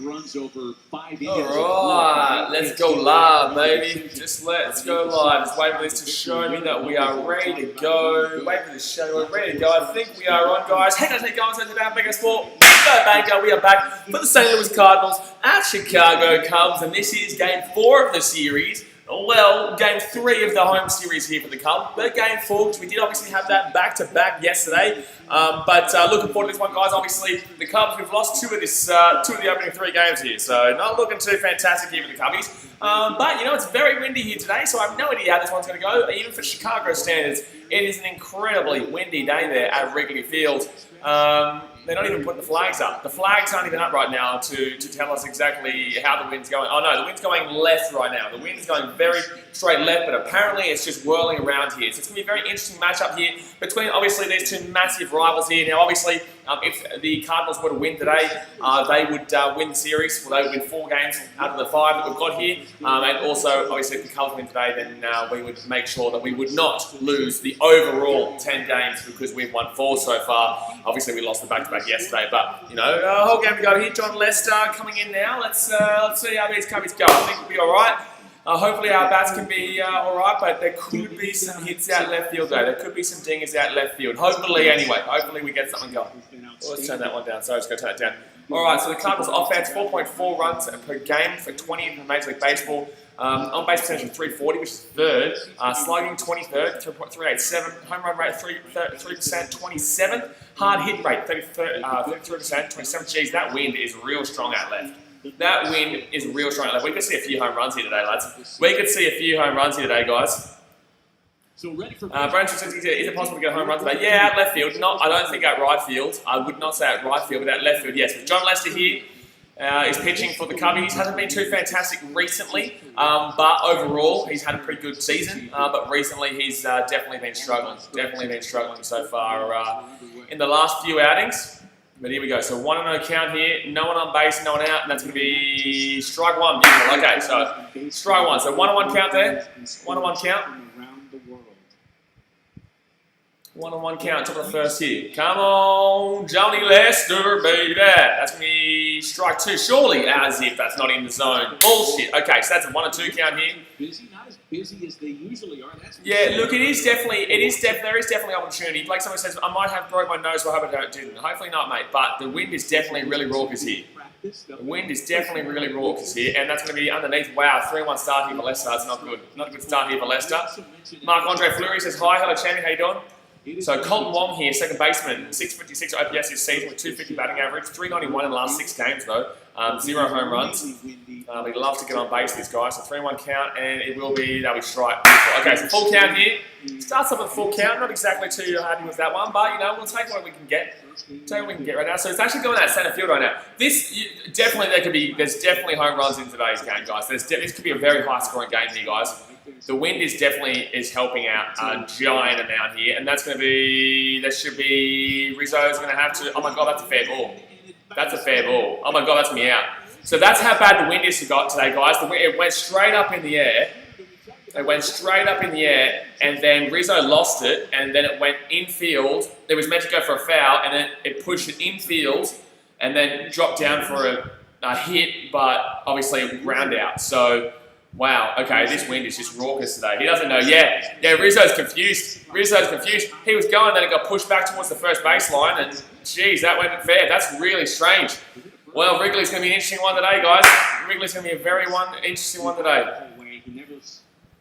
runs over 5 innings. Alright, let's go live, baby. Just let's go live. Just wait for this to show me that we are ready to go. Wait for this to show me we're ready to go. I think we are on, guys. Hey guys, how you going? So today, Big Sport. Go Banker. We are back for the St. Louis Cardinals at Chicago Cubs, and this is game 4 of the series. Well, game 3 of the home series here for the Cubs, but game 4, because we did obviously have that back-to-back yesterday. But looking forward to this one, guys. Obviously, the Cubs, we've lost two of the opening 3 games here, so not looking too fantastic here for the Cubbies. But, you know, it's very windy here today, so I have no idea how this one's going to go. Even for Chicago standards, it is an incredibly windy day there at Wrigley Field. They're not even putting the flags up. The flags aren't even up right now to tell us exactly how the wind's going. Oh no, the wind's going left right now. The wind's going very straight left, but apparently it's just whirling around here. So it's going to be a very interesting matchup here between, obviously, these two massive rivals here. Now, obviously, if the Cardinals were to win today, they would win the series. Well, they would win 4 games out of the 5 that we've got here. And also, obviously, if the Cubs win today, then we would make sure that we would not lose the overall 10 games because we've won 4 so far. Obviously, we lost the back-to-back yesterday, but, you know, a whole game to go here. Jon Lester coming in now. Let's see how these Cubbies go. I think we'll be all right. Hopefully our bats can be all right, but there could be some hits out left field though. There could be some dingers out left field. Hopefully anyway. Hopefully we get something going. Let's turn that one down. Sorry, just going to turn it down. All right, so the Cardinals offense, 4.4 runs per game for 20th in Major League Baseball. On base percentage of 340, which is 3rd. Slugging 23rd, 3.387. Home run rate 3%, 27th. Hard hit rate 33%, 27th. Jeez, that wind is real strong out left. That wind is real strong out left. We could see a few home runs here today, lads. We could see a few home runs here today, guys. Brandon says, is it possible to get a home run today? Yeah, at left field. I don't think at right field. I would not say at right field, but at left field, yes. But Jon Lester here is pitching for the Cubbies. He hasn't been too fantastic recently, but overall, he's had a pretty good season. But recently, he's definitely been struggling. Definitely been struggling so far in the last few outings. But here we go. So 1-0 count here. No one on base, no one out. And that's going to be strike 1. Beautiful. Okay, so strike 1. So 1-1 count there. 1-1 count. 1-1 count. Top of the first here. Come on, Jon Lester, baby. That's going to be strike 2. Surely, as if that's not in the zone. Bullshit. Okay, so that's a 1-2 count here. Not as busy as they usually are. Yeah, look, there is definitely opportunity. Like someone says, I might have broke my nose, but I hope I didn't. Hopefully not, mate. But the wind is definitely really raucous here. The wind is definitely really raucous here, and that's going to be underneath. Wow, 3-1 start here for Lester. That's not good. Not a good start here for Lester. Marc-Andre Fleury says, hi, hello, champion. How you doing? So Colton Wong here, second baseman, 656 OPS this season with 250 batting average, 391 in the last 6 games though, 0 home runs. We'd love to get on base this guy, so 3-1 count, and that'll be strike. Okay, so full count here. Starts up with a full count, not exactly too happy with that one, but you know, we'll take what we can get. Take what we can get right now. So it's actually going out center field right now. There's definitely home runs in today's game, guys. This could be a very high scoring game here, guys. The wind is definitely helping out a giant amount here, and that's going to be, Rizzo's going to have to, oh my God, that's a fair ball. That's a fair ball. Oh my God, that's me out. So that's how bad the wind is today, guys. It went straight up in the air. It went straight up in the air, and then Rizzo lost it, and then it went infield. It was meant to go for a foul, and then it pushed it infield, and then dropped down for a hit, but obviously ground out. So, wow, okay, this wind is just raucous today. He doesn't know. Yeah, Rizzo's confused. He was going, then it got pushed back towards the first baseline, and geez, that wasn't fair. That's really strange. Well, Wrigley's going to be an interesting one today, guys. Wrigley's going to be a very interesting one today. He never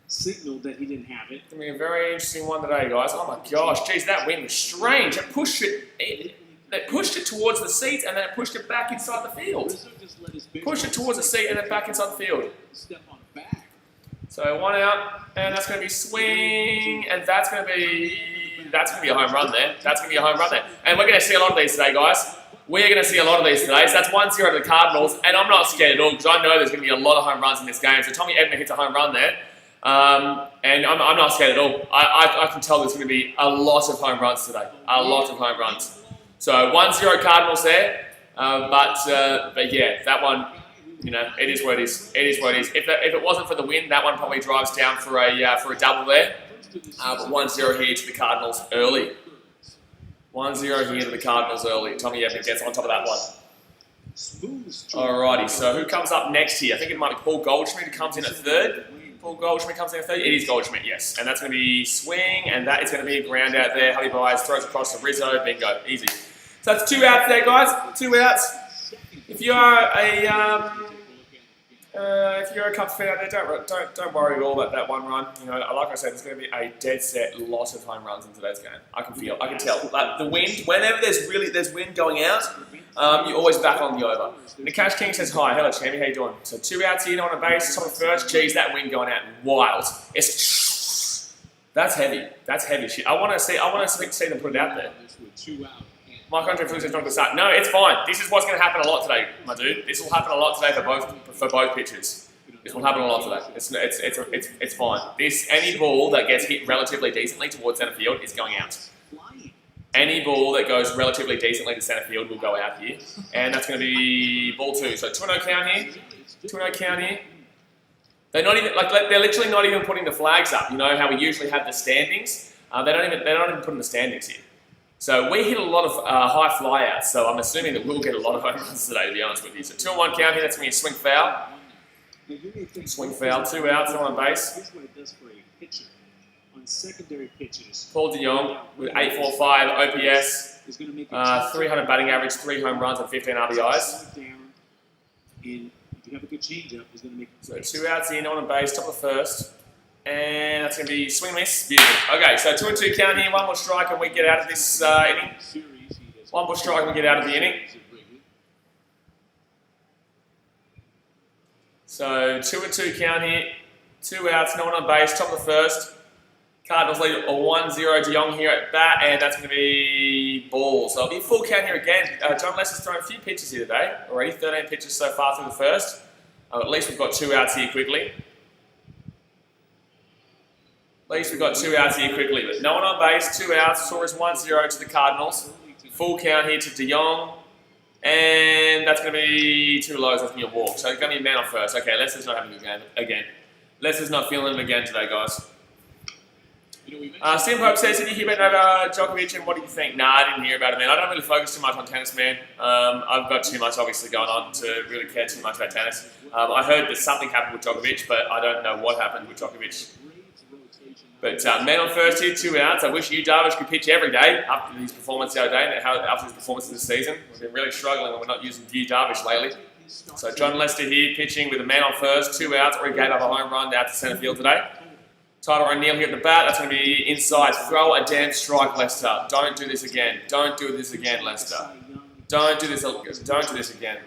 signaled that he didn't have it. It's going to be a very interesting one today, guys. Oh my gosh, geez, that wind was strange. It pushed it towards the seats, and then it pushed it back inside the field. Pushed it towards the seat, and then back inside the field. So 1 out, and that's going to be swing, and that's going to be a home run there. And we're going to see a lot of these today, guys. We're going to see a lot of these today. So that's 1-0 to the Cardinals, and I'm not scared at all because I know there's going to be a lot of home runs in this game. So Tommy Edman hits a home run there, and I'm not scared at all. I can tell there's going to be a lot of home runs today. A lot of home runs. So 1-0 Cardinals there, but yeah, that one, you know, it is what it is. It is what it is. If it wasn't for the wind, that one probably drives down for a double there. But 1-0 here to the Cardinals early. 1-0 here to the Cardinals early. Tommy Edman gets on top of that one. Smooth stroke. Alrighty, so who comes up next here? I think it might be Paul Goldschmidt who comes in at third. Paul Goldschmidt comes in at third. It is Goldschmidt, yes. And that's going to be swing, and that is going to be a ground out there. Hubby Byes throws across to Rizzo. Bingo. Easy. So that's 2 outs there, guys. 2 outs. If you are a Cubs fan out there, don't worry at all about that 1 run. You know, like I said, there's going to be a dead set lot of home runs in today's game. I can tell. Like the wind, whenever there's wind going out, you always back on the over. Nakash King says hi, hello Chammy, how you doing? So 2 outs here on a base, top of first. Geez, that wind going out, wild. That's heavy. That's heavy shit. I want to see them put it out there. Mike Andre Flux says not to start. No, it's fine. This is what's going to happen a lot today, my dude. This will happen a lot today for both pitchers. This will happen a lot today. It's fine. Any ball that gets hit relatively decently towards center field is going out. Any ball that goes relatively decently to center field will go out here, and that's going to be ball 2. So 2-0 count here. 2-0 count here. They're not even they're literally not even putting the flags up. You know how we usually have the standings. They're not even putting the standings here. So we hit a lot of high flyouts, so I'm assuming that we'll get a lot of home runs today, to be honest with you. So 2-1 count here, that's going to be a swing foul. Swing foul, 2 outs, no on base. Here's what it does for a pitcher. On secondary pitches, Paul DeJong with 845 OPS, 300 batting average, 3 home runs and 15 RBIs. And if you have a good changeup, he's going to make So 2 outs here, no on base, top of first. And that's going to be swing miss. Beautiful. Okay, so 2-2 count here. 1 more strike and we get out of this inning. 1 more strike and we get out of the inning. So 2-2 count here. 2 outs, no one on base, top of the first. Cardinals lead a 1-0. DeJong here at bat, and that's going to be ball. So it'll be a full count here again. Jon Lester's thrown a few pitches here today. Already 13 pitches so far through the first. At least we've got 2 outs here quickly. At least we've got 2 outs here quickly, but no one on base, 2 outs. Score is 1-0 to the Cardinals. Full count here to DeJong. And that's going to be 2 lows, that's going to be a walk. So it's going to be a man on first. Okay, Lester's not having a good game again. Lester's not feeling it again today, guys. Steve Pope says, did you hear about Djokovic and what do you think? Nah, I didn't hear about it, man. I don't really focus too much on tennis, man. I've got too much, obviously, going on to really care too much about tennis. I heard that something happened with Djokovic, but I don't know what happened with Djokovic. But man on first here, 2 outs. I wish you, Darvish, could pitch every day after his performance the other day and after his performance this season. We've been really struggling and we're not using you, Darvish, lately. So Jon Lester here pitching with a man on first, 2 outs, already gave up a home run out to centre field today. Tyler O'Neill here at the bat. That's going to be inside. Throw a damn strike, Lester. Don't do this again. Don't do this again, Lester. Don't do this again.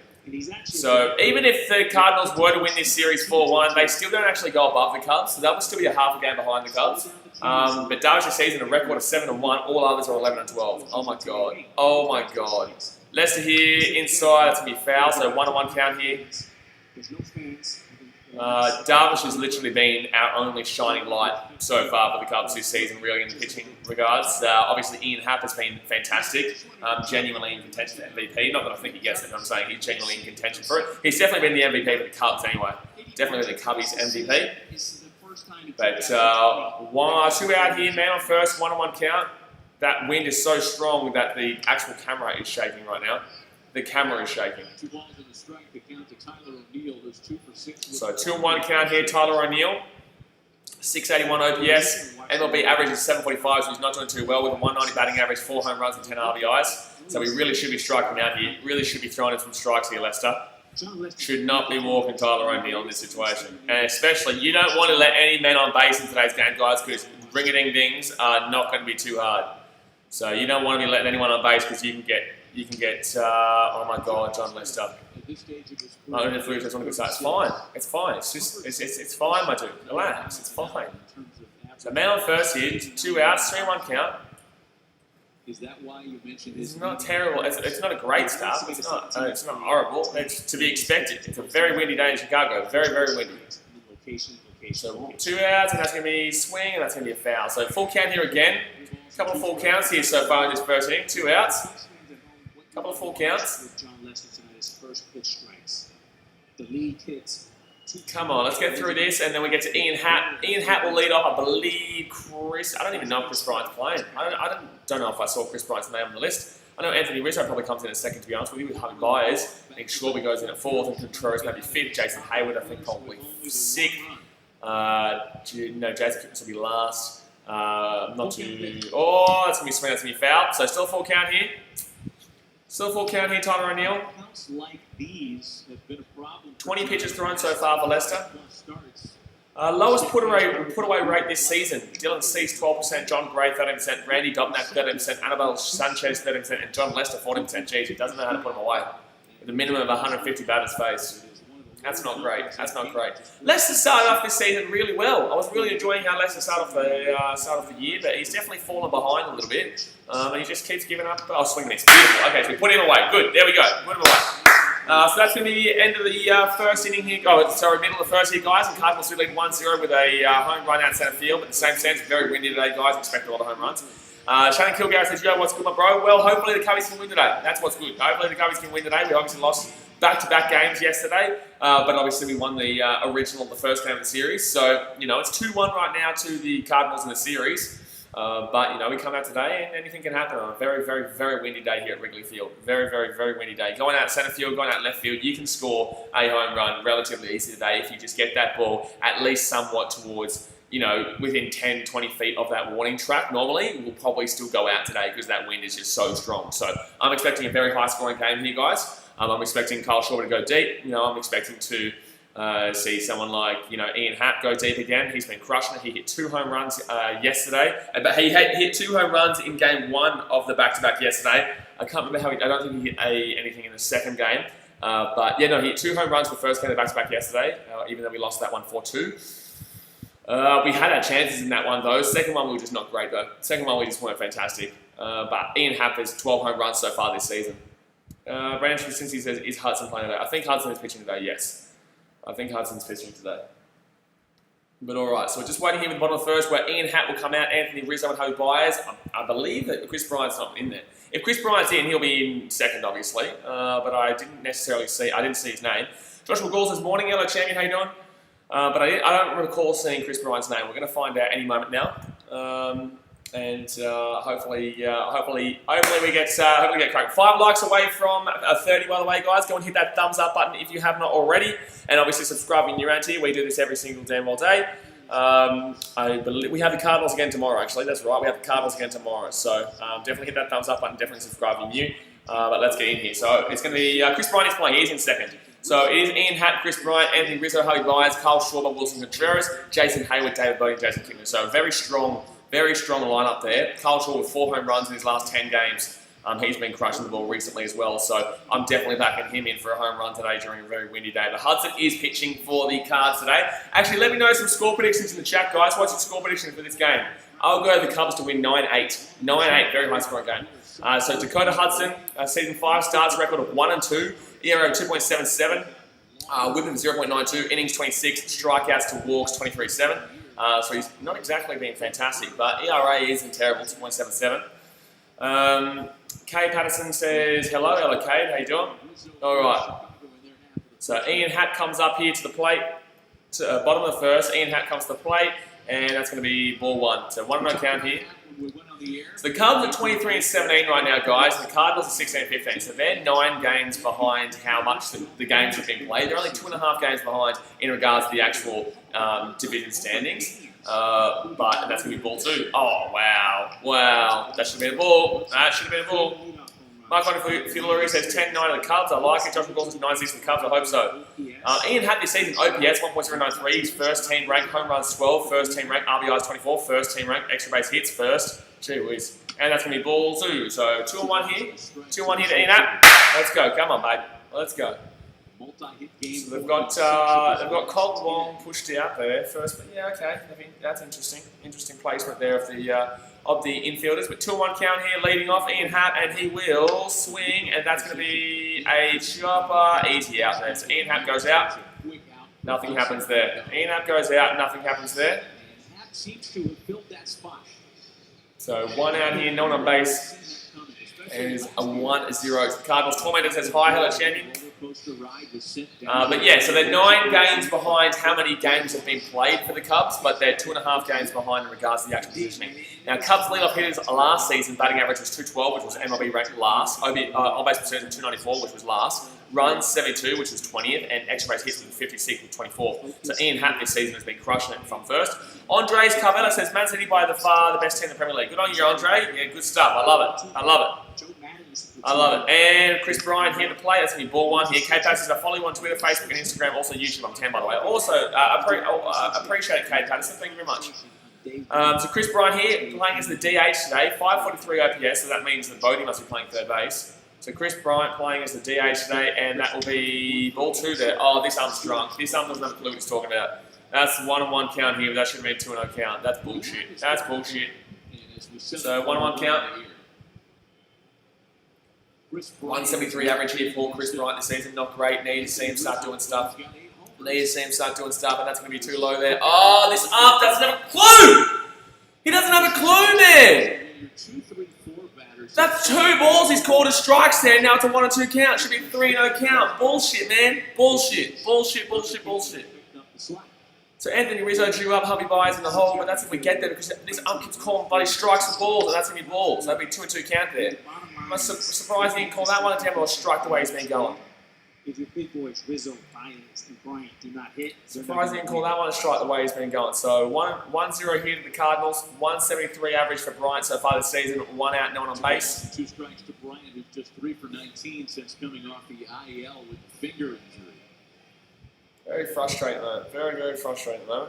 So even if the Cardinals were to win this series 4-1, they still don't actually go above the Cubs. So that would still be a half a game behind the Cubs. But Darvish this season a record of 7-1. All others are 11-12. Oh my god. Oh my god. Lester here inside. That's going to be foul. So 1-1 count here. Darvish has literally been our only shining light so far for the Cubs this season, really, in the pitching regards. Obviously, Ian Happ has been fantastic, genuinely in contention for MVP. Not that I think he gets it, I'm saying he's genuinely in contention for it. He's definitely been the MVP for the Cubs anyway. Definitely the Cubbies MVP. But 2 out here, man on first, 1-1 count. That wind is so strong that the actual camera is shaking right now. The camera is shaking. So 2-1 count here, Tyler O'Neill. 681 OPS. MLB average is 745, so he's not doing too well with a 190 batting average, 4 home runs and 10 RBIs. So we really should be striking out here. Really should be throwing in some strikes here, Lester. Should not be walking Tyler O'Neill in this situation. And especially, you don't want to let any men on base in today's game, guys, because ring-a-ding-dings are not going to be too hard. So you don't want to be letting anyone on base because you can get, oh my god, Jon Lester. It's fine. It's fine. It's fine, my dude. Relax. It's fine. So man on first here, 2 outs, 3-1 count. Is that why you mentioned it's not terrible. It's not a great start. It's not horrible. It's to be expected. It's a very windy day in Chicago. Very, very windy. So 2 outs, and that's going to be swing, and that's going to be a foul. So full count here again. A couple of full counts here so far in this first inning. 2 outs. A couple of full counts. Jon Lester tonight, his first pitch strikes. The lead hits. Come on, let's get through this, and then we get to Ian Happ. Ian Happ will lead off, I believe, I don't even know if Chris Bryant's playing. I don't know if I saw Chris Bryant's name on the list. I know Anthony Rizzo probably comes in at second, to be honest with you, with Javi Baez. I think Schwarber goes in at fourth, and Contreras maybe fifth. Jason Hayward, I think, probably sixth. Jason Kipnis will be last. Not too... Oh, that's going to be swing, that's going to be foul. So still a full count here. Still a full count here, Tyler O'Neill. 20 pitches thrown so far for Lester. Lowest put away rate this season. Dylan Cease 12%, John Gray 13%, Randy Dobnak 13%, Annabelle Sanchez 13%, and Jon Lester 14%. Jeez, he doesn't know how to put them away. With a minimum of 150 batters faced. That's not great. That's not great. Lester started off this season really well. I was really enjoying how Lester started off the year, but he's definitely fallen behind a little bit. And he just keeps giving up. Oh, swing miss. Beautiful. Okay, so we put him away. Good. There we go. Put him away. So that's going to be the end of the first inning here. Oh, sorry, middle of the first here, guys. And Cardinals do lead 1-0 with a home run out centre field. But in the same sense, very windy today, guys. Expect a lot of home runs. Shannon Kilgore says, "Yo, what's good, my bro?" Well, hopefully the Cubbies can win today. That's what's good. Hopefully the Cubbies can win today. We obviously lost back-to-back games yesterday, but obviously we won the the first game of the series. So, it's 2-1 right now to the Cardinals in the series. But, we come out today and anything can happen on a very, very, very windy day here at Wrigley Field. Very, very, very windy day. Going out centre field, going out left field, you can score a home run relatively easy today if you just get that ball at least somewhat towards, within 10, 20 feet of that warning track. Normally, we'll probably still go out today because that wind is just so strong. So, I'm expecting a very high-scoring game here, guys. I'm expecting Kyle Schwarber to go deep. I'm expecting to see someone like, Ian Happ go deep again. He's been crushing it. He hit 2 home runs yesterday. But he hit 2 home runs in game 1 of the back-to-back yesterday. I can't remember I don't think he hit anything in the second game. But yeah, no, he hit 2 home runs the first game of the back-to-back yesterday, even though we lost that one 4-2. We had our chances in that one, though. Second one, we were just not great, though. Second one, we just weren't fantastic. But Ian Happ has 12 home runs so far this season. Brandon Straczynski says, "Is Hudson playing today?" I think Hudson is pitching today, yes. I think Hudson's pitching today. But alright, so we're just waiting here with the bottom of the first where Ian Happ will come out, Anthony Rizzo and Javi Baez. I believe that Chris Bryant's not in there. If Chris Bryant's in, he'll be in second, obviously. But I didn't see his name. Joshua Gall says, "Morning, yellow champion, how you doing?" But I don't recall seeing Chris Bryant's name. We're going to find out any moment now. Hopefully we get cracking. 5 likes away from 30, by the way, guys. Go and hit that thumbs up button if you have not already, and obviously subscribe if you're around here. We do this every single damn all day. I believe we have the Cardinals again tomorrow. Actually, that's right. We have the Cardinals again tomorrow. So definitely hit that thumbs up button. Definitely subscribe if you're new. But let's get in here. So it's going to be Chris Bryant is playing. He's in second. So it is Ian Happ, Chris Bryant, Anthony Rizzo, Javi Baez, Kyle Schwarber, Wilson Contreras, Jason Hayward, David Bodie, Jason Kipnis. So very strong lineup there. Kyle Schwarber with 4 home runs in his last 10 games. He's been crushing the ball recently as well, so I'm definitely backing him in for a home run today during a very windy day. But Hudson is pitching for the Cards today. Actually, let me know some score predictions in the chat, guys. What's your score prediction for this game? I'll go the Cubs to win 9-8. 9-8, very high scoring game. So Dakota Hudson, season 5 starts record of 1-2, ERA of 2.77, whip of 0.92, innings 26, strikeouts to walks 23.7. So he's not exactly been fantastic, but ERA isn't terrible, 2.77. Kay Patterson says, "Hello, Kay, how you doing?" All right. So Ian Happ comes up here to the plate, to bottom of the first. Ian Happ comes to the plate, and that's going to be ball 1. So 1-0 count here. So the Cubs are 23-17 right now, guys. The Cardinals are 16-15. So they're 9 games behind how much the games have been played. They're only 2.5 games behind in regards to the actual division standings. But that's going to be ball 2. Oh, wow. That should have been a ball. Mark Fidelari says 10-9 of the Cubs. I like it. Joshua Gall says 9-6 of the Cubs. I hope so. Ian Happ this season, OPS 1.093. He's first team rank, home runs 12, first team rank, RBIs 24, first team rank, extra base hits first. Gee whiz. And that's going to be ball 2. So 2-1 here. 2-1 here to Ian Happ. Let's go. Come on, babe. Let's go. So they've got Colton Wong pushed out there first, but yeah, okay. I think that's interesting. Interesting placement there of the infielders. But 2-1 count here, leading off Ian Happ, and he will swing, and that's going to be a chopper. Easy out there. So Ian Happ goes out. Nothing happens there. Ian Happ goes out. Nothing happens there. So 1 out here, no one on base. And it is a 1-0. Cardinals tormentor says, "Hi, hello champion." But yeah, so they're 9 games behind how many games have been played for the Cubs, but they're 2.5 games behind in regards to the actual positioning. Now, Cubs leadoff hitters last season, batting average was 212, which was MLB ranked last. On-base percentage was 294, which was last. Runs 72, which was 20th, and extra base hits was 56, with 24th. So Ian Happ this season has been crushing it from first. Andres Carvela says, Man City by the far the best team in the Premier League. Good on you, Andre. Yeah, good stuff. I love it. I love it. I love it. And Chris Bryant here to play. That's going to be ball 1 here. K-Pat says, I follow you on Twitter, Facebook, and Instagram. Also YouTube. I'm 10, by the way. Also, appreciate it, K-Pat. Thank you very much. So Chris Bryant here playing as the DH today. 543 OPS, so that means that Bodie must be playing third base. So Chris Bryant playing as the DH today, and that will be ball 2 there. Oh, this arm's drunk. This arm doesn't have a clue what he's talking about. That's 1-on-1 count here, but that should have been 2-0 count. That's bullshit. That's bullshit. So 1-on-1 count. 173 average here for Chris Bryant this season. Not great. Need to see him start doing stuff. And that's going to be too low there. Oh, this up doesn't have a clue! He doesn't have a clue, man! That's 2 balls he's called as strikes there. Now it's a 1 or 2 count. Should be 3-0 count. Bullshit, man. Bullshit. So Anthony Rizzo drew up Hubby Buys in the hole, but that's if we get there because this ump keeps calling bloody strikes for balls, and that's going to be balls. That'd be 2 and 2 count there. I'm surprised he didn't call that one attempt or strike the way he's been going. If your big boys Rizzo, Baez, and Bryant do not hit, surprised he didn't call that one a strike the way he's been going. So 1-0 here to the Cardinals, 173 average for Bryant so far this season, 1 out, no one on base. 2 strikes to Bryant, who's just 3 for 19 since coming off the IL with the finger injury. Very frustrating though. Very, very frustrating though.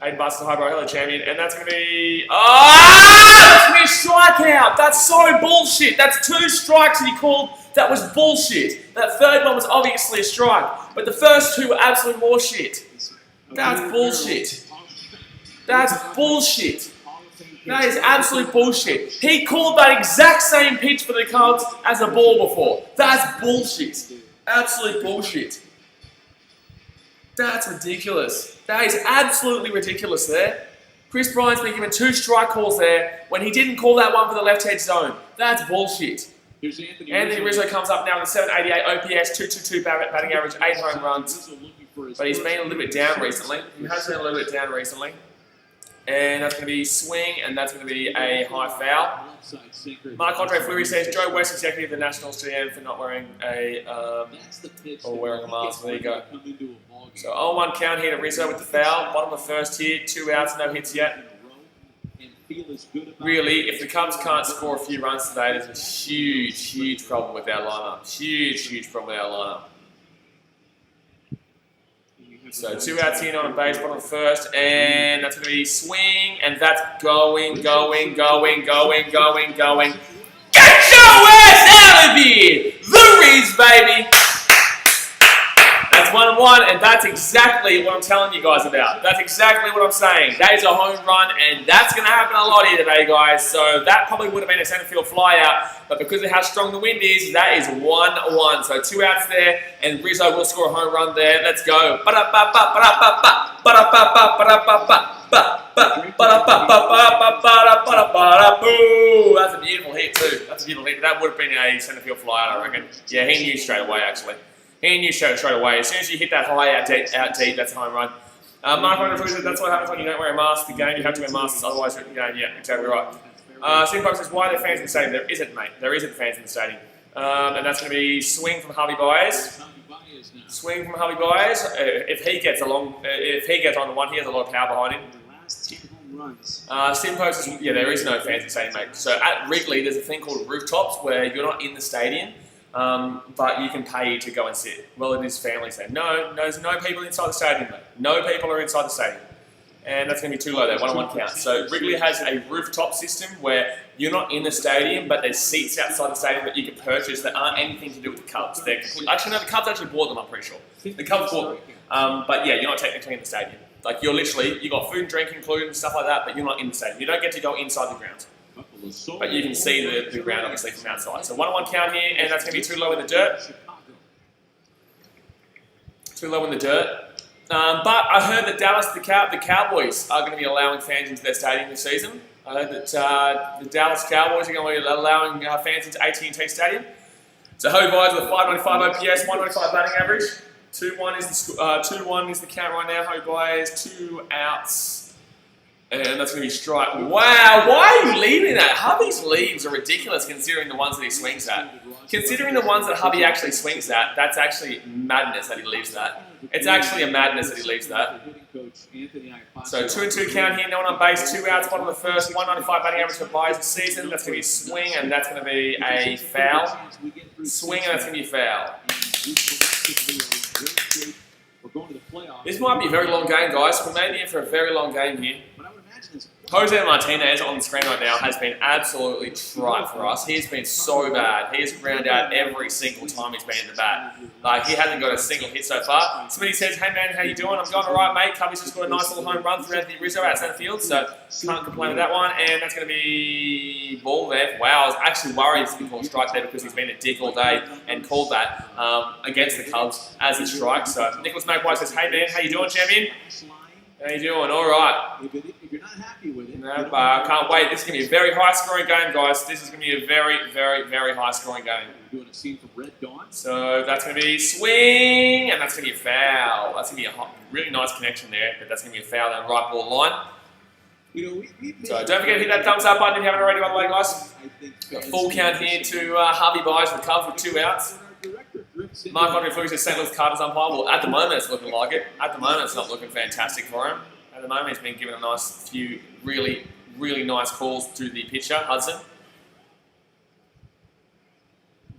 Aiden Buster, hi bro, hello champion, and that's going to be... that's going to be a strikeout! That's so bullshit! That's 2 strikes and he called... That was bullshit! That third one was obviously a strike, but the first 2 were absolute horseshit. That's bullshit. That's bullshit. That is absolute bullshit. He called that exact same pitch for the Cubs as a ball before. That's bullshit. Absolute bullshit. That's ridiculous. That is absolutely ridiculous there. Chris Bryant's been given 2 strike calls there when he didn't call that one for the left-hand zone. That's bullshit. Here's Anthony Rizzo comes up now with 788 OPS, 222 batting average, 8 home runs. But he's been a little bit down recently. He has been a little bit down recently. And that's going to be swing, and that's going to be a high foul. Marc-Andre Fleury says, Joe West, executive of the Nationals GM, for not wearing a mask. There you go. So 0-1 count here to Rizzo with the foul. Bottom of the first here, 2 outs, no hits yet. Really, if the Cubs can't score a few runs today, there's a huge problem with our lineup. Huge problem with our lineup. So 2 outs here, not on base, bottom of the first, and that's going to be swing, and that's going. Get your ass out of here! The Riz, baby! That's 1-1, and that's exactly what I'm telling you guys about. That's exactly what I'm saying. That is a home run, and that's going to happen a lot here today, guys. So that probably would have been a center field fly out, but because of how strong the wind is, that is 1-1. So 2 outs there, and Rizzo will score a home run there. Let's go. That's a beautiful hit too. That's a beautiful hit. That would have been a center field fly out, I reckon. Yeah, he knew straight away, actually. He knew straight away. As soon as you hit that high out deep, that's a home run. Mark says that's what happens when you don't wear a mask. The game, you have to wear masks, otherwise, yeah, exactly right. Simpo says, why are there fans in the stadium? There isn't, mate. There isn't fans in the stadium. And that's going to be swing from Hubby Buys. Swing from Hubby Buys. If he gets on the one, he has a lot of power behind him. Simpo says, yeah, there is no fans in the stadium, mate. So at Wrigley, there's a thing called rooftops where you're not in the stadium. But you can pay to go and sit. Well, it is family stadium. No, there's no people inside the stadium, mate. No people are inside the stadium. And that's going to be too low there, 1-1 count. So Wrigley has a rooftop system where you're not in the stadium, but there's seats outside the stadium that you can purchase that aren't anything to do with the Cubs. Actually, no, the Cubs actually bought them, I'm pretty sure. The Cubs bought them. But yeah, you're not technically in the stadium. Like, you got food and drink included and stuff like that, but you're not in the stadium. You don't get to go inside the grounds. But you can see the ground, obviously, from outside. So 1-1 count here, and that's going to be too low in the dirt. Too low in the dirt. But I heard that Dallas, the Cowboys, are going to be allowing fans into their stadium this season. that the Dallas Cowboys are going to be allowing fans into AT&T Stadium. So Hobie Buys with a 595 OPS, 195 batting average. 2-1 is the count right now. Hobie Buys, 2 outs. And that's going to be strike. Wow, why are you leaving that? Hubby's leaves are ridiculous considering the ones that he swings at. Considering the ones that Hubby actually swings at, that's actually madness that he leaves that. It's actually a madness that he leaves that. So 2-2 count here, no one on base, 2 outs, bottom of the first, 195 batting average for Buys this season. That's going to be a swing, and that's going to be a foul. Swing, and that's going to be a foul. This might be a very long game, guys. We may be in for a very long game here. Jose Martinez on the screen right now has been absolutely tripe for us. He has been so bad. He has ground out every single time he's been in the bat. Like, he hasn't got a single hit so far. Smitty says, hey man, how you doing? I'm going alright, mate. Cubby's just got a nice little home run through Anthony Rizzo out center field, so can't complain with that one. And that's going to be ball there. Wow, I was actually worried he's going to call a strike there because he's been a dick all day and called that against the Cubs as he strikes. So Nicholas Magpie says, hey man, how you doing, champion? How you doing? All right. If you're not happy with it, no, I can't wait. This is going to be a very high-scoring game, guys. This is going to be a very, very, very high-scoring game. We're doing a scene from Red Dawn. So that's going to be swing, and that's going to be a foul. That's going to be a really nice connection there, but that's going to be a foul down the right ball line. So don't forget to hit that thumbs up button if you haven't already, by the way, guys. Got full count here to Harvey Buys the Cubs with 2 outs. Mark Andre Fleury says St Louis Cardinals umpire. Well, at the moment it's looking like it. At the moment it's not looking fantastic for him. At the moment he's been given a nice few really, really nice calls to the pitcher, Hudson.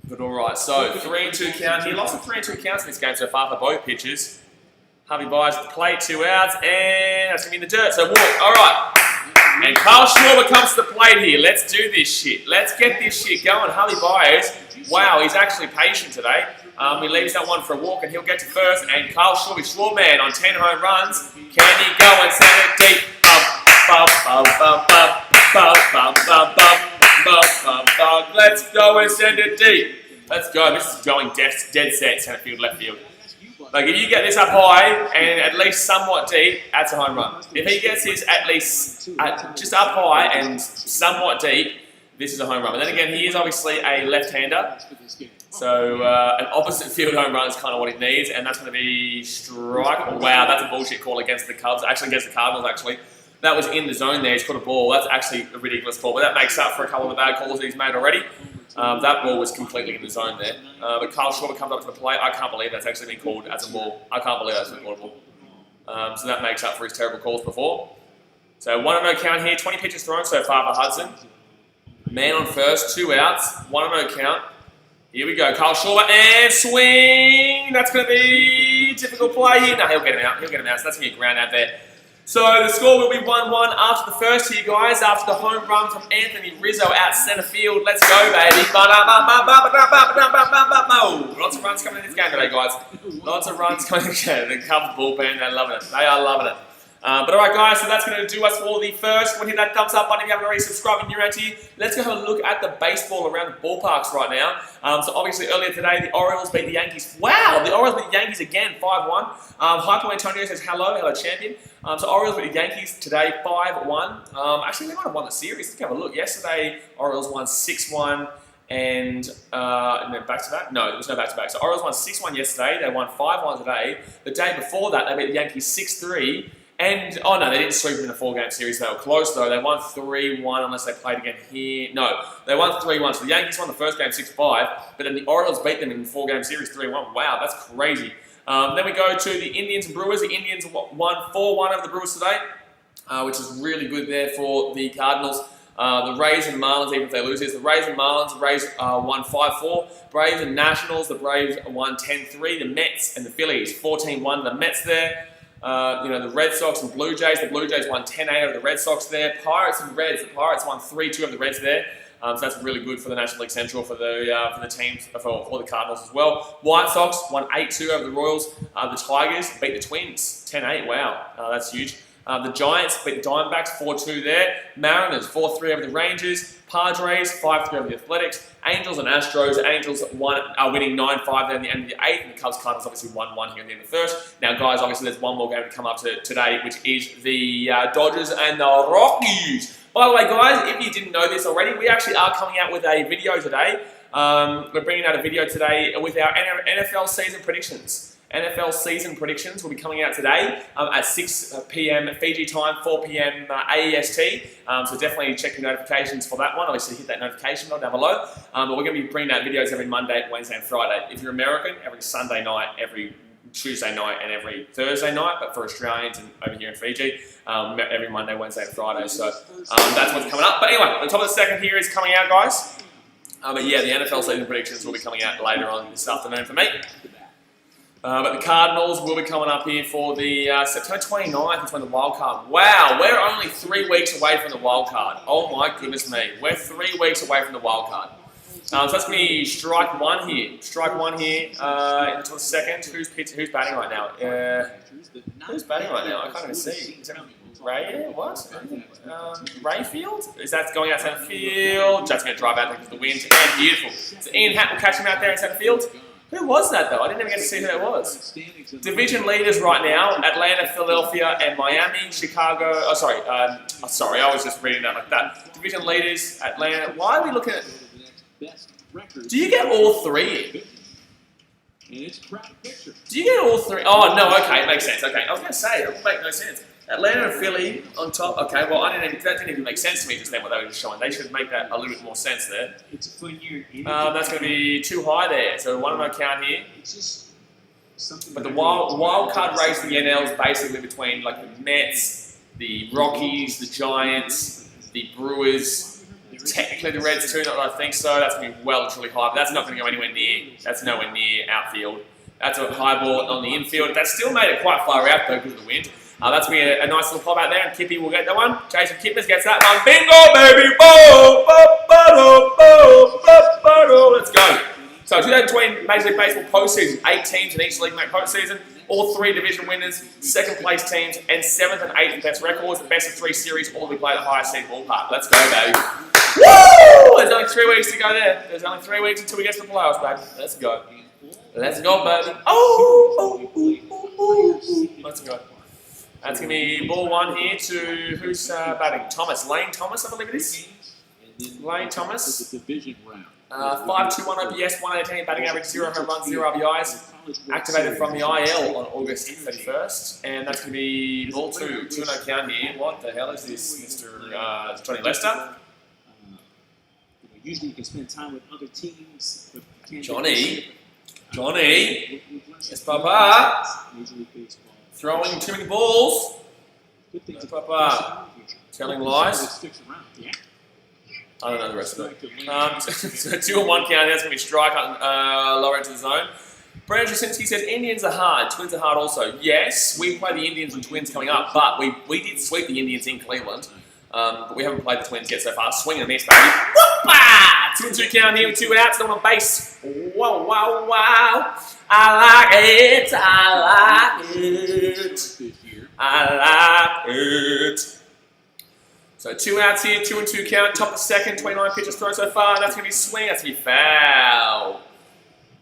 But alright, so 3-2 count here. Lots of 3-2 counts in this game so far for both pitchers. Harvey Buys at the plate, 2 outs, and that's going to be in the dirt, so walk. Alright. And Carl Schwarber comes to the plate here. Let's do this shit. Let's get this shit going. Harvey Buys, wow, he's actually patient today. He leaves that one for a walk and he'll get to first. And Carl Schwarber, Schwarman on 10 home runs. Can he go and send it deep? Let's go and send it deep. Let's go. This is going dead set, center field, left field. Like, if you get this up high and at least somewhat deep, that's a home run. If he gets this at least just up high and somewhat deep, this is a home run. But then again, he is obviously a left-hander. So an opposite field home run is kind of what he needs, and that's going to be strike. Wow, that's a bullshit call against the Cubs. Actually, against the Cardinals, actually. That was in the zone there. He's caught a ball. That's actually a ridiculous call, but that makes up for a couple of the bad calls that he's made already. That ball was completely in the zone there. But Carl Schwarber comes up to the plate. I can't believe that's actually been called as a ball. I can't believe that's been called a ball. So that makes up for his terrible calls before. So 1-0 count here. 20 pitches thrown so far for Hudson. Man on first, 2 outs. 1-0 count. Here we go. Carl Schwarber and swing. That's going to be a difficult play here. No, he'll get him out. He'll get him out. So that's going to be a ground out there. So the score will be 1-1 after the first here, guys. After the home run from Anthony Rizzo out center field. Let's go, baby. Lots of runs coming in this game today, guys. Lots of runs coming in this game. The Cubs bullpen, they're loving it. They are loving it. But alright, guys, so that's going to do us for the first. We'll hit that thumbs up button if you haven't already subscribed and you're around here. Let's go have a look at the baseball around the ballparks right now. So obviously earlier today, the Orioles beat the Yankees. Wow, the Orioles beat the Yankees again, 5-1. Hypo Antonio says hello champion. So Orioles beat the Yankees today, 5-1. Actually, they might have won the series. Let's have a look. Yesterday, Orioles won 6-1. And no back-to-back? No, there was no back-to-back. So Orioles won 6-1 yesterday. They won 5-1 today. The day before that, they beat the Yankees 6-3. And, oh no, they didn't sweep in the 4-game series. They were close though. They won 3-1 unless they played again here. No, they won 3-1. So the Yankees won the first game 6-5, but then the Orioles beat them in the 4-game series 3-1. Wow, that's crazy. Then we go to the Indians and Brewers. The Indians won 4-1 over the Brewers today, which is really good there for the Cardinals. The Rays and Marlins, even if they lose this, the Rays and Marlins, the Rays won 5-4. Braves and Nationals, the Braves won 10-3. The Mets and the Phillies, 14-1. The Mets there. The Red Sox and Blue Jays. The Blue Jays won 10-8 over the Red Sox there. Pirates and Reds. The Pirates won 3-2 over the Reds there. So that's really good for the National League Central for the teams for the Cardinals as well. White Sox won 8-2 over the Royals. The Tigers beat the Twins 10-8. Wow, that's huge. The Giants beat the Diamondbacks 4-2 there. Mariners 4-3 over the Rangers. Padres 5-3 over the Athletics. Angels and Astros. Angels are winning 9-5 there in the end of the 8th. And the Cubs Cardinals obviously 1-1 here in the end of the first. Now, guys, obviously there's one more game to come up to today, which is the Dodgers and the Rockies. By the way, guys, if you didn't know this already, we actually are coming out with a video today. We're bringing out a video today with our NFL season predictions. NFL season predictions will be coming out today at 6 p.m. Fiji time, 4 p.m. AEST. So definitely check your notifications for that one. Obviously hit that notification bell down below. But we're going to be bringing out videos every Monday, Wednesday and Friday. If you're American, every Sunday night, every Tuesday night and every Thursday night. But for Australians and over here in Fiji, every Monday, Wednesday and Friday. So that's what's coming up. But anyway, on top of the second here is coming out, guys. But yeah, the NFL season predictions will be coming out later on this afternoon for me. But the Cardinals will be coming up here for the September 29th is when the wild card. Wow, we're only 3 weeks away from the wild card. Oh my goodness me. We're 3 weeks away from the wild card. So that's going to be strike one here. Strike one here until the second. Who's batting right now? Who's batting right now? I can't even see. Is that Ray? What? Rayfield? Is that going out center field? Just going to drive out there because the wind. And beautiful. So Ian Hatt will catch him out there in center field. Who was that though? I didn't even get to see who that was. Division leaders right now: Atlanta, Philadelphia, and Miami. Chicago. Oh, sorry. Sorry, I was just reading that like that. Division leaders: Atlanta. Why are we looking at? Do you get all three? Do you get all three? Oh no. Okay, it makes sense. Okay, I was going to say it would make no sense. Atlanta and Philly on top. Okay, well, that didn't even make sense to me just then what they were just showing. They should make that a little bit more sense there. It's a fun year. That's going to be too high there. So one no count here. It's just something. But the wild card race in the NL is basically between like the Mets, the Rockies, the Giants, the Brewers. Technically the Reds too. Not that I think so. That's going to be well and truly high. But that's not going to go anywhere near. That's nowhere near outfield. That's a high ball on the infield. That still made it quite far out though because of the wind. That's going to be a nice little pop out there, and Kippy will get that one. Jason Kippers gets that one. Bingo, baby! Let's go. So 2020 Major League Baseball postseason. 8 teams in each league make postseason. All 3 division winners, second place teams, and 7th and 8th best records. The best of 3 series all will be played at the highest seed ballpark. Let's go, baby. Woo! There's only 3 weeks to go there. There's only 3 weeks until we get to the playoffs, baby. Let's go. Let's go, baby. Let's go. That's going to be ball one here to who's batting? Thomas. Lane Thomas, I believe it is. Lane Thomas. 5.21 OPS, 118 batting average, 0 home runs, 0 RBIs. Activated from the IL on August 31st. And that's going to be ball 2. 2-0 count here. What the hell is this, Mr. Jon Lester? Usually you can spend time with other teams. But Johnny. Yes, Papa. Throwing too many balls. No, Papa. Telling lies. I don't know the rest of it. So 2-1 count. That's going to be strike lower into the zone. Brandon Jasinski says Indians are hard. Twins are hard also. Yes, we play the Indians and Twins coming up, but we did sweep the Indians in Cleveland. But we haven't played the Twins yet so far. Swing and a miss, baby. Whoop-ah! 2-2 count here with 2 outs. No one on base. Wow, wow, wow. I like it. I like it. I like it. So 2 outs here, 2-2 count. Top of the second, 29 pitches thrown so far. That's going to be swing. That's going to be foul.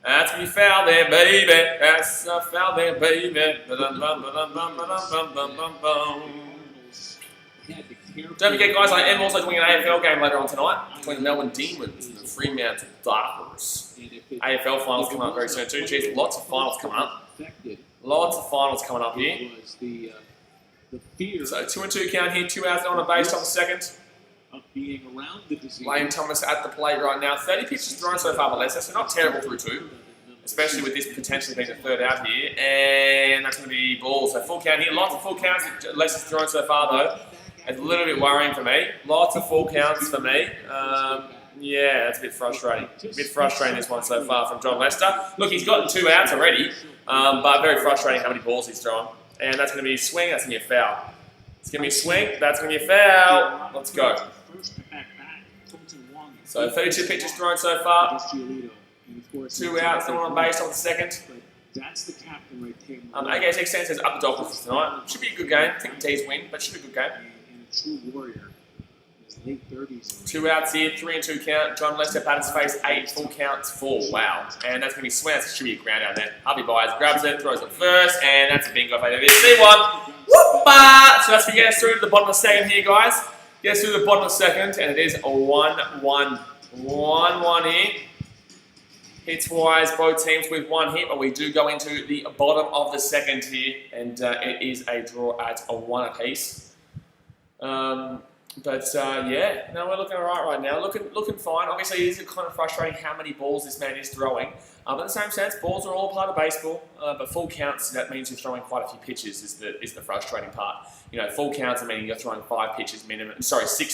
That's going to be foul there, baby. That's a foul there, baby. Don't forget, guys, I am also doing an AFL game later on tonight between the Melbourne Demons and the Fremantle Darvish. AFL finals coming up very soon too. Jeez, lots of finals coming up. Lots of finals coming up here. So 2-2 count here, 2 outs on a base, top of the second. Lane Thomas at the plate right now. 30 pitches thrown so far, but so not terrible through 2. Especially with this potentially being the 3rd out here. And that's going to be ball. So full count here. Lots of full counts. Less is thrown so far though. It's a little bit worrying for me. Lots of full counts for me. Yeah, that's a bit frustrating. A bit frustrating this one so far from Jon Lester. Look, he's gotten 2 outs already, but very frustrating how many balls he's thrown. And that's going to be a swing, that's going to be a foul. It's going to be a swing, that's going to be a foul. Let's go. So 32 pitches thrown so far. 2 outs, no one on base on the second. That's the captain right there. AK's Extend says up the Dolphins tonight. Should be a good game. I think the T's win, but should be a good game. And a true warrior. Late 30s. 2 outs here, 3-2 count. Jon Lester batters face 8 full counts, 4. Wow. And that's going to be swing. That should be a ground out there. Harvey Byers grabs it, throws it first, and that's a bingo for the C1. Whoop-a! So that's going to get us through to the bottom of the second here, guys. Gets through the bottom of the second, and it is a 1-1. 1-1 here. Hits-wise, both teams with one hit, but we do go into the bottom of the second here, and it is a draw at a 1 apiece. Yeah, no, we're looking alright right now. Looking fine. Obviously, it is kind of frustrating how many balls this man is throwing. But in the same sense, balls are all part of baseball. But full counts, that means you're throwing quite a few pitches. Is the frustrating part. You know, full counts, I mean, you're throwing 6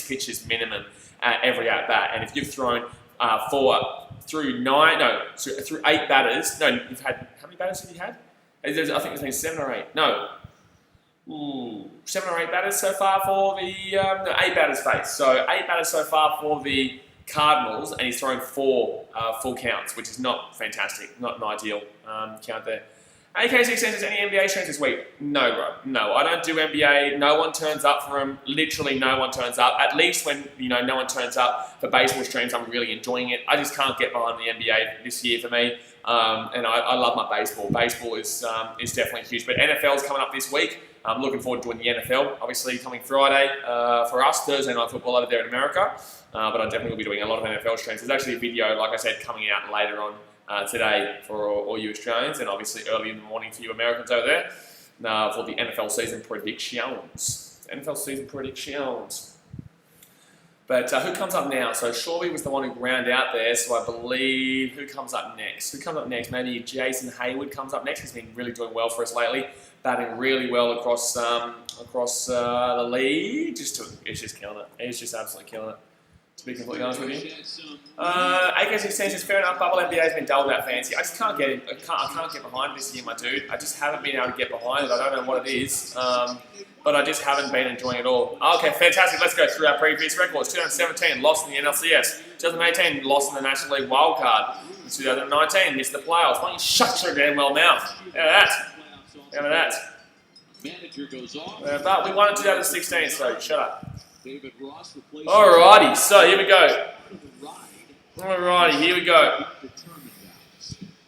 pitches minimum at every at bat. And if you've thrown through 8 batters. No, you've had, how many batters have you had? I think there's been 7 or 8. No. 7 or 8 batters so far for the 8 batters face. So 8 batters so far for the Cardinals, and he's thrown 4 full counts, which is not fantastic, not an ideal count there. AK16 says, any NBA streams this week? No, bro. No, I don't do NBA. No one turns up for them. Literally no one turns up. At least when, no one turns up for baseball streams, I'm really enjoying it. I just can't get behind the NBA this year for me. And I love my baseball. Baseball is definitely huge. But NFL's coming up this week. I'm looking forward to doing the NFL. Obviously coming Friday for us, Thursday night football over there in America. But I definitely will be doing a lot of NFL streams. There's actually a video, like I said, coming out later on today for all you Australians, and obviously early in the morning for you Americans over there for the NFL season predictions. NFL season predictions. But who comes up now? So Shorby was the one who ground out there, so I believe, who comes up next? Maybe Jason Hayward comes up next. He's been really doing well for us lately, batting really well across the league. It's just killing it. He's just absolutely killing it, to be completely honest with you. AK16 says, fair enough, Bubble NBA has been double that fancy. I just can't get it. I can't get behind this year, my dude. I just haven't been able to get behind it. I don't know what it is. But I just haven't been enjoying it all. Okay, fantastic. Let's go through our previous records. 2017, lost in the NLCS. 2018, lost in the National League wildcard. 2019, missed the playoffs. Why don't you shut your damn well mouth? How about that? Manager goes off. But we won in 2016, so shut up. Alrighty, so here we go. Alrighty, here we go.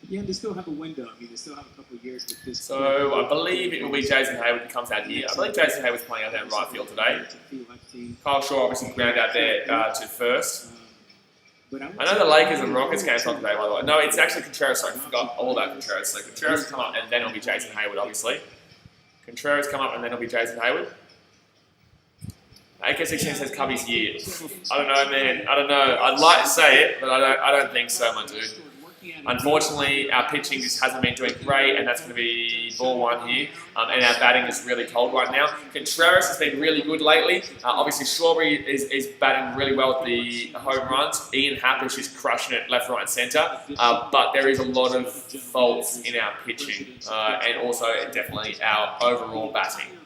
Yeah, they still have a window. I mean, they still have a couple of years with this. So I believe it will be Jason Hayward who comes out here. I believe Jason Hayward's playing out there in right field today. Kyle Shaw obviously ground out there to first. I know the Lakers and Rockets game's on today, by the way. No, it's actually Contreras. Sorry, I forgot all about Contreras. So Contreras will come up, and then it'll be Jason Hayward, obviously. Contreras come up, and then it'll be Jason Hayward. AK16 says Cubby's year. I don't know, man. I don't know. I'd like to say it, but I don't think so, my dude. Unfortunately, our pitching just hasn't been doing great, and that's going to be ball 1 here. And our batting is really cold right now. Contreras has been really good lately. Obviously, Strawberry is batting really well with the home runs. Ian Happish is crushing it left, right, and centre. But there is a lot of faults in our pitching, and also definitely our overall batting.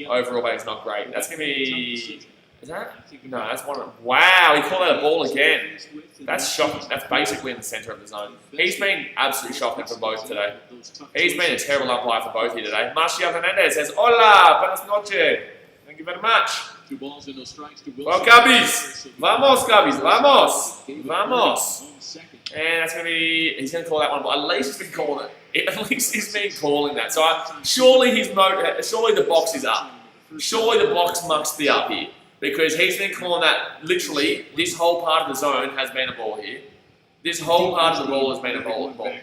Overall batting's not great. That's going to be... Is that? No, that's one. Wow, he called out a ball again. That's shocking. That's basically in the centre of the zone. He's been absolutely shocking for both today. He's been a terrible umpire for both here today. Marcial Hernandez says, "Hola, buenas noches." Thank you very much. Well, Cubbies. Vamos, Cubbies. Vamos. Vamos. And that's going to be... He's going to call that one, but at least he's been calling it. At least he's been calling that. So surely the box is up. Surely the box must be up here. Because he's been calling that, literally, this whole part of the zone has been a ball here. This whole part of the ball has been a ball there.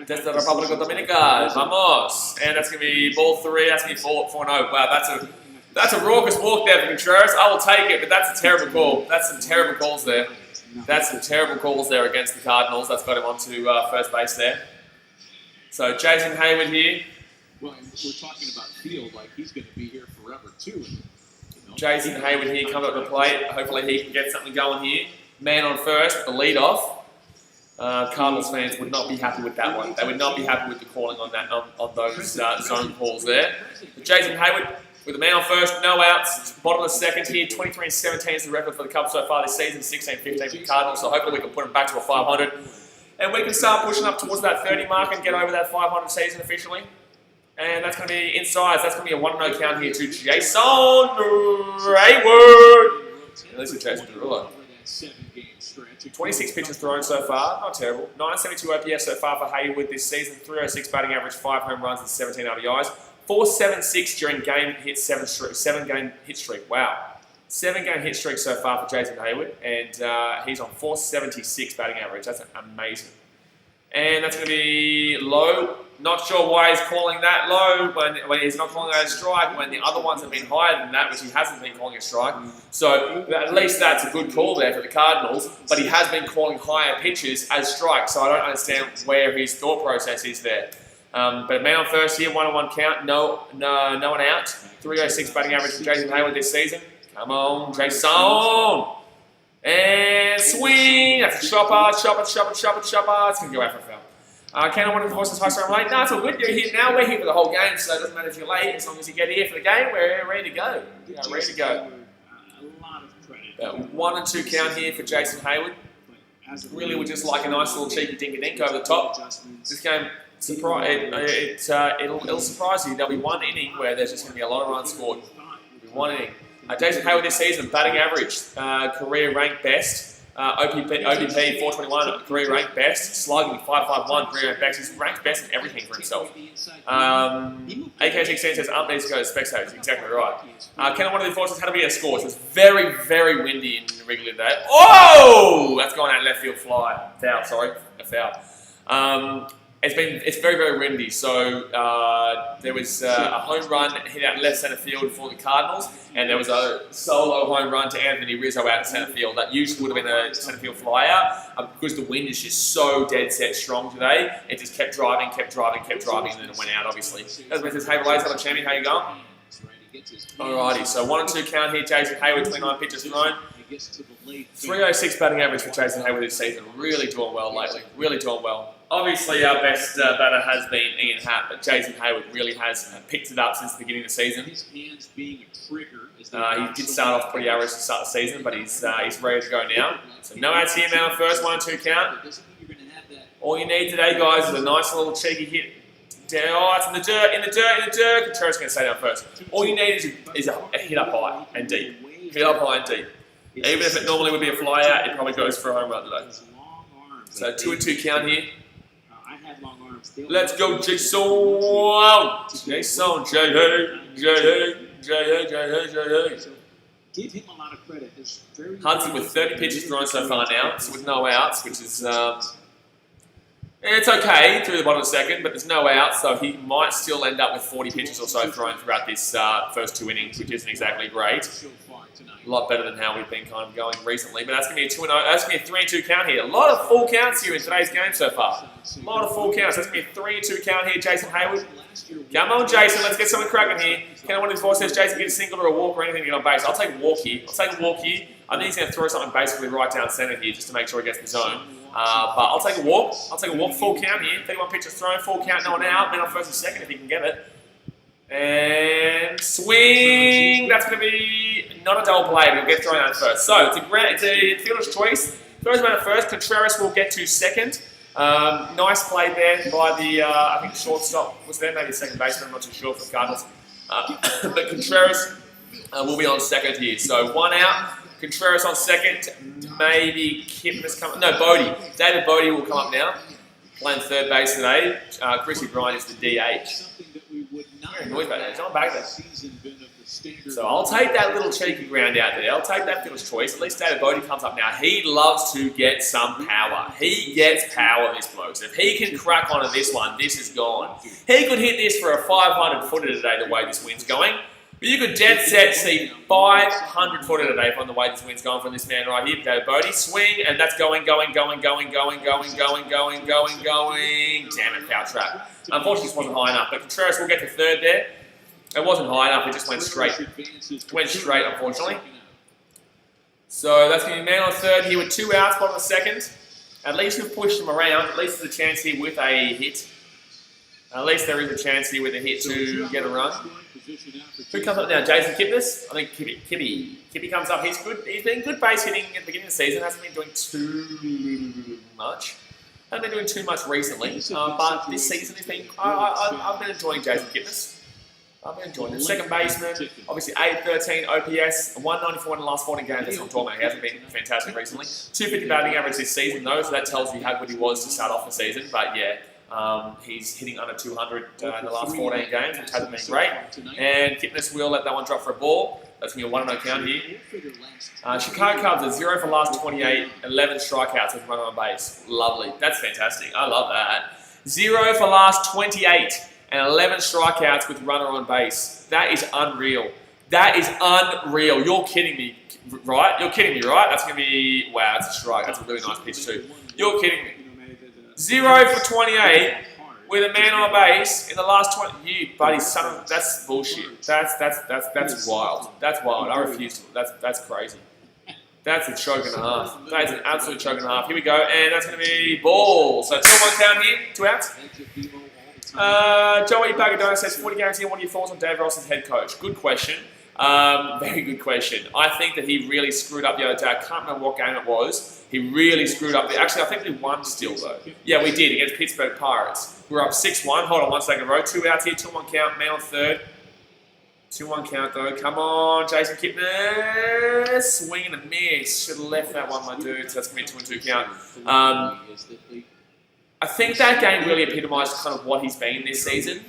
That's the Republic of Dominica. Vamos. And that's going to be ball 3. That's going to be 4-0. Wow, that's a raucous walk there for Contreras. I will take it, but that's a terrible call. That's some terrible calls there. That's some terrible calls there against the Cardinals. That's got him onto first base there. So Jason Hayward here. Well, we're talking about Field like he's going to be here forever too. Jason Hayward here comes up to the plate. Hopefully he can get something going here. Man on first, the lead off. Cardinals fans would not be happy with that one. They would not be happy with the calling on that on those zone calls there. But Jason Hayward with the man on first, no outs. Bottom of the second here. 23-17 is the record for the Cubs so far this season. 16-15 for the Cardinals. So hopefully we can put them back to a 500, and we can start pushing up towards that 30 mark and get over that 500 season officially. And that's going to be inside. That's going to be a 1-0 count here to Jason Hayward. And this is Jason Derulo. 26 pitches thrown so far. Not terrible. 972 OPS so far for Hayward this season. 306 batting average, 5 home runs and 17 RBIs. 476 during game hit 7-game hit streak. Wow. 7-game hit streak so far for Jason Heyward, and he's on 476 batting average. That's amazing. And that's going to be low. Not sure why he's calling that low when he's not calling that a strike, when the other ones have been higher than that, which he hasn't been calling a strike. So at least that's a good call there for the Cardinals, but he has been calling higher pitches as strikes, so I don't understand where his thought process is there. But man on first here, 1-on-1 count, no one out. 306 batting average for Jason Heyward this season. Come on, Jason! And swing! That's a chopper. It's going to go out for a foul. Can I want to divorce this high score? I'm like, no, it's all good. You're here now. We're here for the whole game, so it doesn't matter if you're late. As long as you get here for the game, we're ready to go. Ready to go. A lot of credit. 1 and 2 count here for Jason Heyward. Really would just like a nice little cheeky dink-a-dink over the top. This game, it'll surprise you. There'll be one inning where there's just going to be a lot of runs scored. There'll be one inning. Jason Heyward this season, batting average, career rank best. OBP 421, career rank best. Slugging 551, career rank best. He's ranked best in everything for himself. AK16 says, needs to go to spectators. Exactly right. Ken, one of the forces had to be a score. So it was very, very windy in Wrigley today. Oh! That's gone out left field fly. Foul, sorry. A foul. It's very, very windy, so there was a home run hit out left centre field for the Cardinals, and there was a solo home run to Anthony Rizzo out in centre field. That usually would have been a centre field fly out. Because the wind is just so dead set strong today, it just kept driving, and then it went out, obviously. As we says, hey, Blaze, hello, champion, how you going? Alrighty, so 1 and 2 count here. Jason Heyward, 29 pitches thrown. 306 batting average for Jason Heyward this season. Really doing well lately. Really doing well. Obviously, our best batter has been Ian Happ, but Jason Heyward really has picked it up since the beginning of the season. He did start off pretty average to start the season, but he's ready to go now. So no outs here, man on first, 1 and 2 count. All you need today, guys, is a nice little cheeky hit. Oh, it's in the dirt. Contreras going to stay down first. All you need is a hit up high and deep. Hit up high and deep. Even if it normally would be a fly out, it probably goes for a home run today. So 2 and 2 count here. Let's go, Jason! Jason, Give him a lot of credit. Hudson with 30 pitches thrown so far now, so with no outs, which is it's okay through the bottom of the second, but there's no outs, so he might still end up with 40 pitches or so thrown throughout this first 2 innings, which isn't exactly great. A lot better than how we've been kind of going recently, but that's going to be a 2-0. That's going to be a 3 and 2 count here. A lot of full counts here in today's game so far. A lot of full counts. That's going to be a 3 and 2 count here. Jason Heyward. Come on, Jason. Let's get something cracking here. Can I one of the says Jason get a single or a walk or anything to get on base? I'll take a walk here. I think he's going to throw something basically right down centre here just to make sure he gets the zone. But I'll take a walk. Full count here. 31 pitches thrown, full count, no one out. Man on first and second if he can get it. And swing! That's going to be not a double play, but he'll get thrown out first. So it's a fielder's choice. Throws him out first. Contreras will get to second. Nice play there by the, I think the shortstop was there, maybe second baseman, I'm not too sure for the Cardinals. But Contreras will be on second here. So 1 out. Contreras on second. Maybe Kipnis coming. No, Bodie. David Bodie will come up now. Playing third base today. Chrissy Bryant is the DH. Noise back there. It's on back there. So I'll take that little cheeky ground out there. I'll take that fielder's choice. At least David Bodie comes up now. He loves to get some power. He gets power, this bloke. So if he can crack onto this one, this is gone. He could hit this for a 500-footer today the way this wind's going. But you could dead set see 500-footer today from the way this wind's going from this man right here, David Bodie. Swing, and that's going. Damn it, foul trap. Unfortunately, this wasn't high enough, but Contreras will get to third there. It wasn't high enough, it just went straight. Unfortunately. So that's going to be man on third here with 2 outs, bottom of the second. At least we've pushed him around. At least there's a chance here with a hit. At least there is a chance here with a hit to get a run. Who comes up now? Jason Kipnis? I think Kippy comes up. He's good. He's been good base hitting at the beginning of the season. Hasn't been doing too much. Hasn't been doing too much recently. But this season has been. I've been enjoying Jason Kipnis. I've been enjoying it. Second baseman, obviously 813 OPS, 194 in the last 14 games. That's what I'm talking about. He hasn't been fantastic recently. 250 batting average this season though, so that tells you how good he was to start off the season. But yeah, He's hitting under 200 in the last 14 games, which hasn't been great. And Fitness will let that one drop for a ball. That's going to be a 1-0 count here. Chicago Cubs are 0 for last 28, 11 strikeouts with runner on base. Lovely. That's fantastic. I love that. 0 for last 28 and 11 strikeouts with runner on base. That is unreal. That is unreal. You're kidding me, right? You're kidding me, right? That's going to be... Wow, that's a strike. That's a really nice pitch too. You're kidding me. 0 for 28 with a man on base in the last 20. You, buddy, son of... That's bullshit. That's wild. That's wild. I refuse to... That's crazy. That's a choke and a half. That is an absolute choke and a half. Here we go, and that's going to be ball. So 2-1 count here, 2 outs. Joey Pagadona says, 40 games here, what are your thoughts on Dave Ross's head coach? Good question. Very good question. I think that he really screwed up the other day. I can't remember what game it was. He really screwed up. Actually, I think we won still, though. Yeah, we did against Pittsburgh Pirates. We're up 6-1. Hold on 1 second, row. 2 outs here, 2-1 count, man on third. 2-1 count though. Come on, Jason Kipnis. Swing and a miss. Should have left that one, my dude. So that's going to be a 2-2 count. I think that game really epitomised kind of what he's been this season.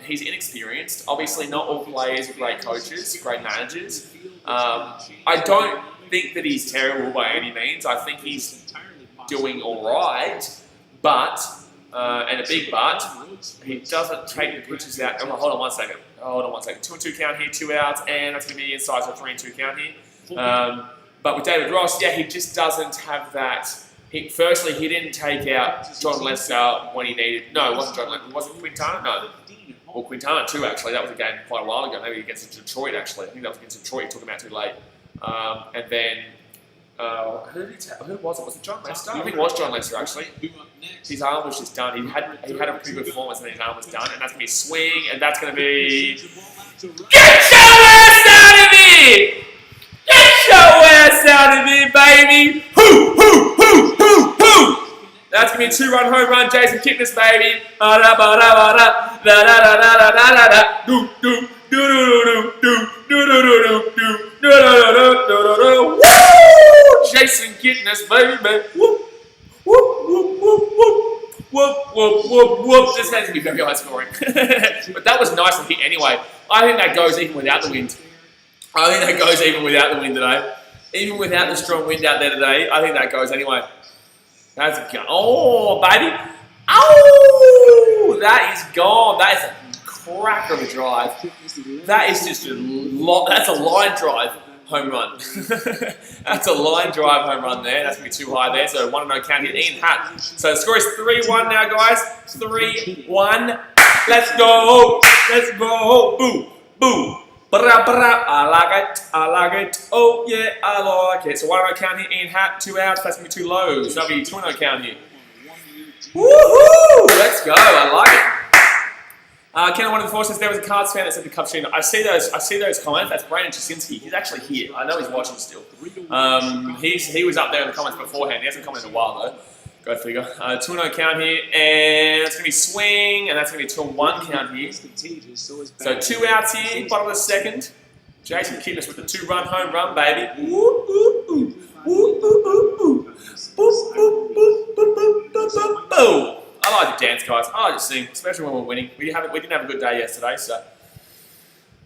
He's inexperienced. Obviously, not all players are great coaches, great managers. I don't think that he's terrible by any means. I think he's doing all right, but, and a big but, he doesn't take the pitches out. Oh, hold on 1 second. Hold on 1 second. 2-2 count here, 2 outs, and that's going to be inside, so 3-2 count here. But with David Ross, yeah, he just doesn't have that. Firstly, he didn't take out Jon Lester when he needed. No, it wasn't Jon Lester. Was it Quintana? No. Well, Quintana too, actually. That was a game quite a while ago, maybe against Detroit, actually. I think that was against Detroit. He took him out too late. And then, who was it? Was it Jon Lester? I think it was Jon Lester, actually. His arm was just done. He had a pretty good performance, and then his arm was done. And that's going to be a swing, and that's going to be... Get your ass out of here! Get your ass out of here, baby! Hoo, hoo, hoo, hoo, hoo! That's going to be a 2-run home run, Jason Kipnis, baby. Woo! Jason Kipnis, baby. Whoop, whoop, whoop, whoop, whoop. Whoop, whoop, whoop, whoop. This has to be very high scoring. But that was nice to hit anyway. I think that goes even without the wind. I think that goes even without the wind today. Even without the strong wind out there today, I think that goes anyway. That's gone. Oh, baby. Oh, that is gone. That is a cracker of a drive. That is just that's a line drive home run. That's a line drive home run there. That's going to be too high there. So 1-0 count here. Ian Hatt. So the score is 3-1 now, guys. 3-1. Let's go. Let's go. Boo. Boo. Bra, bra. I like it. I like it. Oh, yeah, I like it. So 1-0 count here. Ian Hatt. 2 outs. That's going to be 2 lows. That'll be 2-0 count here. Woohoo! Let's go. I like it. Ken, one of the forces, there was a Cards fan that said the Cubs should. I see those comments. That's Brandon Chasinski. He's actually here. I know he's watching still. He was up there in the comments beforehand. He hasn't commented in a while though. Go figure. 2-0 count here, and it's gonna be swing, and that's gonna be 2-1 count here. So 2 outs here, bottom of the second. Jason Kipnis with the 2-run home run, baby. Woo, woo, woo. Woo, woo, woo, woo. Boop, boop, boop, boop, boop, boop, boop. I like to dance, guys. I like to sing, especially when we're winning. We didn't have a good day yesterday, so.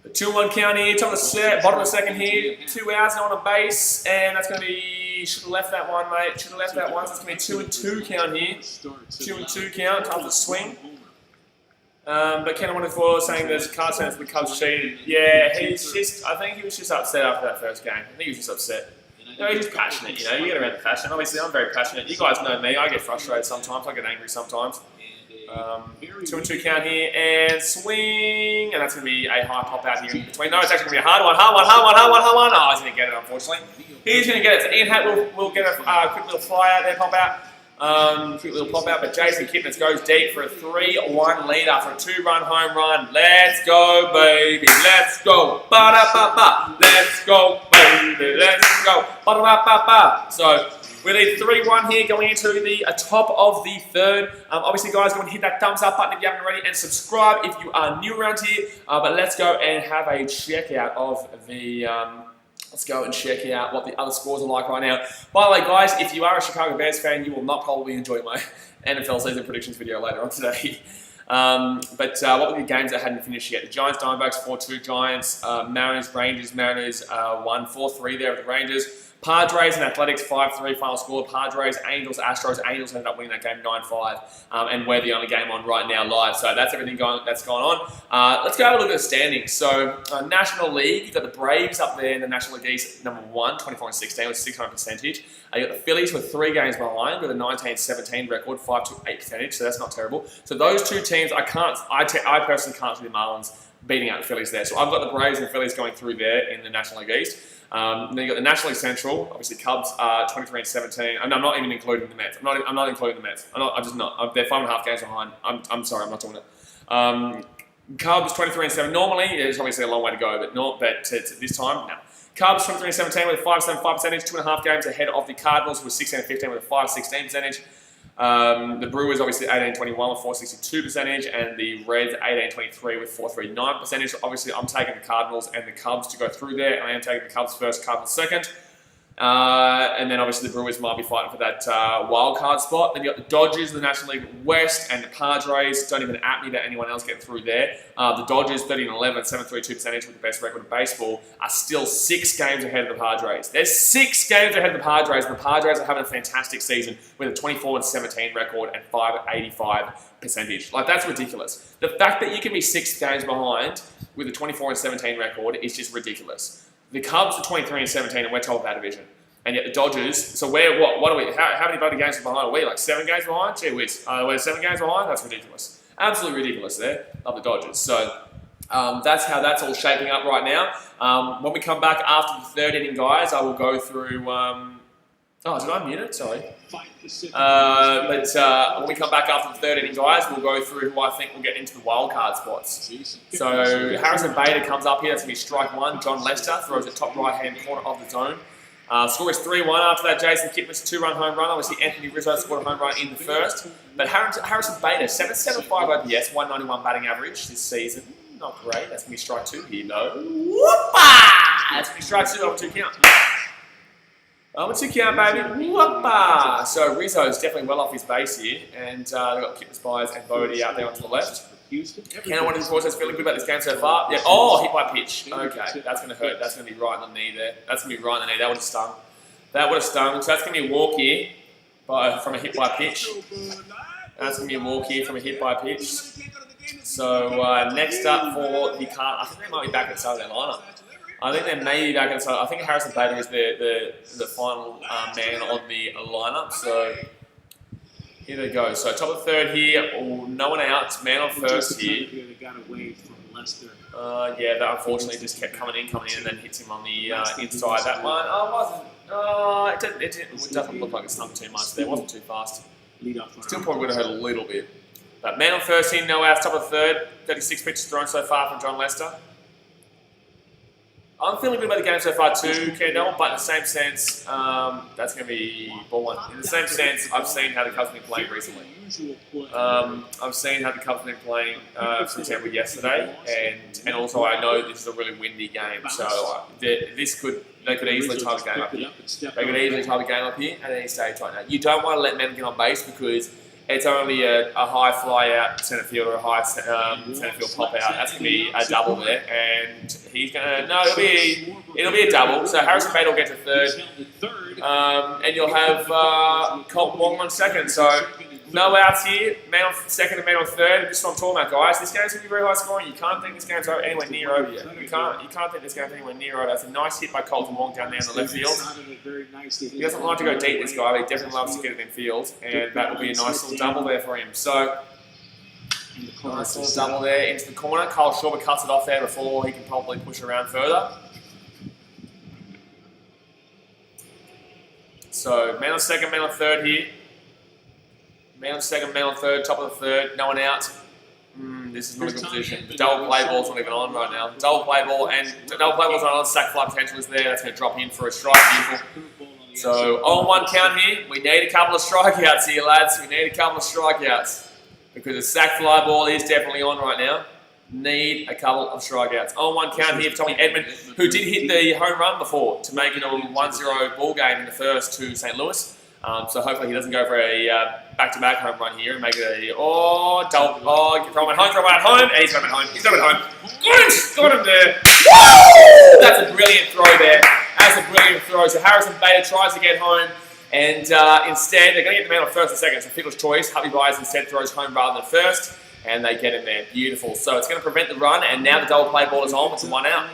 The 2-1 count here, top of the set, bottom of the second here. 2 outs, no one on base, and that's going to be, should have left that one, mate. Should have left that one, so it's going to be 2-2 count here. 2-2 count, time to swing. But Ken, I wanted for saying there's Cards fans the Cubs cheated. Yeah, he's just, I think he was just upset after that first game. I think he was just upset. No, he's just passionate, you know, you get around the passion. Obviously, I'm very passionate. You guys know me, I get frustrated sometimes, I get angry sometimes. 2-2 count here, and swing, and that's going to be a high pop out here in between. No, it's actually going to be a hard one. Oh, he's going to get it, unfortunately. He's going to get it. So Ian Hatt will get a quick little fly out there, pop out. Quick little pop out, but Jason Kipnis goes deep for a 3-1 leader for a 2-run home run. Let's go, baby. Let's go. Ba-da-ba-ba. Let's go, baby. Let's go. Ba-da-ba-ba-ba. So we lead 3-1 here going into the top of the third. Obviously, guys, go and hit that thumbs up button if you haven't already, and subscribe if you are new around here. But let's go and have a check out of the Let's go and check out what the other scores are like right now. By the way, guys, if you are a Chicago Bears fan, you will not probably enjoy my NFL season predictions video later on today. What were the games that hadn't finished yet? The Giants, Diamondbacks, 4-2. Giants, Mariners, Rangers. Mariners won 4-3 there with the Rangers. Padres and Athletics, 5-3 final score. Padres, Angels, Astros. Angels ended up winning that game 9-5. And we're the only game on right now live. So that's everything that's going on. Let's go have a look at the standings. So, National League, you've got the Braves up there in the National League East, number 1, 24-16 with 600 percentage. You've got the Phillies with 3 games behind with a 19-17 record, 5-8 percentage. So that's not terrible. So those two teams, I personally can't see the Marlins beating out the Phillies there. So I've got the Braves and Phillies going through there in the National League East. Then you've got the National League Central, obviously Cubs 23-17. And I'm not even including the Mets. I'm not including the Mets. I'm just not. They're 5.5 games behind. I'm sorry, I'm not doing it. Cubs 23-7. Normally, it's obviously a long way to go, but this time, no. Cubs 23-17 with a 5.75 percentage, 2.5 games ahead of the Cardinals with 16-15 with a 5.16 percentage. The Brewers obviously 18-21 with 4.62 percentage, and the Reds 18-23 with 4.39 percentage. Obviously, I'm taking the Cardinals and the Cubs to go through there, and I am taking the Cubs first, Cardinals second. And then obviously the Brewers might be fighting for that wild card spot. Then you got the Dodgers in the National League West, and the Padres. Don't even at me about anyone else getting through there. The Dodgers 13-11, 7.32 percentage with the best record in baseball, are still 6 games ahead of the Padres. They're 6 games ahead of the Padres, and the Padres are having a fantastic season with a 24-17 record and 5.85 percentage. Like, that's ridiculous. The fact that you can be 6 games behind with a 24-17 record is just ridiculous. The Cubs are 23-17, and we're top of our division. And yet the Dodgers, so what are we? How many bloody games behind are we? Like 7 games behind? Gee whiz. We're 7 games behind? That's ridiculous. Absolutely ridiculous there of the Dodgers. So that's how that's all shaping up right now. When we come back after the 3rd inning, guys, I will go through... did I mute it? Sorry. When we come back after the 3rd inning, guys, we'll go through who I think will get into the wild card spots. So Harrison Bader comes up here. That's going to be strike 1. Jon Lester throws it top right-hand corner of the zone. Score is 3-1. After that, Jason Kipnis 2-run home run. Obviously, Anthony Rizzo scored a home run in the first. But Harrison Bader, 7.75 OPS, 191 batting average this season. Not great. That's going to be strike 2 here, though. Whoopah! That's going to be strike 2 over 2 count. Over 2 count, baby. Whoopah! So Rizzo's definitely well off his base here. And they've got Kipnis, Byers, and Bodie out there onto the left. Ken, what is the feeling good about this game so far? Yeah. Oh, hit by pitch. Okay, that's going to hurt. That's going to be right in the knee there. That's going to be right in the knee. That would have stung. That would have stung. So that's going to be a walk here from a hit by pitch. That's going to be a walk here from a hit by pitch. So next up for the Cardinals, I think they might be back at the start of their lineup. I think they may be back at the start. I think Harrison Bader is the final man on the lineup. So here they go. So top of the 3rd here. Oh, no one out. Man on first here. Yeah, that unfortunately just kept coming in, and then hits him on the inside. That one, it doesn't look like it stung too much there. It wasn't too fast. Still probably would have hurt a little bit. But man on first here, no outs. Top of the 3rd. 36 pitches thrown so far from Jon Lester. I'm feeling good about the game so far too, Kendall, but in the same sense, that's going to be ball 1. In the same sense, I've seen how the Cubs have been playing recently. I've seen how the Cubs have been playing, for example, yesterday, and also I know this is a really windy game, so they could easily tie the game up here. They could easily tie the game up here at any stage right now. You don't want to let men get on base because it's only a high fly out centre field or a high centre field pop out. That's going to be a double there, and he's going to it'll be a double. So Harrison Bader will get to 3rd, and you'll have Colton Wong on 2nd. So no outs here. Man on 2nd and man on 3rd. This is what I'm talking about, guys. This game's going to be very high scoring. You can't think this game's anywhere near over yet. You can't think this game's anywhere near over. That's a nice hit by Colton Wong down there in the left field. He doesn't like to go deep, this guy, but he definitely loves to get it in field, and that will be a nice little double there for him. So, nice little double there into the corner. Kyle Schwarber cuts it off there before he can probably push around further. So, man on 2nd, man on 3rd here. Man on 2nd, man on 3rd, top of the 3rd, no one out. This is not a good position. The double play ball's not even on right now. Double play ball's not on. Sack fly potential is there. That's going to drop in for a strike. Beautiful. So, on 1 count here. We need a couple of strikeouts here, lads. We need a couple of strikeouts. Because the sack fly ball is definitely on right now. Need a couple of strikeouts. On 1 count here for Tommy Edman, who did hit the home run before to make it a 1-0 ball game in the first to St. Louis. So hopefully he doesn't go for a back-to-back home run here and make it a double. Throw him at home, and he's got him at home. He's got him at home. Got him there. Woo! That's a brilliant throw there. That's a brilliant throw. So Harrison Bader tries to get home, and instead they're going to get the man on first and second. So Fiddler's choice. Hubby Byers instead throws home rather than first. And they get him there. Beautiful. So it's going to prevent the run, and now the double play ball is on with 1 out.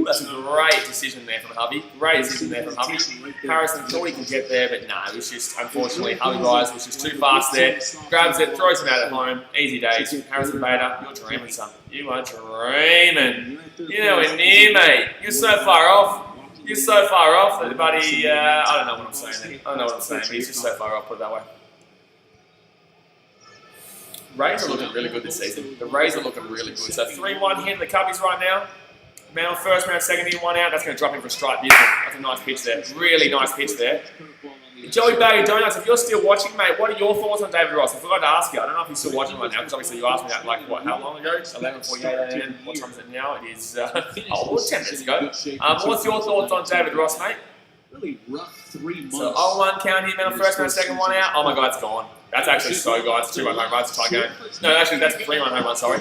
That's a great decision there from Hubby. Great decision there from Hubby. Harrison thought he could get there, but no, it was just, unfortunately, Hubby Byers was just too fast there. Grabs it, throws him out at home. Easy days. Harrison Bader, you're dreaming, son. You are dreaming. You're nowhere near, mate. You're so far off. You're so far off that, buddy, I don't know what I'm saying there. I don't know what I'm saying, but he's just so far off, put it that way. Rays are looking really good this season. The Rays are looking really good. So 3-1 hitting the Cubbies right now. Man on first, man on second, here, 1 out. That's going to drop in for a strike. Beautiful. That's a nice pitch there. Really nice pitch there. Joey Baggy Donuts, if you're still watching, mate, what are your thoughts on David Ross? I forgot to ask you. I don't know if you're still watching right now, because obviously you asked me that, like, what, how long ago? 11:48 a.m. What time is it now? It is, 10 minutes ago. What's your thoughts on David Ross, mate? Really rough 3 months. So 0-1 count here, man on first, man on second, 1 out. Oh my God, it's gone. That's actually so good. It's a 2-run home run. It's a tie game. No, actually, that's a 3-run home run, sorry.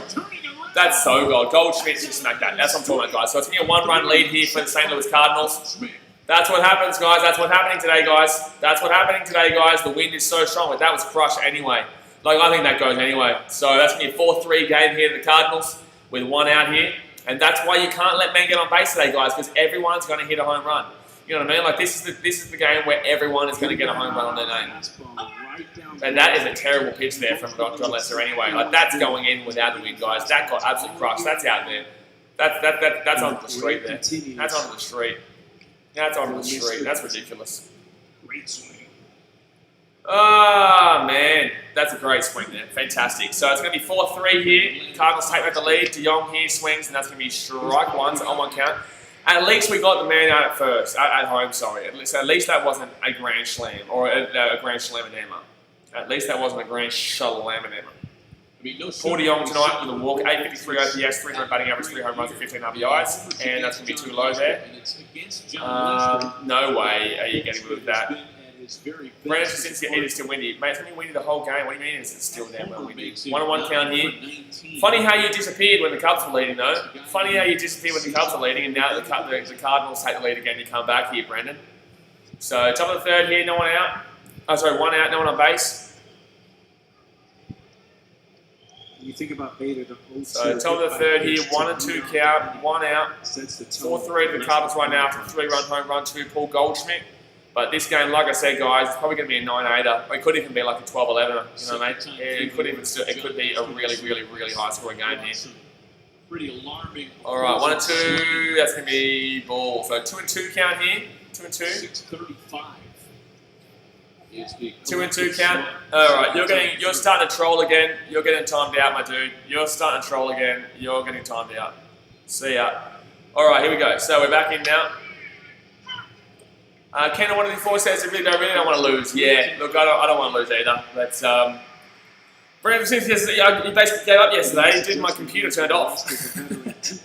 That's so good. Goldschmidt just smacked that. That's what I'm talking about, guys. So it's going to be a 1-run lead here for the St. Louis Cardinals. That's what happens, guys. That's what's happening today, guys. That's what's happening today, guys. The wind is so strong, but that was crushed anyway. Like, I think that goes anyway. So that's going to be a 4-3 game here to the Cardinals with 1 out here. And that's why you can't let men get on base today, guys, because everyone's going to hit a home run. You know what I mean? Like, this is the game where everyone is going to get a home run on their name. And that is a terrible pitch there from Jon Lester anyway. Like, that's going in without the wind, guys. That got absolutely crushed. That's out there. That's onto the street there. That's onto the street. That's onto the street. That's ridiculous. Great swing. Ah, man. That's a great swing there. Fantastic. So it's going to be 4-3 here. Cardinals take back the lead. De Jong here swings, and that's going to be strike 1, so on 1 count. At least we got the man out at first, at home, sorry. At least that wasn't a grand slam, or a grand slam-a-dammer. At least that wasn't a grand slam-a-dammer. Paul de Jong tonight with a walk, 853 OPS, 300 batting average, 3 home runs, and 15 RBIs, and that's going to be too low there. No way are you getting rid of that. Brandon Jasinski, it is still windy. Mate, it's going to be windy the whole game. What do you mean it's still damn well windy? 1-1 count here. Funny how you disappeared when the Cubs were leading, though. Funny how you disappeared when the Cubs were leading, and now the Cardinals take the lead again. You come back here, Brandon. So top of the third here, no one out. Oh, sorry, 1 out, no one on base. You think about Bader, so top of the third here, 1 and 2 count, 1 out. 4-3 to the Cardinals right now after 3-run home run to Paul Goldschmidt. But this game, like I said, guys, it's probably going to be a 9-8er. It could even be like a 12-11er. You know, mate. It could be a really, really, really high-scoring game here. Pretty alarming. All right, 1 and 2. That's going to be ball. So 2 and 2 count here. 2 and 2. 6:35. 2 and 2 count. All right, you're starting to troll again. You're getting timed out, my dude. You're starting to troll again. You're getting timed out. See ya. All right, here we go. So we're back in now. Ken, one of the 4 says, I really don't want to lose. Yeah, look, I don't want to lose either. But Brandon says he basically gave up yesterday. My computer turned off.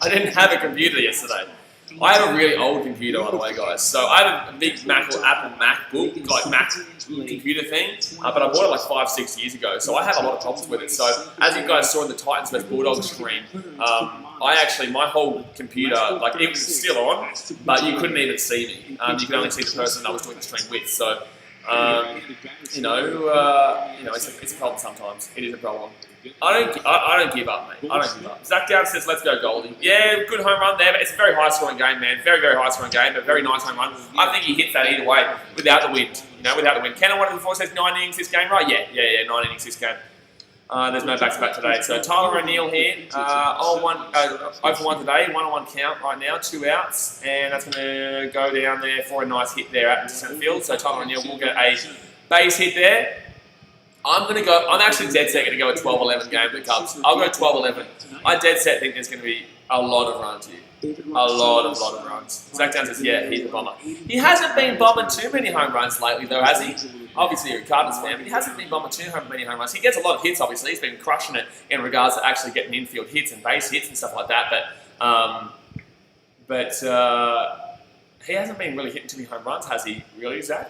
I didn't have a computer yesterday. I have a really old computer, by the way, guys. So I have a big Apple MacBook, like Mac computer thing, but I bought it like 5-6 years ago. So I have a lot of problems with it. So as you guys saw in the Titans vs Bulldogs stream, my whole computer, like it was still on, but you couldn't even see me. You could only see the person I was doing the stream with. So, it's a problem sometimes. It is a problem. I don't give up, mate. I don't give up. Zach Dowd says, let's go Goldie. Yeah, good home run there, but it's a very high-scoring game, man. Very, very high-scoring game, but very nice home run. I think he hits that either way, without the wind. Without the wind. Ken, one of the 4 says 9 innings this game, right? Yeah, 9 innings this game. There's no back-to-back today. So Tyler O'Neill here, 0-1 today, 1-1 count right now, 2 outs, and that's going to go down there for a nice hit there out into centre field. So Tyler O'Neill will get a base hit there. I'm actually dead set going to go a 12-11 game with the Cubs. I'll go 12-11. I dead set think there's going to be a lot of runs here. A lot of runs. Zach Down says, yeah, he's a bomber. He hasn't been bombing too many home runs lately, though, has he? Obviously, you're a Cardinals fan, but he hasn't been bombing too many home runs. He gets a lot of hits, obviously. He's been crushing it in regards to actually getting infield hits and base hits and stuff like that. But he hasn't been really hitting too many home runs, has he? Really, Zach?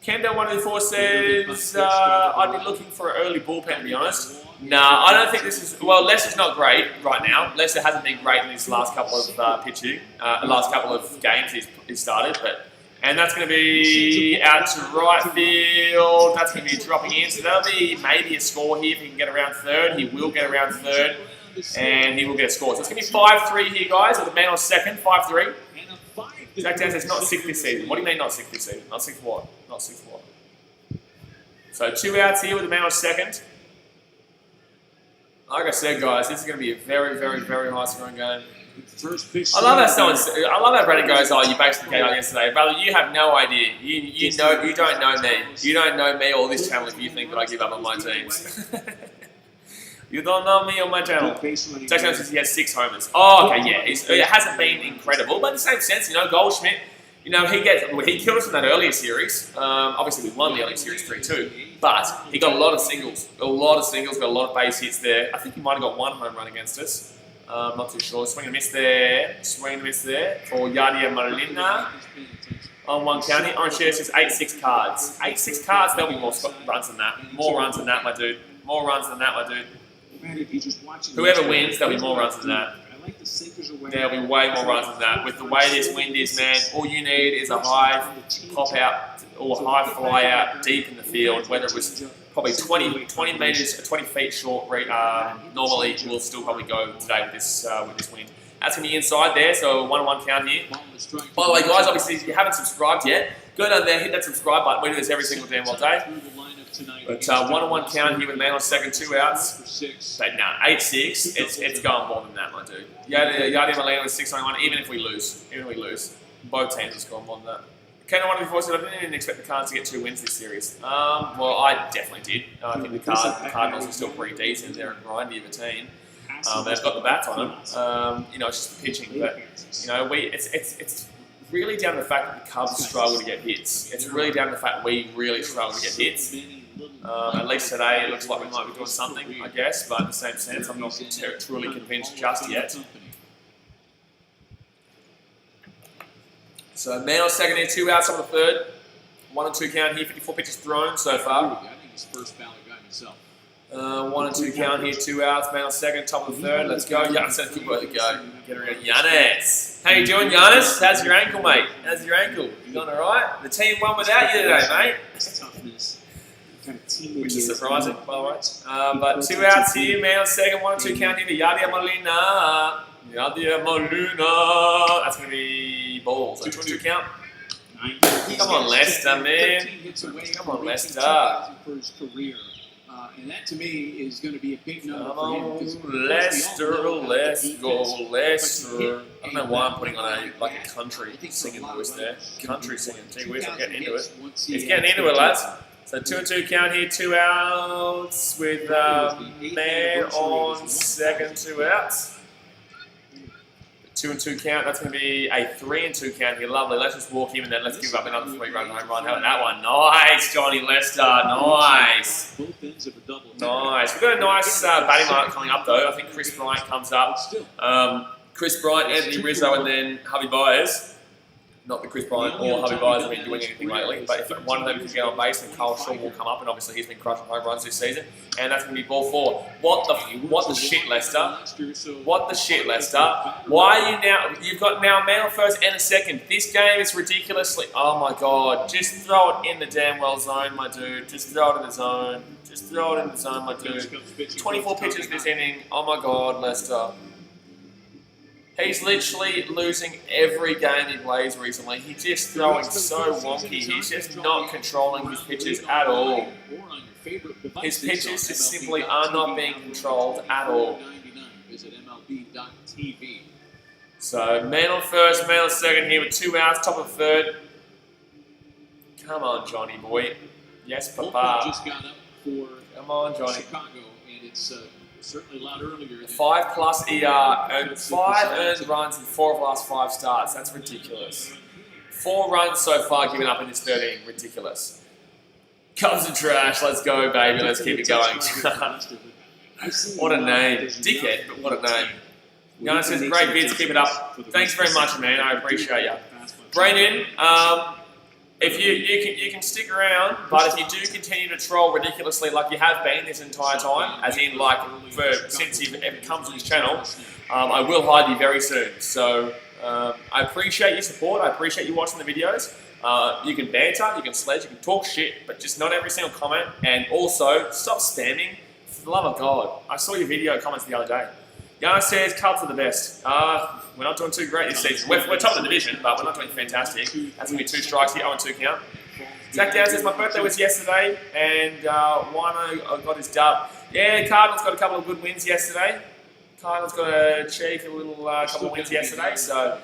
Kendo124 says, I'd be looking for an early bullpen, to be honest. Nah, I don't think this is... Well, Lester's not great right now. Lester hasn't been great in his last couple of last couple of games he's started. And that's going to be out to right field. That's going to be dropping in. So that'll be maybe a score here if he can get around third. He will get around third. And he will get a score. So it's going to be 5-3 here, guys, with a man on second. 5-3. Zach Dan says not 6 this season. What do you mean not 6 this season? Not 6 what? Not 6 what? So 2 outs here with a man on second. Like I said, guys, this is going to be a very, very, very high scoring game. I love how Brandon goes, oh, you basically came out yesterday. Brother, you have no idea. You don't know me. You don't know me or this channel if you think that I give up on my teams. You don't know me on my channel. Jackson says he has 6 homers. Oh, okay, yeah. It hasn't been incredible, but in the same sense, Goldschmidt, he killed us in that earlier series. Obviously, we won the earlier series 3-2, but he got a lot of singles. Got a lot of base hits there. I think he might have got 1 home run against us. Not too sure. Swing and miss there. Swing and miss there for Yadier Molina. On 1 county. Orange Share says 8-6 cards. 8-6 cards, there'll be more runs than that. More runs than that, my dude. More runs than that, my dude. Whoever wins, there'll be more runs than that. There'll be way more runs than that. With the way this wind is, man, all you need is a high pop out or high fly out deep in the field, whether it was probably 20 meters, 20 feet short. Normally, we'll still probably go today with this wind. That's going to be inside there, so 1-1 count here. By the way, guys, obviously, if you haven't subscribed yet, go down there, hit that subscribe button. We do this every single damn well day. But 1-1 count here with a man on second, 2 outs. But nah, 8-6. It's going more than that, my dude. Yadier Molina with 691. Even if we lose, both teams have scored more than that. Kano1 before said I didn't expect the Cards to get 2 wins this series. Well, I definitely did. I think the Cardinals are still pretty decent. They're a grindy of a team. They've got the bats on them. It's just the pitching, but it's really down to the fact that the Cubs struggle to get hits. It's really down to the fact we really struggle to get hits. At least today, it looks like we might be doing something, I guess, but in the same sense, I'm not truly convinced just yet. So, man on second here, 2 outs on the third. 1-2 count here, 54 pitches thrown so far. 1-2 count here, 2 outs, man on second, top of the third. Let's go. Giannis, good work to go. Get around Giannis. How you doing, Giannis? How's your ankle, mate? How's your ankle? You doing all right? The team won without you today, mate. Which is surprising, by the way. But 2 outs here, man on second, 1-2 count here to Yadier Molina. Yadier Molina. That's going to be balls. So 2-2 count. Come on, Lester, man. Come on, Lester. And that to me is going to be a big number Come for him. on, Lester, let's go, Lester. I don't know why I'm putting on a country singing voice there. Country singing. Gee whiz, I'm getting into it. He's getting into it, lads. So 2-2 count here, 2 outs with man on second, 2 outs. 2-2 count, that's going to be a 3-2 count here. Lovely. Let's just walk him and then let's give up another 3-run home run. How about that one? Nice, Johnny Lester. Nice. Nice. We've got a nice batting lineup coming up, though. I think Chris Bryant comes up. Chris Bryant, Anthony Rizzo, and then Javi Baez. Not that Chris Bryant or Javi Baez have been doing anything lately, but if one of them can get on base, then Carl Shaw will come up, and obviously he's been crushing home runs this season, and that's going to be ball 4. What the shit, Lester? What the shit, Lester? Why are you now? You've got now a man on first and a second. This game is ridiculously. Oh my god! Just throw it in the damn well zone, my dude. Just throw it in the zone. Just throw it in the zone, my dude. 24 pitches this inning. Oh my god, Lester. He's literally losing every game he plays recently. He's just throwing so wonky. He's just not controlling his pitches at all. His pitches just simply are not being controlled at all. So, man on first, man on second here with 2 outs, top of third. Come on, Johnny boy. Yes, Papa. Come on, Johnny. certainly a lot earlier. 5+ ER, earned 5 earned runs in 4 of the last 5 starts. That's ridiculous. 4 runs so far given up in this 3rd inning. Ridiculous. Cubs are trash. Let's go, baby. Let's keep it going. What a name. Dickhead, but what a name. Yana says, great vids. Keep it up. Thanks very much, man. I appreciate you. Brandon, if you can stick around, but if you do continue to troll ridiculously like you have been this entire time, as in like since you've ever come to this channel, I will hide you very soon. So I appreciate your support. I appreciate you watching the videos. You can banter, you can sledge, you can talk shit, but just not every single comment. And also, stop spamming. For the love of God. I saw your video comments the other day. Yana says, Cubs are the best. We're not doing too great this season. We're top of the division, but we're not doing fantastic. That's going to be 2 strikes here, 0-2 count. Zach Down says, my birthday was yesterday, and Wino got his dub. Yeah, Cardinals got a couple of good wins yesterday. Cardinals got a cheeky little couple of wins yesterday, so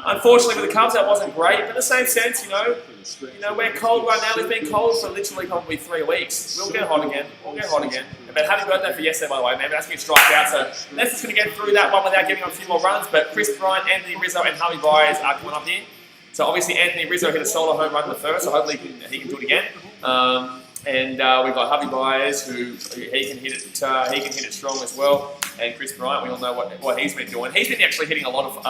unfortunately for the Cubs that wasn't great, but in the same sense, you know we're cold right now. We've been cold for literally probably 3 weeks. We'll get hot again. But happy birthday for yesterday, by the way, man. That's been striked out, so Lester's going to get through that one without giving up a few more runs. But Chris Bryant, Anthony Rizzo, and Javi Baez are coming up here. So obviously Anthony Rizzo hit a solo home run in the 1st, so hopefully he can do it again. And we've got Javi Baez, who he can hit it strong as well. And Chris Bryant, we all know what he's been doing. He's been actually hitting a lot of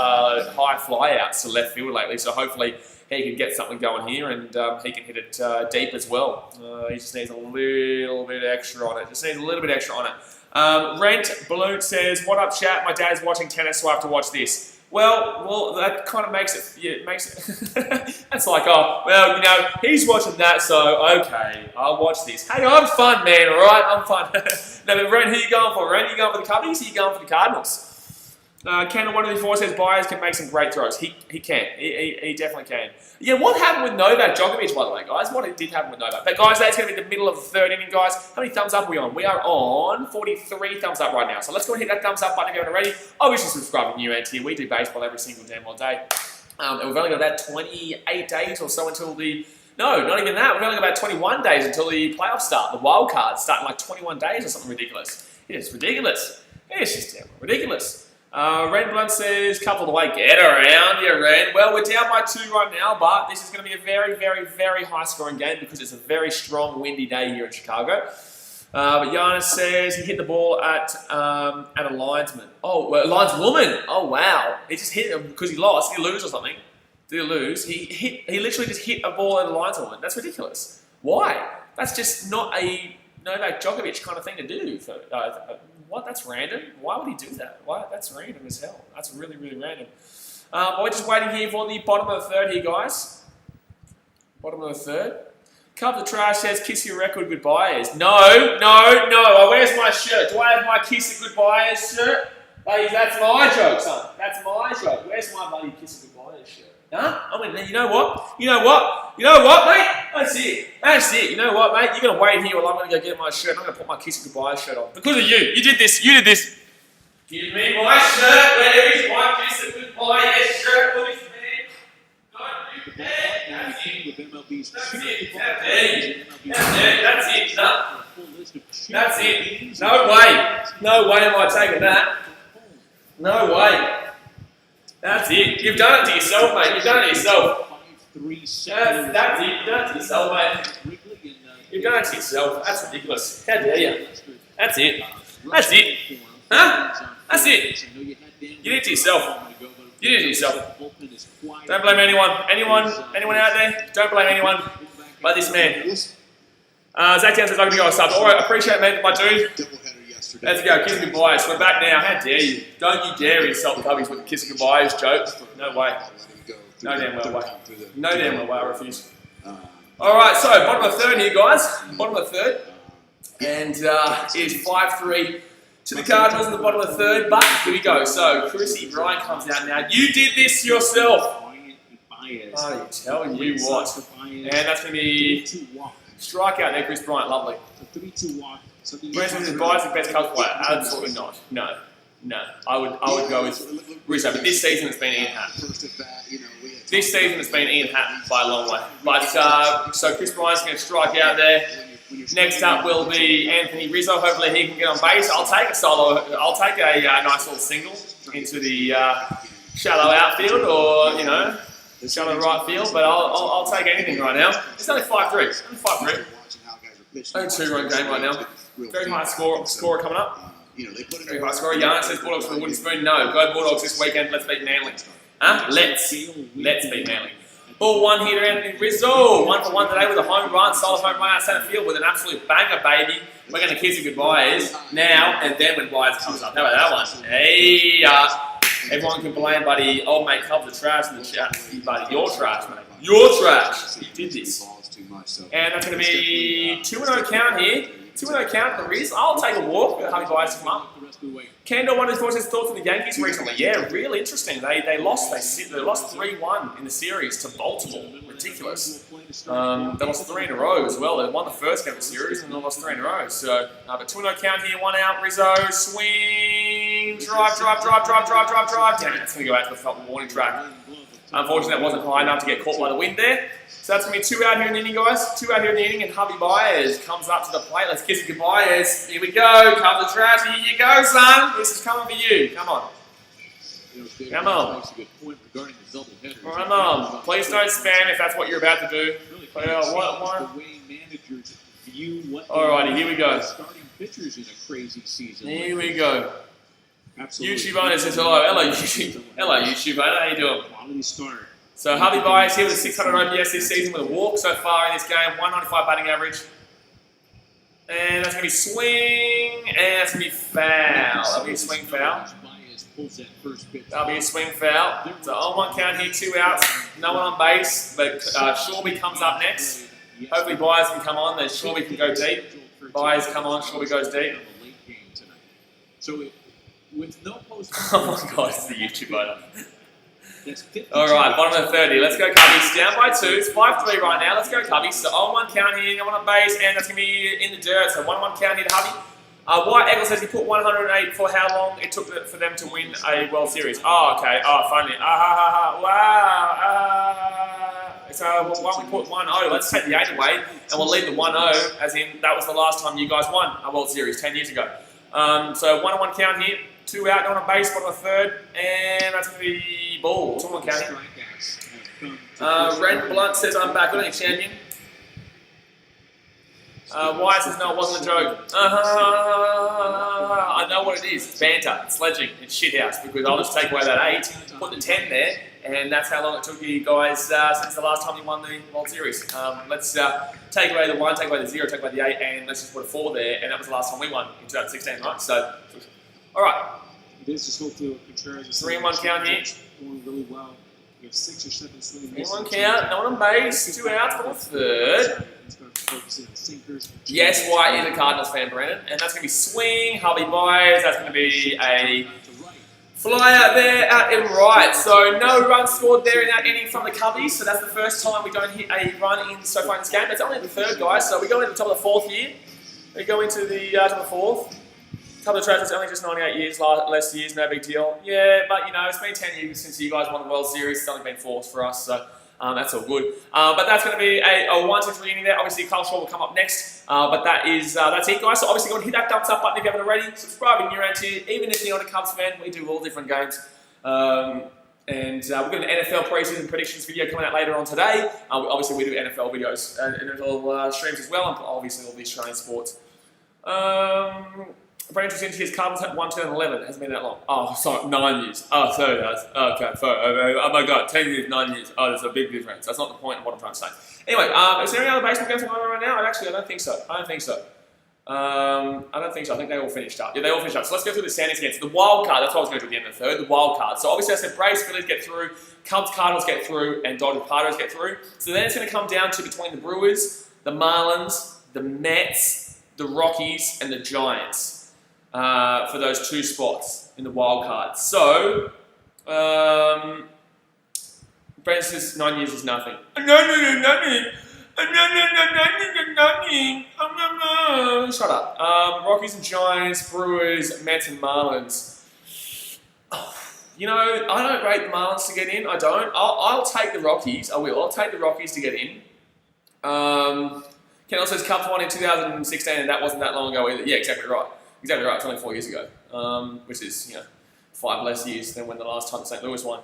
high flyouts to left field lately, so hopefully he can get something going here, and he can hit it deep as well. He just needs a little bit extra on it. Rent Balloon says, what up, chat? My dad's watching tennis, so I have to watch this. Well, that kind of makes it, that's like, oh, well, he's watching that, so okay, I'll watch this. Hey, I'm fun, man, all right? I'm fun. No, but Ren, who are you going for? Ren, are you going for the Cubbies, or are you going for the Cardinals? Canon 134 says Baez can make some great throws. He can. He definitely can. Yeah, what happened with Novak Djokovic, by the way, guys? What did happen with Novak? But guys, that's going to be the middle of the 3rd inning, guys. How many thumbs up are we on? We are on 43 thumbs up right now. So let's go and hit that thumbs up button if you haven't already. Obviously, subscribe to new ends here. We do baseball every single damn all day. And we've only got about 28 days or so until the... No, not even that. We've only got about 21 days until the playoffs start. The wild cards start in like 21 days or something ridiculous. It's ridiculous. It's just damn ridiculous. Ren Blunt says, couple away, get around you, Ren. Well, we're down by 2 right now, but this is going to be a very, very, very high-scoring game because it's a very strong, windy day here in Chicago. But Giannis says he hit the ball at a linesman. Oh, well, lineswoman. Oh, wow. He just hit him because he lost. Did he lose or something? Did he lose? He literally just hit a ball at a lineswoman. That's ridiculous. Why? That's just not a Novak Djokovic kind of thing to do. What? That's random. Why would he do that? Why? That's random as hell. That's really, really random. We're just waiting here for the bottom of the 3rd here, guys. Bottom of the 3rd. Cup of Trash says, kiss your record goodbyes. No. Where's my shirt? Do I have my kiss a goodbyes shirt? Ladies, that's my joke, son. That's my joke. Where's my bloody kiss a goodbyes shirt? Huh? I mean, you know what, mate? That's it. You know what, mate? You're going to wait here while I'm going to go get my shirt. I'm going to put my kiss a goodbye shirt on. Because of you. You did this. Give me my shirt. Where is my kiss a goodbye shirt, please, man? Don't you dare. That's it. No way am I taking that. No way. That's it. You've done it to yourself, mate. You've done it to yourself. That's it. You've done it to yourself, mate. You've done it to yourself. That's ridiculous. How dare you? That's it. Huh? That's it. You did it to yourself. Don't blame anyone. Anyone out there? Don't blame anyone but this man. Zach Down says I'm going to go a sub. Alright, appreciate it, man, my dude. Let's go, kiss goodbyes. We're back now. How dare you? Don't you dare insult the Cubbies with the kiss goodbyes joke. No way. No damn well way. No damn well way, I refuse. Alright, so bottom of the 3rd here, guys. Bottom of the 3rd. And it is 5-3 to the Cardinals in the bottom of the 3rd. But here we go. So Chrissy Bryant comes out now. You did this yourself. I tell you what. And that's going to be strikeout there, Chris Bryant. Lovely. 3-2 walk. Branson says Baez the best Cubs player. Absolutely not. No. I would go with Rizzo. But this season it's been Ian Happ. This season it's been Ian Happ by a long way. But so Chris Bryant's going to strike out there. Next up will be Anthony Rizzo. Hopefully he can get on base. I'll take a solo. I'll take a nice little single into the shallow outfield, or shallow right field. But I'll take anything right now. It's only 5-3. It's only 5-3. Only 2-run game right now. Very high score coming up. Very high score. Yarn says Bulldogs for the wooden spoon. No, go Bulldogs this weekend. Let's beat Manly. Huh? Let's beat Manly. Ball one here to Anthony Rizzo. 1 for 1 today with a home run. Solid home run out centre field with an absolute banger, baby. We're going to kiss it goodbyes now and then when Byers comes up. How about that one? Hey, everyone can blame buddy. Old mate Cubs are trash in the chat. Buddy, you're trash, mate. You're trash. You did this. And that's going to be 2-0 count here. 2-0 count for the Riz. I'll take a walk with Harvey Byers to come up. Kendall wanted to his thoughts on the Yankees recently. Yeah, really interesting. They lost 3-1 in the series to Baltimore. Ridiculous. They lost 3 in a row as well. They won the first game of the series and they lost 3 in a row. So, but 2-0 count here, 1 out. Rizzo, swing, drive. Damn it, it's going to go out to the top warning track. Unfortunately, that wasn't high enough to get caught by the wind there. So that's going to be 2 out here in the inning, guys. 2 out here in the inning, and Harvey Byers comes up to the plate. Let's kiss it goodbye. Here we go. Cubs are trash. Here you go, son. This is coming for you. Come on. Come on. Come on. Please don't spam if that's what you're about to do. Alrighty, here we go. Here we go. YouTube owner says hello. Hello, YouTube. Hello, YouTube owner. How you doing? Quality start. So Harvey Byers here with a 600 OPS this season with a walk so far in this game, 195 batting average. And that's going to be swing, and that's going to be foul. That'll be a swing foul. That'll be a swing foul. So on 1 count here, 2 outs, no one on base, but Shorby comes up next. Hopefully Byers can come on, then Shorby can go deep. Byers come on, Shorby goes deep. Oh my God, it's the YouTube owner. Alright, bottom of the 30. Let's go Cubbies. Down by 2. It's 5-3 right now. Let's go Cubbies. So on 1 count here, no one on base, and that's going to be in the dirt. So 1-1 count here to Hubby. White Eagle says he put 108 for how long it took for them to win a World Series. Oh, okay. Oh, funny. Wow. So why don't we put 1-0? Let's take the 8 away, and we'll leave the 1-0 as in that was the last time you guys won a World Series 10 years ago. So 1-1 count here. 2 out, no on base, bottom of the 3rd, and that's going to be ball. 2-1 count here. Red Blunt says I'm back. Good evening, champion. Wyatt says no, it wasn't a joke. I know what it is. It's banter. It's sledging. It's shithouse because I'll just take away that 8, put the 10 there, and that's how long it took you guys since the last time you won the World Series. Let's take away the 1, take away the 0, take away the 8, and let's just put a 4 there, and that was the last time we won in 2016, right? So. All right. This is hopefully Contreras. 3-1 count here. Going really well. You have 6 or 7 swing 3-1 count. No one on base. 2 outs for the 3rd. Yes, White is a Cardinals fan, Brandon, and that's going to be swing. Harvey Byers. That's going to be a fly out there, out and right. So no runs scored there in that inning from the Cubbies. So that's the first time we don't hit a run in so far in this game. It's only the 3rd, guys. So we go into the top of the 4th here. We go into the top of the 4th. Couple of trades, it's only just 98 years, less years, no big deal. Yeah, but it's been 10 years since you guys won the World Series. It's only been 4 for us, so that's all good. But that's going to be a 1-2-3 inning there. Obviously, Carl Shaw will come up next. But that's it, guys. So obviously, go and hit that thumbs up button if you haven't already. Subscribe if you're around here. Even if you're not a Cubs fan, we do all different games. And we've got an NFL preseason predictions video coming out later on today. Obviously, we do NFL videos and NFL streams as well, and obviously all the Australian sports. Very interesting to his Cardinals had 2011. It hasn't been that long. Oh, sorry, 9 years. Oh, sorry, guys. Okay, sorry. Oh my God, 10 years, 9 years. Oh, there's a big difference. That's not the point of what I'm trying to say. Anyway, is there any other baseball games going on right now? Actually, I don't think so. I don't think so. I think they all finished up. Yeah, they all finished up. So let's go through the standings again. So the wild card, that's what I was going to do at the end of the 3rd, the wild card. So obviously I said Braves, Phillies get through, Cubs, Cardinals get through, and Dodgers, Padres get through. So then it's going to come down to between the Brewers, the Marlins, the Mets, the Rockies, and the Giants. For those 2 spots in the wild card. So, Brandon says 9 years is nothing. Nothing. Shut up. Rockies and Giants, Brewers, Mets and Marlins. I don't rate the Marlins to get in. I don't. I'll take the Rockies. I will. I'll take the Rockies to get in. Ken says Cubs won in 2016, and that wasn't that long ago either. Yeah, exactly right. Exactly right. It's only 4 years ago, which is 5 less years than when the last time St. Louis won.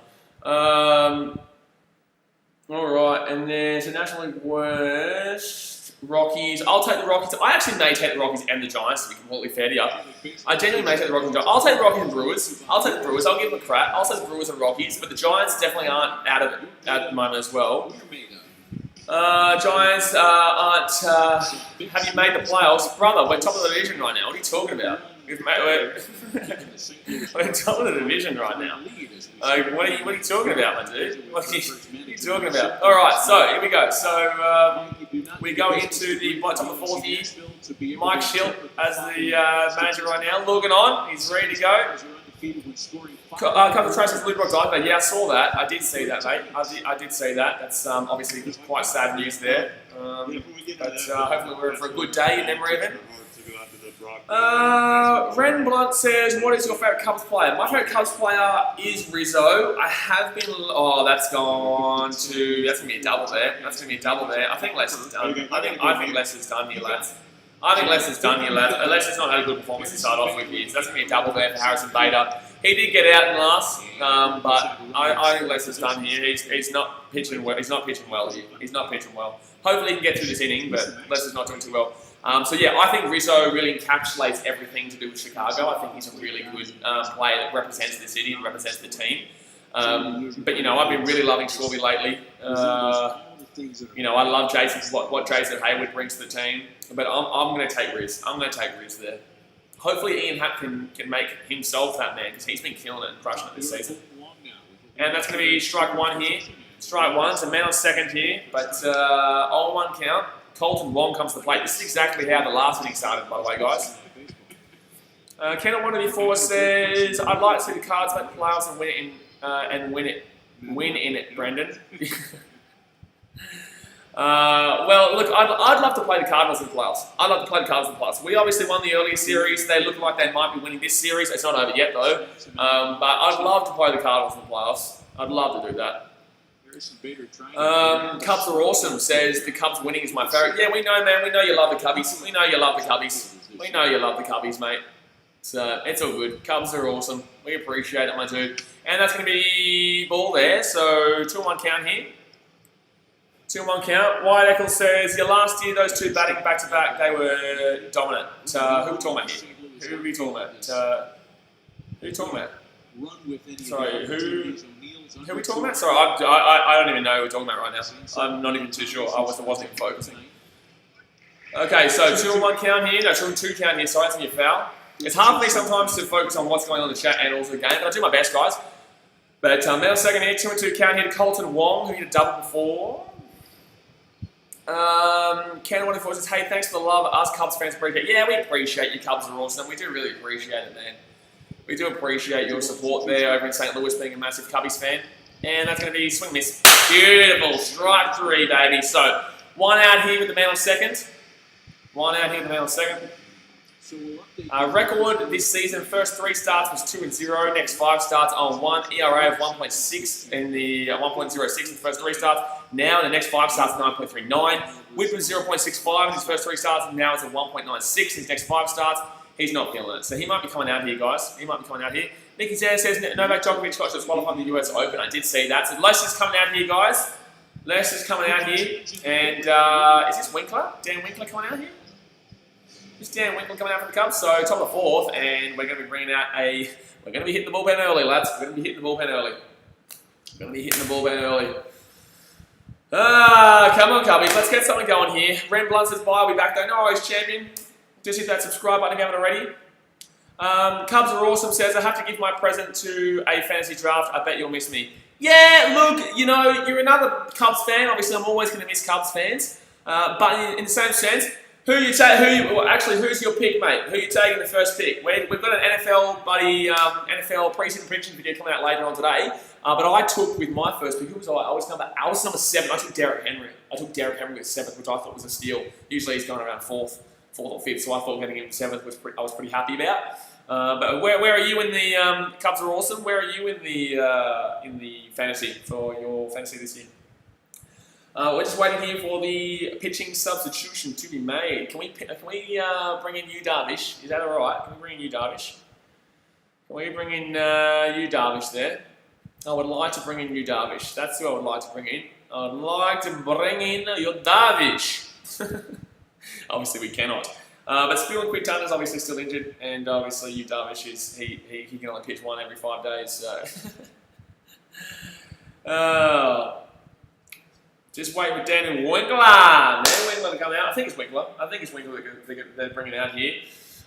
All right, and there's a National League West Rockies. I'll take the Rockies. I actually may take the Rockies and the Giants, to be completely fair to you. I genuinely may take the Rockies and Giants. I'll take the Rockies and Brewers. I'll take the Brewers. I'll give them a crack. I'll take the Brewers and Rockies, but the Giants definitely aren't out of it at the moment as well. Giants aren't. Have you made the playoffs, brother? We're top of the division right now. What are you talking about? We're top of the division right now. What are you talking about, my dude? What are you talking about? All right, so here we go. So we go into the top of the 4th year. Mike Schilt as the manager right now, logging on. He's ready to go. Couple of traces, Luke died. Yeah, I saw that. I did see that, mate. I did see that. That's obviously quite sad news there. But hopefully we're in for a good day in Emerson. Ren Blunt says, what is your favourite Cubs player? My favourite Cubs player is Rizzo. I have been... Oh, that's gone to... That's going to be a double there. That's going to be a double there. I think Lester's done. I think Lester's done here, lads. Lester's not had a good performance to start off with here. So that's going to be a double there for Harrison Bader. He did get out in last, but I think Lester's done here. He's not pitching well. He's not pitching well here. He's not pitching well. Hopefully he can get through this inning, but Lester's not doing too well. So yeah, I think Rizzo really encapsulates everything to do with Chicago. I think he's a really good player that represents the city and represents the team. But I've been really loving Shorby lately. I love Jason, what Jason Hayward brings to the team. But I'm going to take Riz. I'm going to take Riz there. Hopefully Ian Happ can make himself that man, because he's been killing it and crushing it this season. And that's going to be strike 1 here. Strike 1, so man on second here. But on 1 count, Colton Wong comes to the plate. This is exactly how the last inning started, by the way, guys. Ken 124 says, I'd like to see the Cards make the playoffs and win in it, Brendan. Well, look, I'd love to play the Cardinals in the playoffs. I'd love to play the Cardinals in the playoffs. We obviously won the earlier series. They look like they might be winning this series. It's not over yet, though. But I'd love to play the Cardinals in the playoffs. I'd love to do that. Cubs are awesome, says the Cubs winning is my favourite. Yeah, we know, man. We know you love the Cubbies. We know you love the Cubbies. We know you love the Cubbies, mate. So it's all good. Cubs are awesome. We appreciate it, my dude. And that's going to be ball there. So 2-1 count here. 2-1 count. White Eccles says, yeah, last year those two batting back-to-back, they were dominant. Who are we talking about here? Who are we talking about? Who are we talking about? Sorry, who are we talking about? Sorry, I don't even know who we're talking about right now. I'm not even too sure. I wasn't even focusing. Okay, so 2-1 count here. No, 2-2 count here. Sorry, it's in your foul. It's hard for me sometimes to focus on what's going on in the chat and also the game, but I do my best, guys. But now second here, 2-2 count here to Colton Wong, who hit a double before. Ken 124 says, hey, thanks for the love. Us Cubs fans appreciate it. Yeah, we appreciate you. Cubs are awesome. We do really appreciate it, man. We do appreciate your support there over in St. Louis, being a massive Cubbies fan. And that's going to be swing miss. Beautiful. Strike 3, baby. So, 1 out here with the man on second. 1 out here with the man on second. Record this season, first 3 starts was 2-0. Next 5 starts on 1. ERA of 1.6 in the 1.06 in the first 3 starts. Now in the next 5 starts, 9.39. Whip was 0.65 in his first 3 starts. And now it's at 1.96 in his next 5 starts. He's not feeling it. So he might be coming out here, guys. He might be coming out here. Nicky Zan says Novak Djokovic got to qualify for the US Open. I did see that. So Lester's coming out here, guys. Lester's coming out here. And is this Winkler? Dan Winkler coming out here? This Dan Winkler coming out for the Cubs. So top of the 4th, and we're going to be bringing out a... We're going to be hitting the bullpen early, lads. We're going to be hitting the bullpen early. We're going to be hitting the bullpen early. Come on, Cubbies. Let's get something going here. Ren Blunt says, bye. I'll be back though. No worries, champion. Just hit that subscribe button if you haven't already. Cubs are awesome says, I have to give my present to a fantasy draft. I bet you'll miss me. Yeah, look, you're another Cubs fan. Obviously, I'm always going to miss Cubs fans. But in the same sense, who's your pick, mate? Who are you taking the first pick? We've got an NFL NFL preseason prediction video coming out later on today. But I took with my first pick, who was I? I was number 7. I took Derrick Henry. I took Derrick Henry with 7th, which I thought was a steal. Usually he's going around 4th or 5th, so I thought getting him 7th I was pretty happy about. But where are you in the Cubs are awesome? Where are you in the fantasy for your fantasy this year? We're just waiting here for the pitching substitution to be made. Can we bring in you, Darvish? Is that all right? Can we bring in you, Darvish? Can we bring in you, Darvish there? I would like to bring in you, Darvish. That's who I would like to bring in. I would like to bring in your Darvish. Obviously, we cannot. But Spiel and Quick Turner's obviously still injured, and obviously you, Darvish, he can only pitch one every 5 days. So, just wait for Daniel Winkler. Daniel Winkler to come out. I think it's Winkler. They're bringing out here.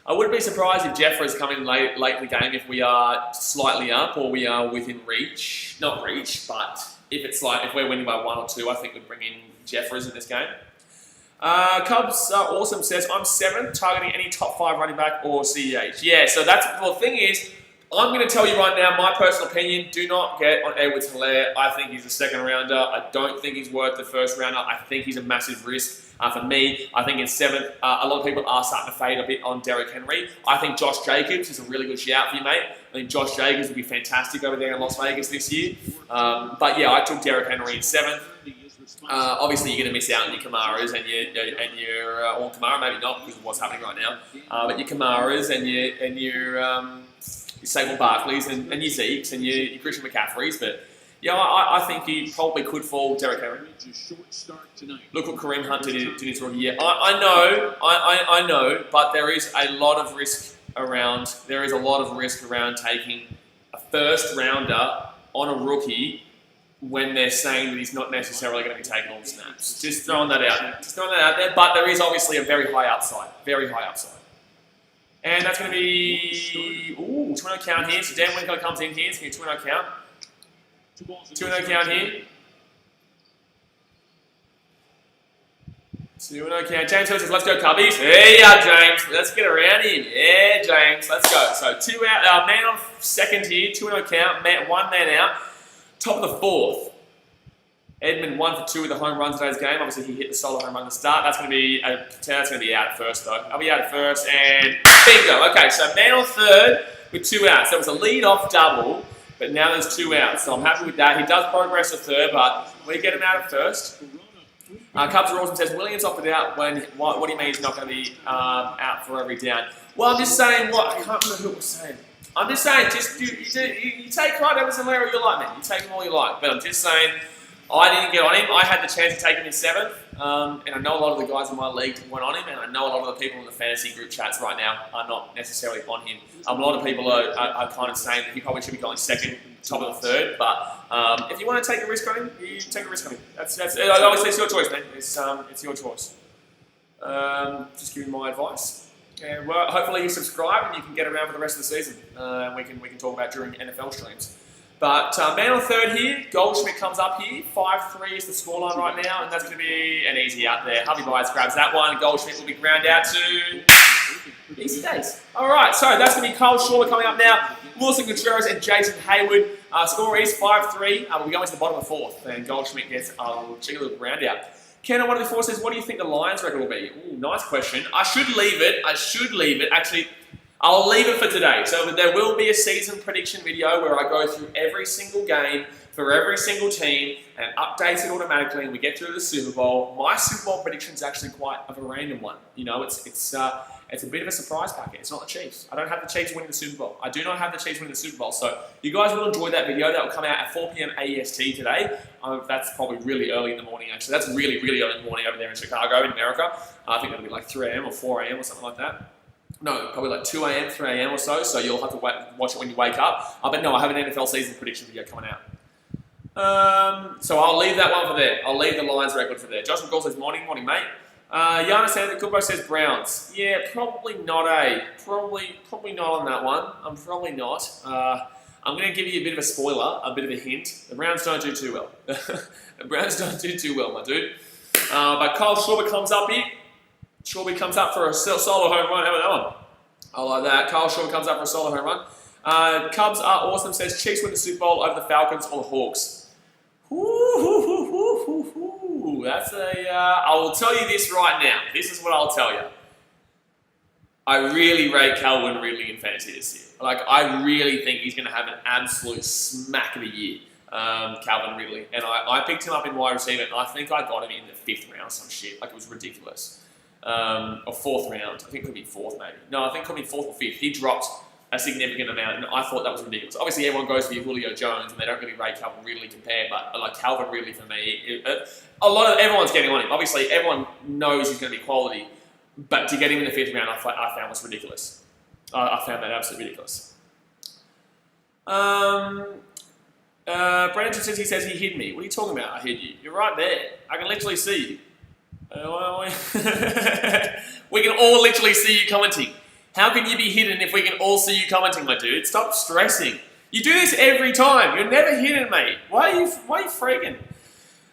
I wouldn't be surprised if Jeffrey's come in late in the game if we are slightly up or we are within reach. Not reach, but if we're winning by 1 or 2, I think we'd bring in Jeffrey's in this game. Cubs Awesome says, I'm 7th, targeting any top 5 running back or CEH. Yeah, so the thing is, I'm going to tell you right now, my personal opinion, do not get on Edwards-Helaire. I think he's a 2nd rounder. I don't think he's worth the 1st rounder. I think he's a massive risk. For me, I think in 7th, a lot of people are starting to fade a bit on Derrick Henry. I think Josh Jacobs is a really good shout for you, mate. I think Josh Jacobs will be fantastic over there in Las Vegas this year. But yeah, I took Derrick Henry in 7th. Obviously, you're going to miss out on your Kamaras and your or Kamara, maybe not because of what's happening right now. But your Kamaras and your Saquon Barkleys and your Zekes and your Christian McCaffreys. But yeah, I think he probably could fall Derrick Henry. Look what Kareem Hunt did in his rookie year. I know, but there is a lot of risk around. There is a lot of risk around taking a 1st rounder on a rookie when they're saying that he's not necessarily going to be taking all the snaps. Just throwing that out there. But there is obviously a very high upside. And that's going to be 2-0 count here. So Dan Winkler comes in here. It's going to be 2-0 count. 2-0 count here. 2-0 count. James says, let's go Cubbies. Yeah, James. Let's get around him. Yeah, James. Let's go. So 2 out. Man on 2nd here. 2-0 count. 1 man out. Top of the 4th. Edmund 1 for 2 with the home run today's game. Obviously, he hit the solo home run at the start. That's going to be out at 1st, though. I'll be out at 1st, and bingo. Okay, so man on 3rd with 2 outs. That was a lead-off double, but now there's 2 outs, so I'm happy with that. He does progress to 3rd, but we get him out at 1st. Cubs are awesome says, Williams opted out when, what do you mean he's not going to be out for every down? Well, I'm just saying I can't remember who was saying. I'm just saying, you take Clyde Edwards-Helaire you like, man. You take them all you like. But I'm just saying, I didn't get on him. I had the chance to take him in 7th. And I know a lot of the guys in my league went on him. And I know a lot of the people in the fantasy group chats right now are not necessarily on him. A lot of people are kind of saying that he probably should be going 2nd, top of the 3rd. But if you want to take a risk on him, you take a risk on him. Obviously, it's your choice, man. It's your choice. Just giving my advice. And well, hopefully you subscribe and you can get around for the rest of the season. And we can talk about during NFL streams. But man on 3rd here, Goldschmidt comes up here. 5-3 is the scoreline right now, and that's going to be an easy out there. Hubby Bias grabs that one. Goldschmidt will be ground out to easy days. All right, so that's going to be Cole Schwarber coming up now. Wilson Contreras and Jason Hayward. Score is 5-3. We'll be going to the bottom of the 4th, and Goldschmidt gets a cheeky little ground out. Ken on 1-4 says, what do you think the Lions record will be? Ooh, nice question. I should leave it. Actually, I'll leave it for today. So there will be a season prediction video where I go through every single game for every single team and updates it automatically and we get through the Super Bowl. My Super Bowl prediction is actually quite of a random one. You know, it's a bit of a surprise packet. It's not the Chiefs. I don't have the Chiefs winning the Super Bowl. I do not have the Chiefs winning the Super Bowl. So you guys will enjoy that video. That will come out at 4 p.m. AEST today. That's probably really early in the morning, actually. That's really, really early in the morning over there in Chicago, in America. I think that'll be like 3 a.m. or 4 a.m. or something like that. No, probably like 2 a.m., 3 a.m. or so. So you'll have to watch it when you wake up. But no, I have an NFL season prediction video coming out. So I'll leave that one for there. I'll leave the Lions record for there. Josh McCall says, morning, mate. Yana Sanders, Kubo says Browns. Yeah, probably not, Probably not on that one. I'm probably not. I'm going to give you a bit of a spoiler, a bit of a hint. The Browns don't do too well. The Browns don't do too well, my dude. But Kyle Schwarber comes up here. Schwarber comes up for a solo home run. How about that one? I like that. Kyle Schwarber comes up for a solo home run. Cubs are awesome, says Chiefs win the Super Bowl over the Falcons or the Hawks. That's I will tell you this right now. This is what I'll tell you. I really rate Calvin Ridley in fantasy this year. Like, I really think he's going to have an absolute smack of a year. Calvin Ridley, and I picked him up in wide receiver, and I think I got him in the 5th round, some shit. Like, it was ridiculous. Or 4th round. I think it could be 4th, maybe. No, I think it could be 4th or 5th. He dropped a significant amount, and I thought that was ridiculous. Obviously, everyone goes for your Julio Jones, and they don't really rate Calvin Ridley compared, but like Calvin Ridley for me, everyone's getting on him. Obviously, everyone knows he's going to be quality, but to get him in the 5th round, I found was ridiculous. I found that absolutely ridiculous. Brandon says he hid me. What are you talking about? I hid you. You're right there. I can literally see you. We can all literally see you commenting. How can you be hidden if we can all see you commenting, my dude? Stop stressing. You do this every time. You're never hidden, mate. Why are you freaking?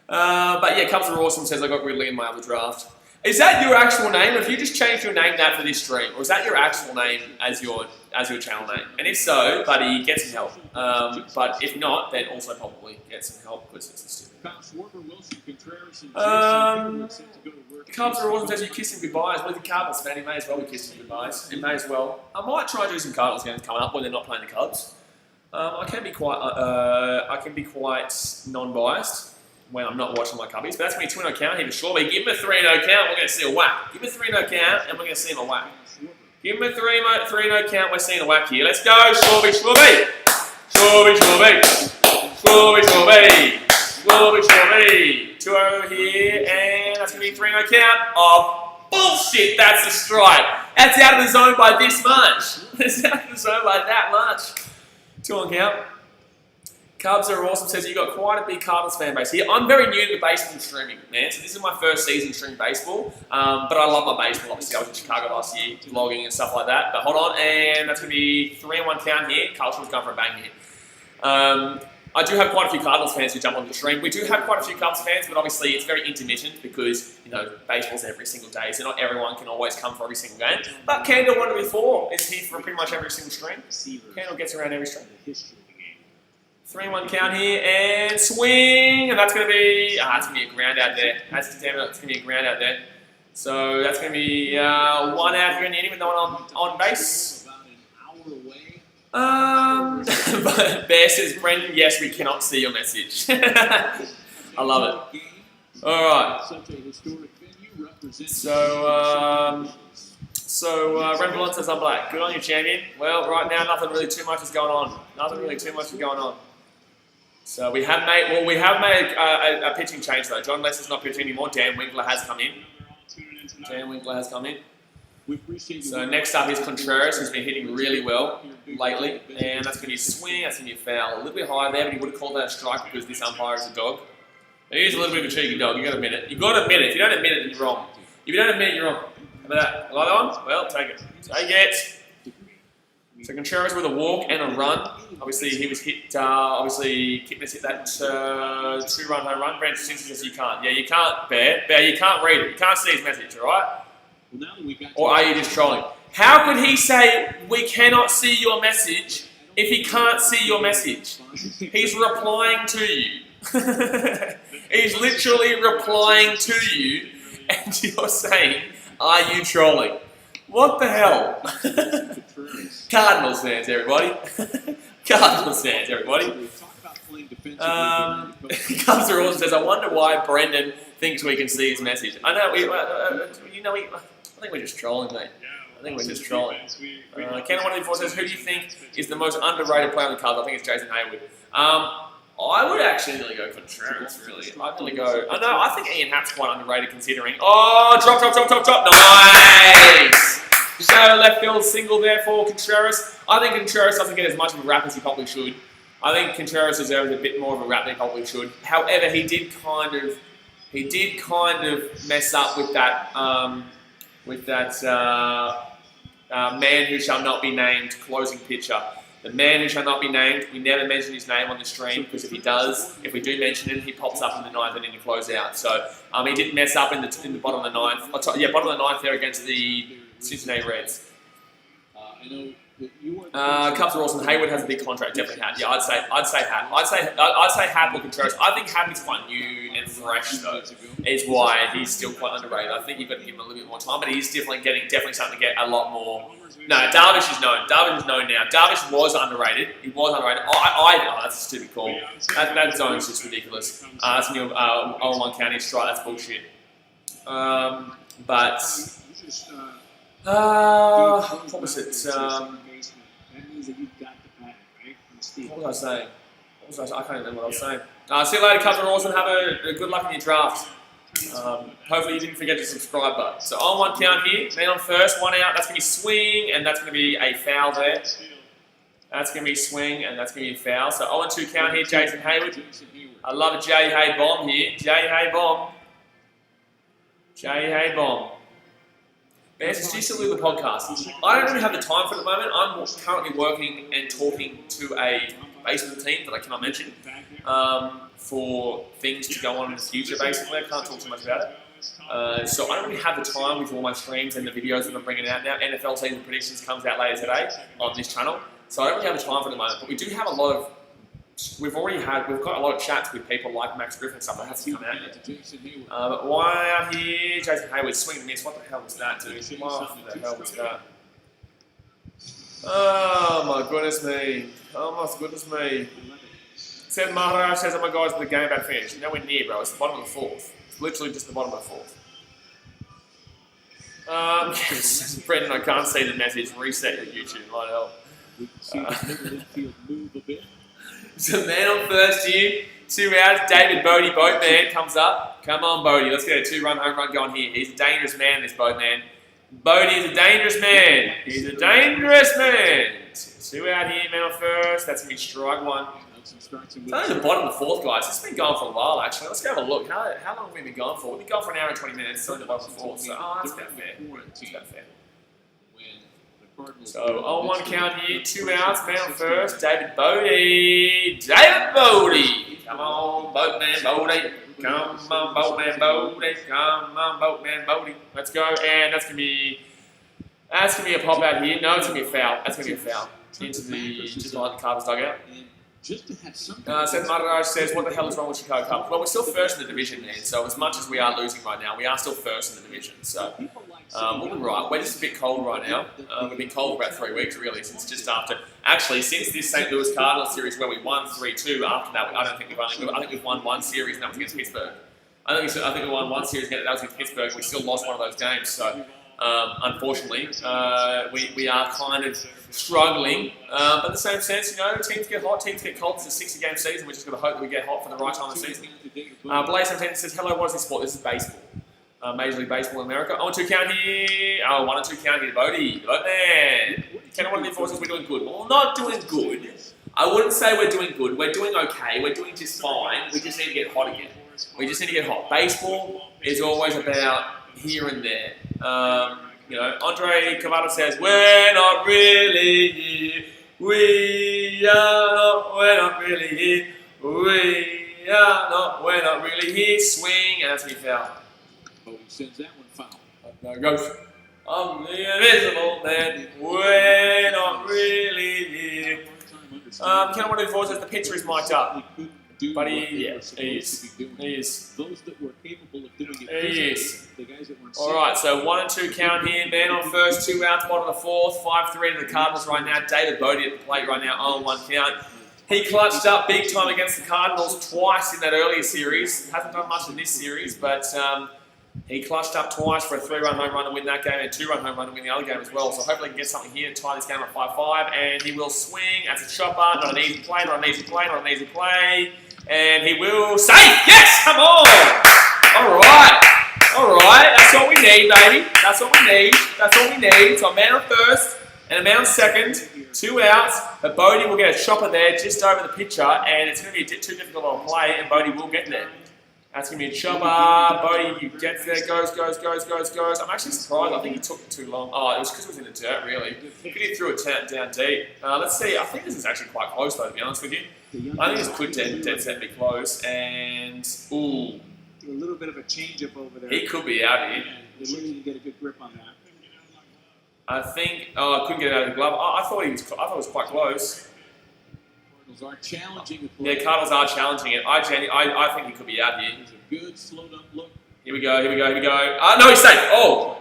But yeah, Cubs are awesome. Says I got Ridley in my other draft. Is that your actual name? Have you just changed your name that for this stream, or is that your actual name as your channel name? And if so, buddy, get some help. But if not, then also probably get some help because it's stupid. Cubs are awesome. Says you kiss him goodbyes. With the Cardinals fan, he may as well be kissing goodbyes. It may as well. I might try and do some Cardinals games coming up when they're not playing the Cubs. I can be quite non-biased when I'm not watching my Cubbies, but that's going to be 2-0 count here for sure. But give him a 3-0 count, we're going to see a whack. Give him a 3-0 count, and we're going to see him a whack. Give him a 3-0 count, we're seeing a whack here. Let's go, Schwarby, Schwarby! Schwarby, Schwarby! Schwarby, Schwarby! Schwarby, Schwarby! 2-0 here, and that's going to be 3-0 count. Oh, bullshit, that's a strike. That's out of the zone by this much. That's out of the zone by that much. 2-1 count. Cubs are awesome. Says you got quite a big Cardinals fan base here. I'm very new to the baseball streaming, man. So this is my first season streaming baseball. But I love my baseball. Obviously, I was in Chicago last year, vlogging and stuff like that. But hold on, and that's going to be 3-1 count here. Culture's going for a bang here. I do have quite a few Cardinals fans who jump on the stream. We do have quite a few Cubs fans, but obviously it's very intermittent because, you know, baseball's every single day, so not everyone can always come for every single game. But Kendall 1-4 is here for pretty much every single stream. Kendall gets around every stream. 3-1 count here, and swing, and that's going to be, it's going to be a ground out there. That's going to be a ground out there. So that's going to be 1 out here in the inning with no one on base. But Bear says, Brendan, yes, we cannot see your message. I love it. All right. So Red Ballon says I'm black. Good on you, champion. Well, right now, nothing really too much is going on. So we have made a pitching change though. Jon Lester's not pitching anymore. Dan Winkler has come in. So next up is Contreras, who's been hitting really well lately, and that's going to be a swing. That's going to be a foul. A little bit higher there, but he would have called that a strike because this umpire is a dog. He is a little bit of a cheeky dog. You got to admit it. You got to admit it. If you don't admit it, then you're wrong. If you don't admit it, you're wrong. How about that? Like that one? Well, take it. Take it. So Contreras with a walk and a run. Obviously, he was hit. Obviously, Kipnis hit that 2-run home run. Brandon Simpson says you can't. Yeah, you can't, Bear. Bear, you can't read it. You can't see his message, all right? Or are you just trolling? How could he say we cannot see your message if he can't see your message? He's replying to you. He's literally replying to you, and you're saying, "Are you trolling?" What the hell? Cardinals fans, everybody. Cardinals fans, everybody. Cubs are awesome says, I wonder why Brendan thinks we can see his message. I know, I think we're just trolling, mate. I think we're just trolling. Ken184 says, who do you think is the most underrated player on the Cubs? I think it's Jason Hayward. I would actually really go Contreras, really. I'd really go... I think Ian Happ's quite underrated considering... Oh, drop! Nice! Shallow left field single there for Contreras. I think Contreras doesn't get as much of a rap as he probably should. I think Contreras deserves a bit more of a rap than he probably should. However, he did kind of mess up with that man who shall not be named closing pitcher. The man who shall not be named, we never mention his name on the stream because if we do mention it, he pops up in the ninth and in the closeout. So he did mess up in the bottom of the ninth. Bottom of the ninth there against the Cincinnati Reds. I know Cubs are awesome. Hayward has a big contract. Definitely Hat. Yeah, I'd say Hat. I'd say Hat or Contreras. I think Hat is quite new and fresh though. Is why he's still quite underrated. I think you've got to give him a little bit more time, but he's definitely starting to get a lot more. No, Darvish is known. Darvish is known now. Darvish was underrated. He was underrated. Oh, that's a stupid call. That zone's just ridiculous. That's a new 0-1 county strike. That's bullshit. What was it? That means that you've got the pattern, right? What was I saying? I can't remember what I was saying. See you later, Cubs are awesome. Have a good luck in your draft. Hopefully you didn't forget to subscribe button. So on 1 count here, man on first, 1 out. That's going to be swing, and that's going to be a foul there. That's going to be swing, and that's going to be a foul. So 0-2 count here, Jason Hayward. I love a J. Hay bomb here. J. Hay bomb. J. Hay bomb. Manson, do you still do the podcast? I don't really have the time for it at the moment. I'm currently working and talking to a baseball team that I cannot mention for things to go on in the future, basically. I can't talk too much about it. So I don't really have the time with all my streams and the videos that I'm bringing out now. NFL season predictions comes out later today on this channel. So I don't really have the time for it at the moment. But we do have a lot of... We've got a lot of chats with people like Max Griffin and stuff that has to come out yet. But why out here? Jason Hayward swing and miss. What the hell was that, dude? What the hell was that? Oh my goodness me. Oh my goodness me. Seth Maharaj says, oh my God, the game about finished. Nowhere near, bro. It's the bottom of the fourth. It's literally just the bottom of the fourth. Brendan, I can't see the message. Reset your YouTube. Might help. We can see the Wrigley Field move a bit. So man on first here, 2 outs. David Bodie, boatman, comes up. Come on, Bodie. Let's get a 2-run home run going here. He's a dangerous man, this boatman. Bodie is a dangerous man. He's a dangerous man. 2 out here, man on first. That's going to be strike 1. It's only the bottom of the fourth, guys. It's been going for a while, actually. Let's go have a look. How long have we been going for? We've been going for an hour and 20 minutes. It's only the bottom of the fourth. So, that's about fair. That's about fair. So, 0-1 count here, 2 outs, man on first, David Bodie. David Bodie! Come on, boatman Bodie. Come on, boatman Bodie. Come on, boatman Bodie. Let's go, and that's gonna be a pop out here. No, it's gonna be a foul. That's gonna be a foul. Into the just like the Cardinals dugout. Seth Maharaj says, what the hell is wrong with Chicago Cubs? Well, we're still first in the division, man. So as much as we are losing right now, we are still first in the division. So we'll be right. We're just a bit cold right now. We've been cold for about 3 weeks, really, since just after. Actually, since this St. Louis Cardinals series where we won 3-2. After that, I think we've won 1 series, and that was against Pittsburgh. I think we won 1 series against that was against Pittsburgh. And we still lost one of those games. So unfortunately, we are kind of struggling. But in the same sense, you know, teams get hot, teams get cold. It's a 60-game season. We're just going to hope that we get hot for the right time of the season. Blaze says, hello, what is this sport? This is baseball. Major League Baseball in America. 0-2 count here. 1-2 count here. Bodie. Man. Can one of the enforcers we're doing good? Well, we're not doing good. I wouldn't say we're doing good. We're doing okay. We're doing just fine. We just need to get hot again. We just need to get hot. Baseball is always about here and there. You know, Andre Cavada says, we're not really here. We're not really here. We're not really here. Swing, and that's me foul. Oh, he sends that one foul. There it goes. I'm the invisible man. We're not really here. Can one enforce says the pitcher is mic'd up. But he is. Those that were capable of doing it. He is. The guys that weren't. All right, so 1-2 count here. Man on first, 2 outs, bottom of the fourth. 5-3 to the Cardinals right now. David Bodie at the plate right now. 0-1 count. He clutched up big time against the Cardinals twice in that earlier series. Hasn't done much in this series, but he clutched up twice for a 3-run home run to win that game and a 2-run home run to win the other game as well. So hopefully he can get something here to tie this game at 5-5. And he will swing as a chopper. Not an easy play, not an easy play, not an easy play. And he will save. Yes, come on. All right. That's what we need, baby. That's what we need. That's what we need. So a man on first and a man on second. 2 outs. But Bodie will get a chopper there just over the pitcher. And it's going to be too difficult of a play. And Bodie will get there. That's going to be a chopper. Bodie gets there. Goes. I'm actually surprised. I think he took it too long. Oh, it was because it was in the dirt, really. He threw it down deep. Let's see. I think this is actually quite close, though, to be honest with you. I think this could dead set be close. And, ooh. A little bit of a change-up over there. He could be out here. They're looking to get a good grip on that. I think. Oh, I couldn't get it out of the glove. I thought it was quite close. Cardinals are challenging the play. Yeah, Cardinals are challenging it. I think he could be out here. There's a good slowed up look. Here we go. No, he's safe. Oh.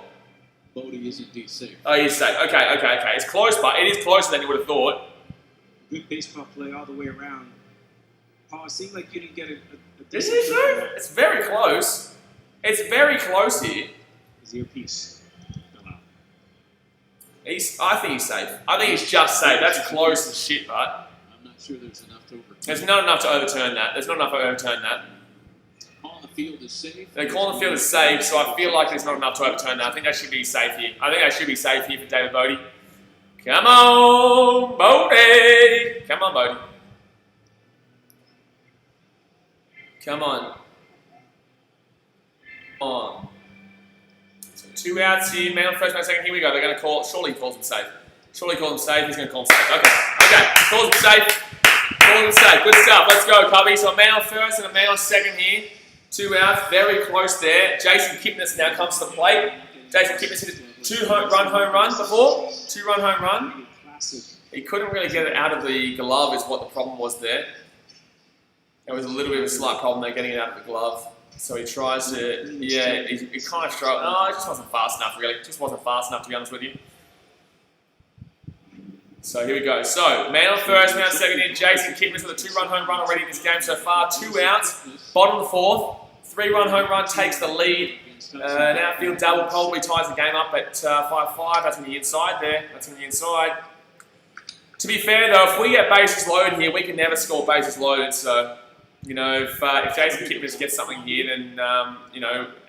Bodie is indeed safe. Oh, he's safe. Okay. It's close, but it is closer than you would have thought. Good baseball play all the way around. Paul, it seemed like you didn't get a This is true. It's very close. It's very close here. His earpiece fell out. I think he's safe. I think he's just safe. That's close as shit, right? I'm not sure there's enough to overturn. There's not enough to overturn that. Calling the field is safe. They're calling the field is safe, so I feel like there's not enough to overturn that. I think that should be safe here. For David Bodie. Come on, Bodie. Come on. So 2 outs here. Man on first, man second. Here we go. They're going to call. Surely he calls him safe. He's going to call him safe. Okay. Calls him safe. Good stuff. Let's go, Cubby. So a man on first and a man on second here. 2 outs. Very close there. Jason Kipnis now comes to the plate. Jason Kipnis hit a 2-run home run before. 2-run home run. He couldn't really get it out of the glove is what the problem was there. There was a little bit of a slight problem there getting it out of the glove. So he tries to, he kind of struggled. No, it just wasn't fast enough, really. It just wasn't fast enough, to be honest with you. So here we go. So, man on first, man on second in. Jason Kipnis with a 2-run home run already in this game so far. 2 outs. Bottom of the fourth. 3-run home run takes the lead. An outfield double probably ties the game up at 5-5. That's on the inside there. To be fair, though, if we get bases loaded here, we can never score bases loaded. So, if Jason Kipnis gets something here, then,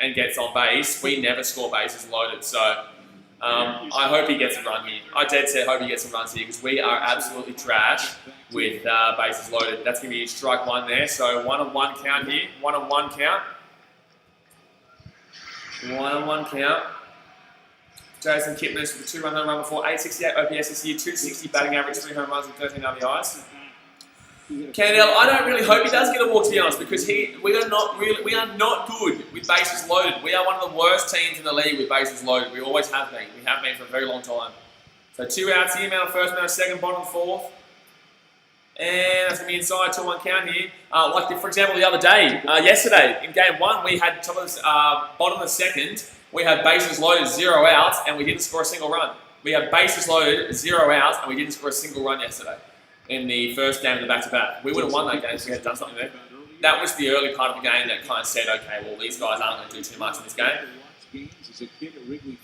and gets on base, we never score bases loaded. So, I hope he gets a run here. I dead set hope he gets some runs here because we are absolutely trash with bases loaded. That's going to be strike 1 there. So, 1-on-1 count here. 1-on-1 count. 1-on-1 count. Jason Kipnis with a 2-run home run before. 868 OPS this year. 260 batting average. 3 home runs and 13 RBIs. Cannell, I don't really hope he does get a walk, to be honest, because we are not good with bases loaded. We are one of the worst teams in the league with bases loaded. We always have been. We have been for a very long time. So 2 outs here, man on first, man on second, bottom of the fourth. And that's going to be inside 2-1 count here. For example, the other day, yesterday, in game 1, we had bottom of the second, we had bases loaded, 0 outs, and we didn't score a single run. We had bases loaded, 0 outs, and we didn't score a single run yesterday. In the first game of the back-to-back. We would have won that game if we had done something there. That was the early part of the game that kind of said, okay, well, these guys aren't going to do too much in this game.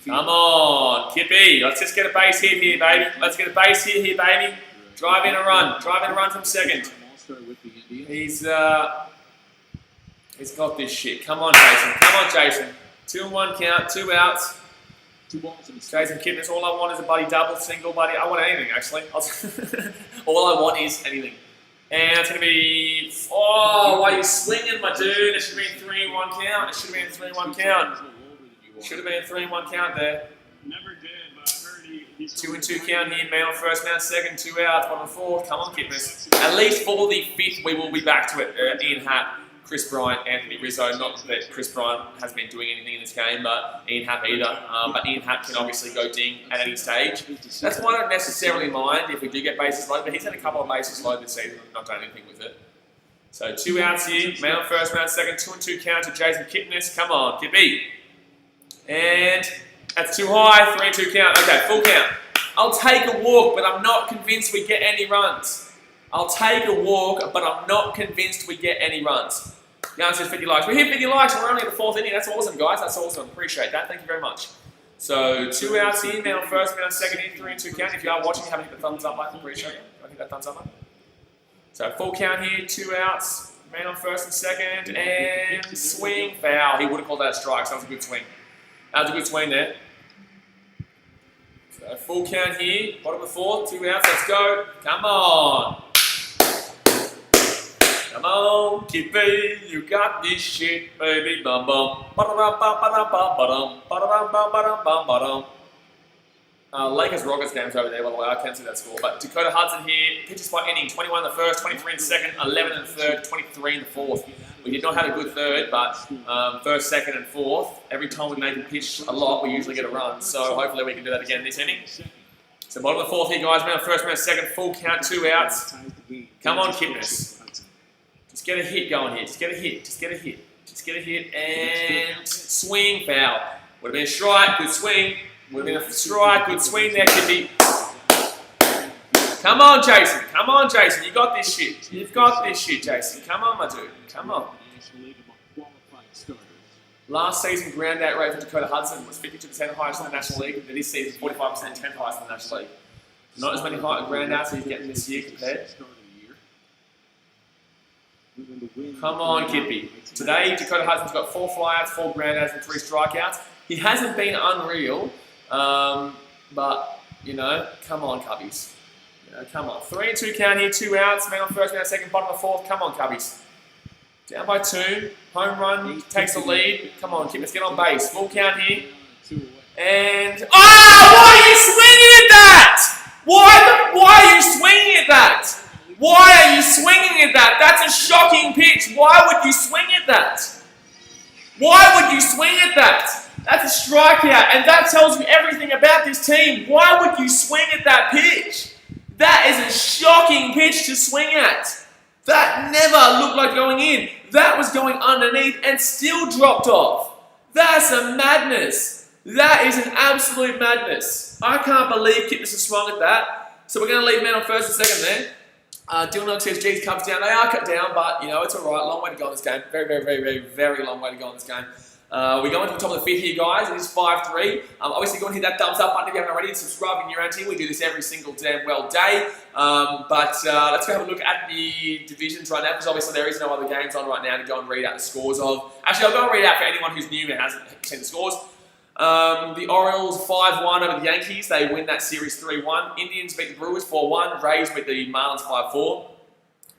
Come on, Kippy. Let's just get a base hit here, baby. Drive in a run from second. He's got this shit. Come on, Jason. 2-1 count, 2 outs. 2 balls and Jason Kipnis, all I want is a buddy double, single buddy. I want anything, actually. All I want is anything. And it's going to be... Oh, why are you swinging, my dude? It should have been 3-1 count. 3-1 count there. Never did, but I heard he's 2-2 count here. Man on first, man on second. 2 outs, 1 on fourth. Come on, Kipnis. At least for the 5th, we will be back to it. Ian Happ, Chris Bryant, Anthony Rizzo. Not that Chris Bryant has been doing anything in this game, but Ian Happ either. But Ian Happ can obviously go ding at any stage. That's why I don't necessarily mind if we do get bases loaded, but he's had a couple of bases loaded this season and not done anything with it. So 2 outs here, man on first, man on second, 2-2 count to Jason Kipnis. Come on, Kippy. And that's too high, 3-2 count. Okay, full count. I'll take a walk, but I'm not convinced we get any runs. Jan says 50 likes. We hit 50 likes and we're only at the 4th inning. That's awesome, guys. That's awesome. Appreciate that. Thank you very much. So 2 outs here, man on first, man on second, 3-2 count. If you are watching, you haven't hit the thumbs up button. Appreciate it. I hit that thumbs up button. So full count here, 2 outs, man on first and second, and swing, foul. He would have called that a strike, so that was a good swing. That was a good swing there. So full count here, bottom of the 4th, 2 outs, let's go. Come on. Come on, Kippy, you got this shit, baby, bum bum. Ba-da-bum, ba-da-bum, ba-dum, ba-da-bum, ba-da-bum, ba-dum. Lakers Rockets game's over there, by the way. I can't see that score. But Dakota Hudson here, pitches by inning, 21 in the first, 23 in the second, 11 in the third, 23 in the fourth. We did not have a good third, but first, second, and fourth, every time we make a pitch a lot, we usually get a run. So hopefully we can do that again this inning. So bottom of the fourth here, guys. Man on first, man on second, full count, 2 outs. Come on, Kipnis. Just get a hit going here. Just get a hit. Just get a hit. Just get a hit. And swing, foul. Would have been a strike, good swing. Would have been a strike, good swing there, Kippy. Come on, Jason. Come on, Jason. You got this shit. You've got this shit, Jason. Come on, my dude. Come on. Last season, ground out rate for Dakota Hudson was 52% highest in the National League. This season, 45%, 10th highest in the National League. Not as many ground outs as he's getting this year compared. Come on, Kippy. Today, Dakota Hudson's got 4 flyouts, 4 ground outs, and 3 strikeouts. He hasn't been unreal, but, you know, come on, Cubbies. You know, come on. 3 and 2 count here, 2 outs. Man on first, man on second, bottom of the fourth. Come on, Cubbies. Down by 2. Home run, takes the lead. Come on, Kip, let's get on base. Full count here. And... oh! Why are you swinging at that? Why are you swinging at that? Why are you swinging at that? That's a shocking pitch. Why would you swing at that? Why would you swing at that? That's a strikeout, and that tells you everything about this team. Why would you swing at that pitch? That is a shocking pitch to swing at. That never looked like going in. That was going underneath and still dropped off. That's a madness. That is an absolute madness. I can't believe Kipnis has swung at that. So we're going to leave man on first and second there. Dylan says, geez, Cubs down. They are cut down, but, you know, it's all right. Long way to go in this game. Very, very, very, very, very long way to go in this game. We go into the top of the fifth here, guys. It is 5-3. Obviously, go and hit that thumbs up button if you haven't already and subscribe in your own team. We do this every single damn well day. Let's go have a look at the divisions right now, because obviously there is no other games on right now to go and read out the scores of. Actually, I'll go and read out for anyone who's new and hasn't seen the scores. The Orioles 5-1 over the Yankees. They win that series 3-1. Indians beat the Brewers 4-1. Rays beat the Marlins 5-4.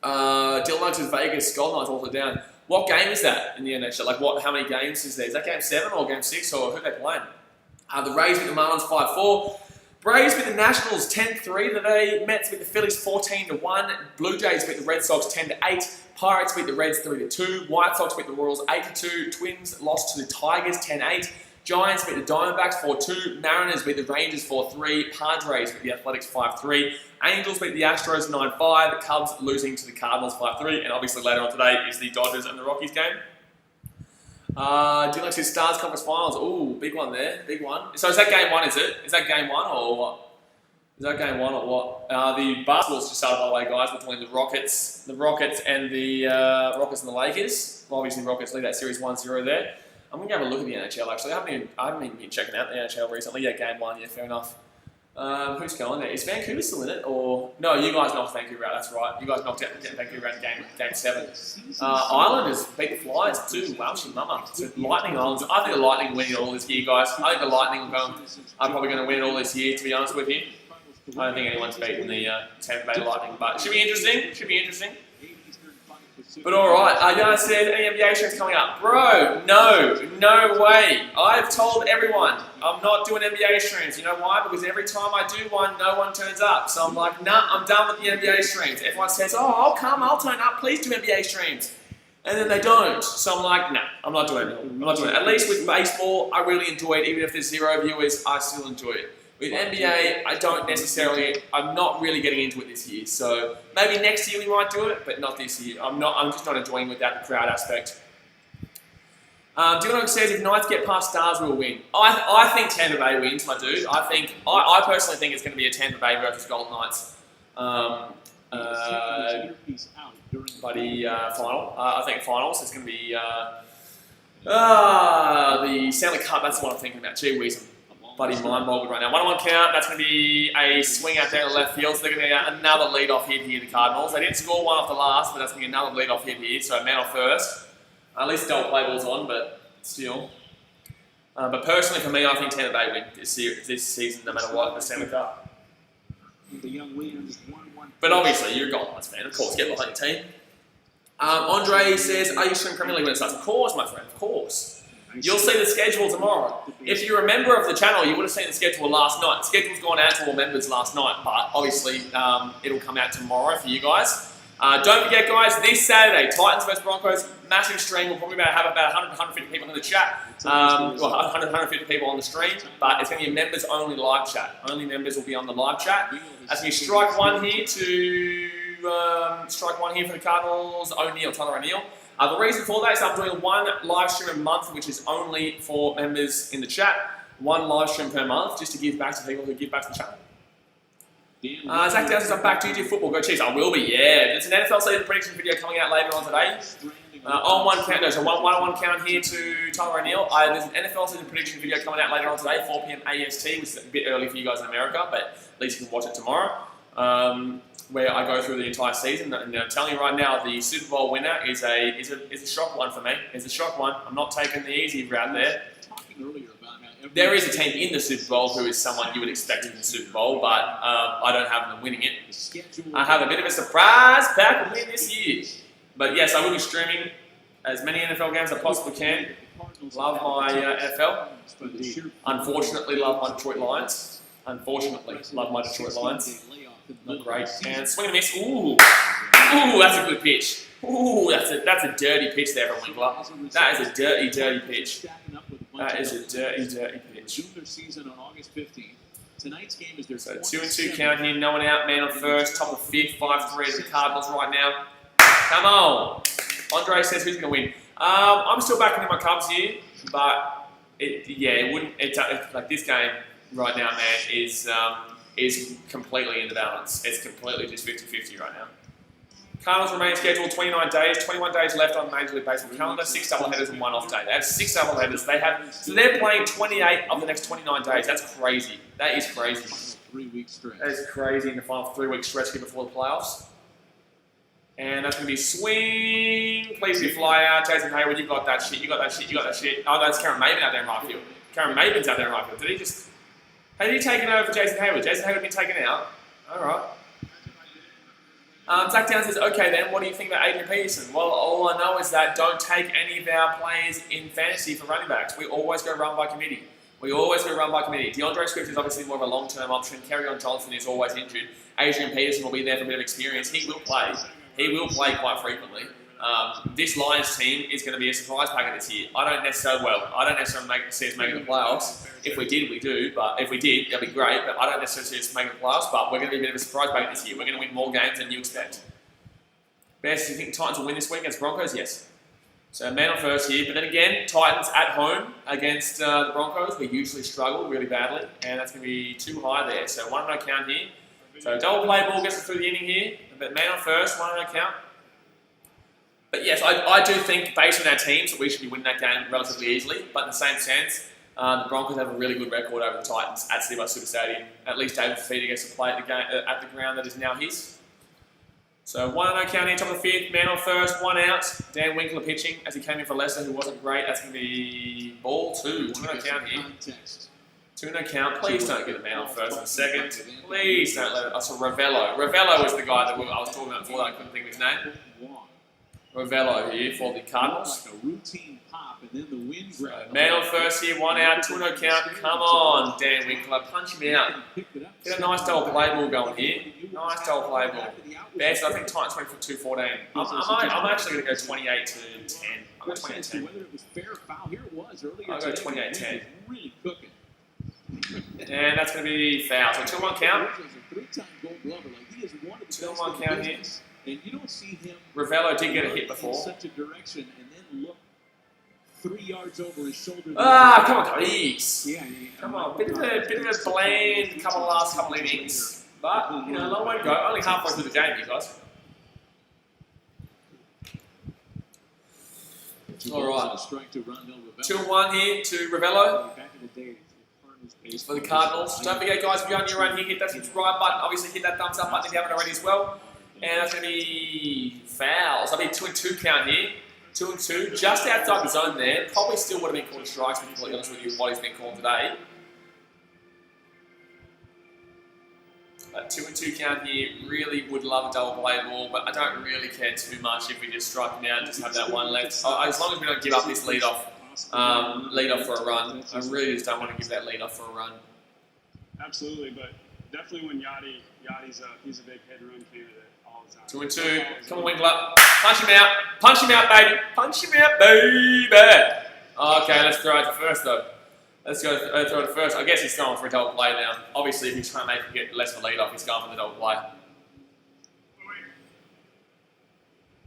Dylan says Vegas Golden Knights also down. What game is that in the NHL? Like, how many games is there? Is that game 7 or game 6, or who are they playing? The Rays beat the Marlins 5-4. Braves beat the Nationals 10-3 today. Mets beat the Phillies 14-1. Blue Jays beat the Red Sox 10-8. Pirates beat the Reds 3-2. White Sox beat the Royals 8-2. Twins lost to the Tigers 10-8. Giants beat the Diamondbacks 4-2. Mariners beat the Rangers 4-3. Padres beat the Athletics 5-3. Angels beat the Astros 9-5. The Cubs losing to the Cardinals 5-3. And obviously later on today is the Dodgers and the Rockies game. Dylan says Stars Conference Finals. Ooh, big one there. Big one. So is that game 1, is it? Is that game 1 or what? Is that game 1 or what? The basketball's just started, by the way, guys, between the Rockets and the Rockets and the Lakers. Obviously, Rockets lead that series 1-0 there. I'm going to have a look at the NHL, actually. I haven't even been checking out the NHL recently. Yeah, game 1, yeah, fair enough. Who's going there? Is Vancouver still in it? Or no, you guys knocked Vancouver out, that's right. You guys knocked out Vancouver out in game 7. Islanders beat the Flyers too. Wow, mama. So Lightning Islanders. I think the Lightning win it all this year, guys. I think the Lightning are probably going to win it all this year, to be honest with you. I don't think anyone's beaten the Tampa Bay Lightning, but it should be interesting. Should be interesting. But alright, Jan said, any NBA streams coming up? Bro, no way. I've told everyone I'm not doing NBA streams. You know why? Because every time I do one, no one turns up. So I'm like, nah, I'm done with the NBA streams. Everyone says, oh, I'll come, I'll turn up, please do NBA streams. And then they don't. So I'm like, nah, I'm not doing it. I'm not doing it. At least with baseball, I really enjoy it. Even if there's 0 viewers, I still enjoy it. With NBA, I'm not really getting into it this year. So maybe next year we might do it, but not this year. I'm just not enjoying without the crowd aspect. Dylan says if Knights get past Stars, we'll win. I think Tampa Bay wins, my dude. I personally think it's going to be a Tampa Bay versus Golden Knights final. I think finals is going to be the Stanley Cup. That's what I'm thinking about. Gee whiz. Bloody mind-boggling right now. 1-1 count. That's going to be a swing out there in the left field. So they're going to get another lead-off hit here, the Cardinals. They didn't score one off the last, but that's going to be another lead-off hit here. So man off first. At least the double play ball's on, but still. But personally, for me, I think Tampa Bay win this season, no matter what, the Stanley Cup. But obviously, you're a Golden Knights fan. Of course, get behind your team. Andre says, are you streaming Premier League when it starts? Of course, my friend. Of course. You'll see the schedule tomorrow. If you're a member of the channel, you would have seen the schedule last night. The schedule's gone out to all members last night, but obviously it'll come out tomorrow for you guys. Don't forget, guys, this Saturday, Titans vs Broncos, massive stream. We'll probably have about 100, 150 people in the chat. Well, 100, 150 people on the stream, but it's going to be a members-only live chat. Only members will be on the live chat. That's going to be strike one here for the Cardinals, Tyler O'Neill. The reason for that is I'm doing one live stream a month, which is only for members in the chat. One live stream per month, just to give back to people who give back to the channel. Zach Downs says, I'm back to YouTube football. Go Chiefs. I will be, yeah. There's an NFL season prediction video coming out later on today. On one count, there's a 1-1 count here to Tyler O'Neill. There's an NFL season prediction video coming out later on today, 4 p.m. AST, which is a bit early for you guys in America, but at least you can watch it tomorrow. Where I go through the entire season, and I'm telling you right now, the Super Bowl winner is a shock one for me. It's a shock one. I'm not taking the easy route there. There is a team in the Super Bowl who is someone you would expect in the Super Bowl, but I don't have them winning it. I have a bit of a surprise pack win this year. But yes, I will be streaming as many NFL games as I possibly can. Love my NFL. Unfortunately, love my Detroit Lions. Not great. And swing and a miss. Ooh, that's a good pitch. Ooh, that's a dirty pitch there from Winkler. That is a dirty pitch. That is a dirty pitch. So 2-2 count here. No one out. Man on first. Top of fifth. 5-3 to the Cardinals right now. Come on. Andre says who's going to win. I'm still backing in my Cubs here, but it wouldn't. Like this game right now, man, is completely in the balance. It's completely just 50-50 right now. Cardinals remain scheduled 29 days, 21 days left on Major League Baseball calendar, 6 doubleheaders and 1 off day. They have 6 doubleheaders. So they're playing 28 of the next 29 days. That's crazy. That is crazy. That is crazy in the final 3-week stretch here before the playoffs. And that's going to be swing. Please be fly out. Jason Hayward, you got that shit. You got that shit. Oh, that's Karen Maben out there in right field. Karen Maben's out there in right field. Did he just... Had he taken over for Jason Hayward? Jason Hayward been taken out? Alright. Zach Downs says, okay then, what do you think about Adrian Peterson? Well, all I know is that don't take any of our players in fantasy for running backs. We always go run by committee. DeAndre Swift is obviously more of a long-term option. Kerryon Johnson is always injured. Adrian Peterson will be there for a bit of experience. He will play. He will play quite frequently. This Lions team is going to be a surprise packet this year. I don't necessarily see us making the playoffs. If we did, we do. But if we did, that'd be great. But I don't necessarily see us making the playoffs. But we're going to be a bit of a surprise packet this year. We're going to win more games than you expect. Best, do you think the Titans will win this week against Broncos? Yes. So man on first here. But then again, Titans at home against the Broncos. We usually struggle really badly. And that's going to be too high there. So 1-0 count here. So double play ball gets us through the inning here. But man on first, 1-0 count. But yes, I do think, based on our teams, that we should be winning that game relatively easily. But in the same sense, the Broncos have a really good record over the Titans at St Louis Super Stadium. At least David Fafita gets to play at the ground that is now his. So 1-0 count here, top of the fifth, man on first, 1 out. Dan Winkler pitching as he came in for Lester, who wasn't great. That's going to be ball 2. 2-0 count here. 2-0 count. Please don't get a man on first and second. Please don't let it. I saw Ravello. Ravello was the guy that I was talking about before that I couldn't think of his name. Ravello here for the Cardinals. Man on first here, 1 out, 2-0 count. Come on, Dan Winkler, punch him out. Get a nice double play ball going here. Nice double play ball. Best, I think Titans 22-14. I'm actually going to go 28-10. I'll go 28-10. I'll go 28-10. And that's going to be foul. So 2-1 count. 2-1 count here. And you don't see him. Ravello did get a hit before. Such a direction, and then look 3 yards over his shoulder. Come on, please. Yeah. Come on, bit of a bland last couple innings, but long way to go. Only halfway through the game, you guys. All right. 2-1 here to Ravello. For the Cardinals. Don't forget, guys, if you're on your own here, hit that subscribe button. Obviously, hit that thumbs up button if you haven't already as well. And that's going to be fouls. That'll be 2-2 count here. 2-2, just outside the zone there. Probably still would have been called strikes, to be completely honest with you, what he's been called today. But 2-2 count here. Really would love a double play ball, but I don't really care too much if we just strike him out and just have that one left. As long as we don't give up this lead off lead off for a run. I really just don't want to give that lead off for a run. Absolutely, but definitely when Yachty's he's a big hit and run candidate all the time. 2 and 2. Come on, Winkler. Punch him out. Punch him out, baby. Punch him out, baby. Okay, let's throw it to first, though. Let's go throw it to first. I guess he's going for a double play now. Obviously, if he's trying to make him get less of a lead off, he's going for the double play.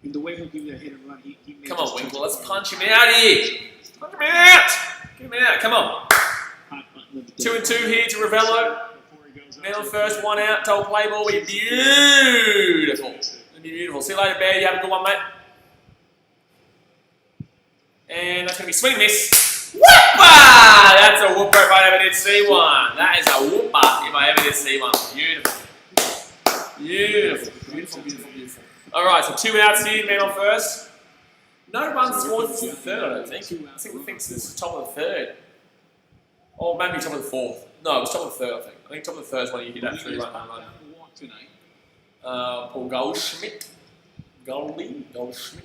In the way he'll give you a hit and run, he may Come on, just Winkler. touch Let's the punch him out here. Punch him out. Get him out. Come on. 2 and 2 here to Ravello. Man on first, 1 out. Double play ball. We're beautiful. It'll be beautiful. See you later, Bear. You have a good one, mate. And that's going to be swing and miss. Whooper! That's a whooper if I ever did see one. That is a whooper if I ever did see one. Beautiful. Beautiful. Beautiful, beautiful, beautiful. Alright, so 2 outs here, man on first. No runs scored since the third, I don't think. I think this is top of the third. Or maybe top of the fourth. No, it was top of the third, I think. I think top of the third is when you hit that 3-run home run. Paul Goldschmidt. Goldschmidt.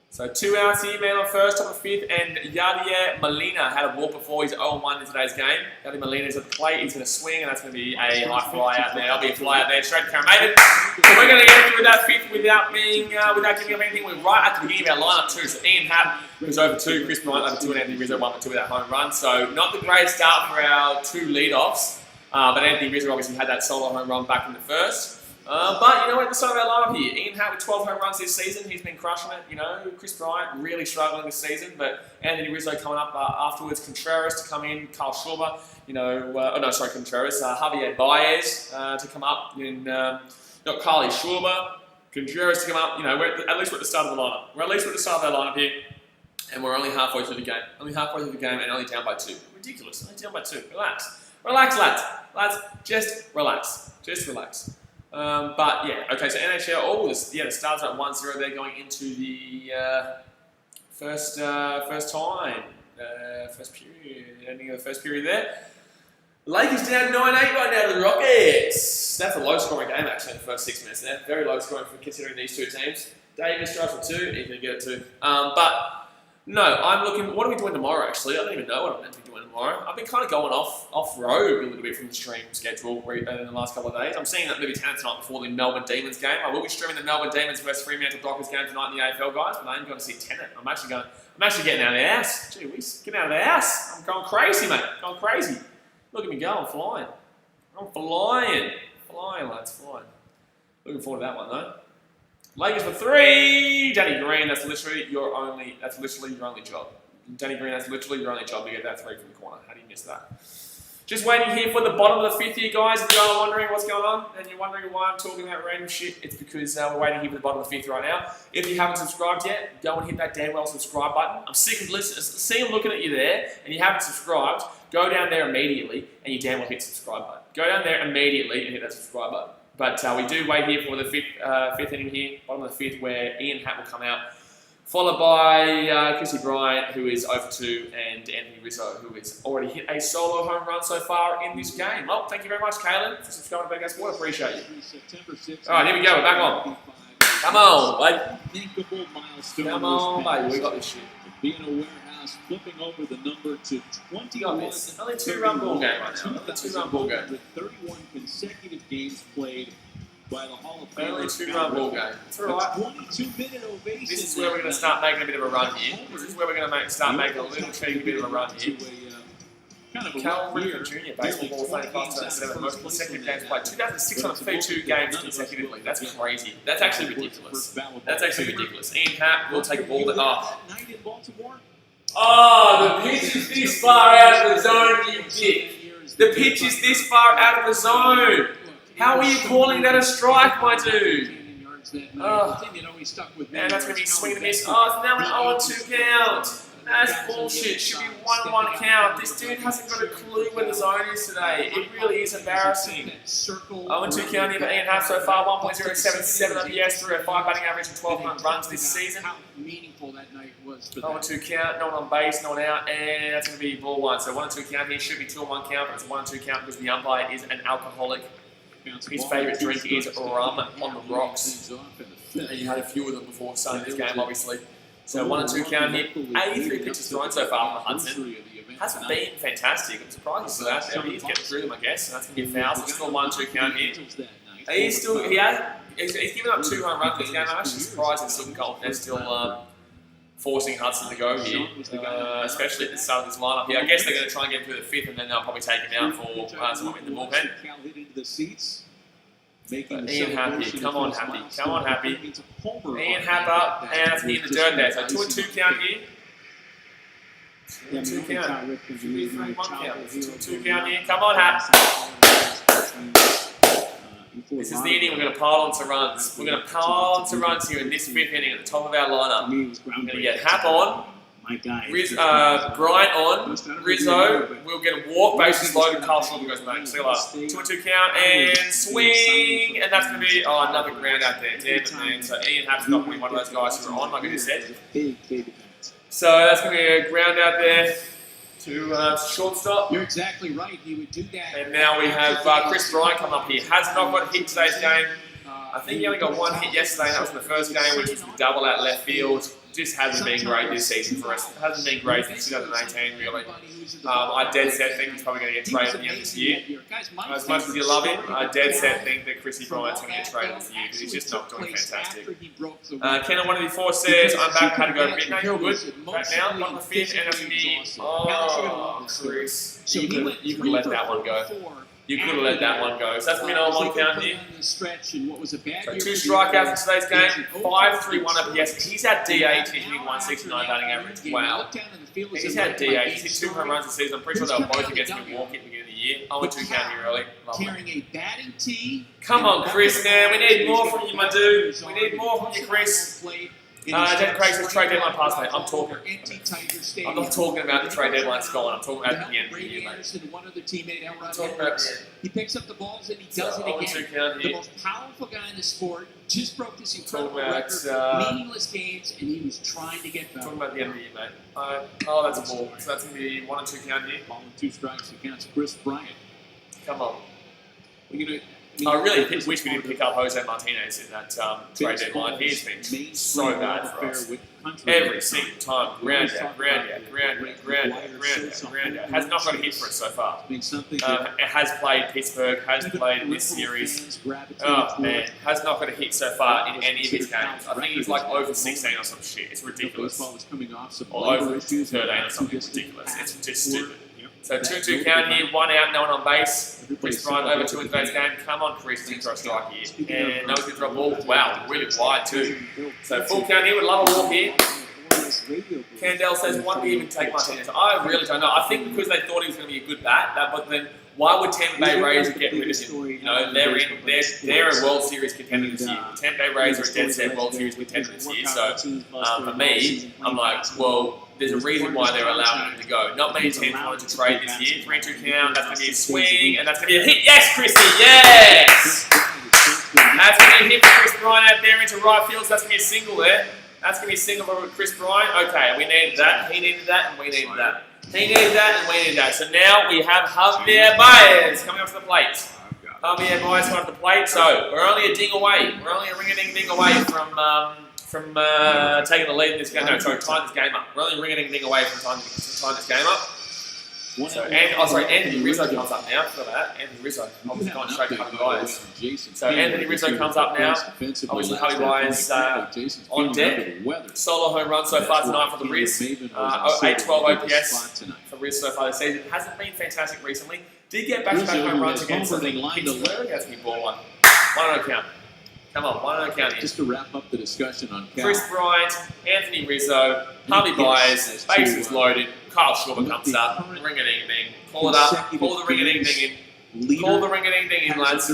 So 2 outs here, man on first, top of fifth, and Yadier Molina had a walk before. He's 0-1 in today's game. Yadier Molina's at the plate. He's going to swing, and that's going to be a high fly out there. That'll be a fly out there straight to Caramated. So we're going to get through that fifth without giving up anything. We're right at the beginning of our lineup too. So Ian Happ was over 2, Chris Bryant over 2, and Anthony Rizzo 1 for 2 with that home run. So not the greatest start for our 2 leadoffs, but Anthony Rizzo obviously had that solo home run back in the first. But you know what, the start of our lineup here, Ian Hatt with 12 home runs this season, he's been crushing it, you know. Chris Bryant really struggling this season, but Anthony Rizzo coming up afterwards, Contreras to come in, Kyle Schwarber, you know, Contreras, Javier Baez to come up, and not Carly Schwarber, Contreras to come up, you know, at least we're at the start of the lineup. We're at least at the start of our lineup here, and we're only halfway through the game. Only halfway through the game and only down by 2. Ridiculous, only down by 2, relax. Relax, lads. Lads, just relax. Just relax. But yeah, okay, so NHL, the starters at 1-0 there going into the first period, ending of the first period there. Lakers down 9-8 right now to the Rockets. That's a low scoring game actually in the first 6 minutes there. Very low scoring for considering these 2 teams. Davis drives for 2, he's going to get it too. But no, I'm looking, what are we doing tomorrow actually? I don't even know what I'm meant to be doing tomorrow. I've been kind of going off-road a little bit from the stream schedule in the last couple of days. I'm seeing that maybe tonight before the Melbourne Demons game. I will be streaming the Melbourne Demons versus Fremantle Dockers game tonight in the AFL, guys, but I ain't going to see Tenet. I'm actually getting out of the house. Gee whiz, getting out of the house. I'm going crazy, mate. Going crazy. Look at me go, I'm flying. I'm flying. Flying, lads, flying. Looking forward to that one, though. Lakers for 3. Danny Green, that's literally your only job. Danny Green, that's literally your only job to get that 3 from the corner. How do you miss that? Just waiting here for the bottom of the 5th here, guys. If you're wondering what's going on and you're wondering why I'm talking about random shit, it's because we're waiting here for the bottom of the 5th right now. If you haven't subscribed yet, go and hit that damn well subscribe button. I'm sick of seeing looking at you there and you haven't subscribed. Go down there immediately and you damn well hit subscribe button. Go down there immediately and hit that subscribe button. But we do wait here for the 5th inning here, bottom of the 5th, where Ian Hatt will come out, followed by Chrissy Bryant, who is over 2, and Anthony Rizzo, who has already hit a solo home run so far in this game. Well, thank you very much, Kaylin, for subscribing to BKR Sport. Appreciate you. All right, here we go. We're back on. Come on, baby. Come on, baby. We got this shit. Being a warehouse, flipping over the number to 20. Only 2-run ball game right now. Only 2-run ball game. With 31 consecutive games played by the Hall of Fame. Only 2-run ball game. It's all right. 22-minute ovation. This is where we're going to start making a bit of a run here. This is where we're going to start making a little cheeky bit of a run here. Cal Ripken Jr. baseball ball playing past 7 most consecutive games played. 2,632 games consecutively. That's crazy. That's actually ridiculous. That's actually ridiculous. Ian Hatt will take a ball that off. Oh, the pitch is this far out of the zone, you dick. The pitch is this far out of the zone. How are you calling that a strike, my dude? Oh. And that's going to be swinging and miss. Oh, it's now an 0-2 count. That's bullshit. Should be 1-1 count. This dude hasn't got a clue where the zone is today. It really is embarrassing. 0-2 count here for Ian Hatt so far. 1.077 OPS through a 5 batting average and 12 home runs this season. 0-2 count. No one on base, no one out. And that's going to be ball 1. So 1-2 count here should be 2-1 count, but it's 1-2 count because the umpire is an alcoholic. His favourite drink is rum on the rocks. And you had a few of them before starting this game, obviously. So 1-2 count here. 83 pitches thrown so far from Hudson. Hasn't been fantastic. I'm surprised he's still out there. He's getting through them, I guess. And that's going to be a foul. So still 1-2 count here. He's given up 2 home runs this game. I'm actually surprised that they're still forcing Hudson to go here, especially at the start of this lineup here. I guess they're going to try and get through the 5th, and then they'll probably take him out for someone in the bullpen. Ian Happy, come on Happy, come on Happy. Ian Happer, and that's me in the dirt there. So 2-2 count here. 2 count. Should be 3-1 count. 2 count here. Come on, Hap. This is the inning. We're going to pile on some runs. We're going to pile on some runs here in this 5th inning at the top of our lineup. We're going to get Hap on. Bryant on. Rizzo. We'll get a walk, bases loaded. Carl Schwarber goes back. See you later. 2-2 count and swing. And that's going to be another ground out there. Damn it, man. So Ian Hap's not going to be one of those guys who are on, like I just said. So that's going to be a ground out there to shortstop. You're exactly right. He would do that. And now we have Chris Bryant come up here. Has not got a hit today's game. I think he only got 1 hit yesterday. That was in the first game, which was the double out left field. Just hasn't been great this season for us. It hasn't been great since 2018, really. I dead set think he's probably going to get traded at the end of this year. As much as you love him, I dead set think that Chrissy Bryant's going to get traded this year because he's just not doing fantastic. Ken on 184 says, I'm back, had to go a bit. No, you're good. Right now, on the 5th, and that's going to be, Chris, you could let that one go. You could have let that one go. So that's been on 1 count here. So 2 strikeouts in today's game. 5.31 OPS. He's had DH. He's hitting 169 batting average. Wow. He's had DH. He's hit 2 home runs this season. I'm pretty sure they were both against Milwaukee at the beginning of the year. 0-2 count here early. Lovely. Come on, Chris, man. We need more from you, my dude. We need more from you, Chris. Jen Craig says trade deadline pass, mate. I'm not talking about the trade deadline's gone. I'm talking about the end of the year, mate. I'm talking about the end. He picks up the balls and he does it again. The most powerful guy in the sport just broke this incredible record. Meaningless games, and he was trying to get better. Talking about the end of the year, mate. Oh, that's a ball. So that's going to be 1-2 count here. Ball and 2 strikes against Chris Bryant. Come on. I really wish we didn't pick up Jose Martinez in that trade deadline. He's been so bad for us. Every single time. Ground out. Has not got a hit for us so far. It has played Pittsburgh, has played in this series. Oh, man. Has not got a hit so far in any of his games. I think he's like over 16 or some shit. It's ridiculous. Or over 13 or something ridiculous. It's just stupid. So 2-2 count here, 1 out, no one on base. Chris Bryant over 2 in today's game. Come on, Chris, he's going to throw a strike here. And no one's going to throw a ball. Wow, really wide too. So full count here, would love a walk here. Candell says, why don't we even take Martinez? I really don't know. I think because they thought he was going to be a good bat, but then why would Tampa Bay Rays get rid of him? You know, they're a World Series contender this year. Tampa Bay Rays are a dead set World Series contender this year. So for me, I'm like, well, there's a reason why they're allowing him to go. Not many teams wanted to trade this year. 3-2 count, that's going to be a swing, and that's going to be a hit. Yes, Chrissy, yes! That's going to be a hit for Chris Bryant out there into right field, so that's going to be a single there. That's going to be a single for Chris Bryant. Okay, we needed that, he needed that, and we needed that. He needed that, and we needed that. So now we have Javier Baez coming up to the plate. Javier Baez coming up to the plate, so we're only a ding away. We're only a ring-a-ding-ding away from taking the lead in this game. No, sorry, tying this game up. We're only ring-a-ding-ding away from tying this game up. So, Anthony Rizzo comes up now. For that, Anthony Rizzo. Obviously gone straight to Javi Baez. So Anthony Rizzo comes up now. Obviously Javi Baez on deck. Solo home run so far tonight for the Riz. 812 OPS for Riz so far this season. Hasn't been fantastic recently. Did get back-to-back home runs against Pittsburgh. That's me ball one. 1-0 count. Come on, 1-0 count here. Just to wrap up the discussion on Chris Bryant, Anthony Rizzo, Javi Baez, bases loaded. Kyle Schwarber comes up, ring-a-ding-ding, pull it up, pull the ring-a-ding-ding in, pull the ring-a-ding-ding in, lads.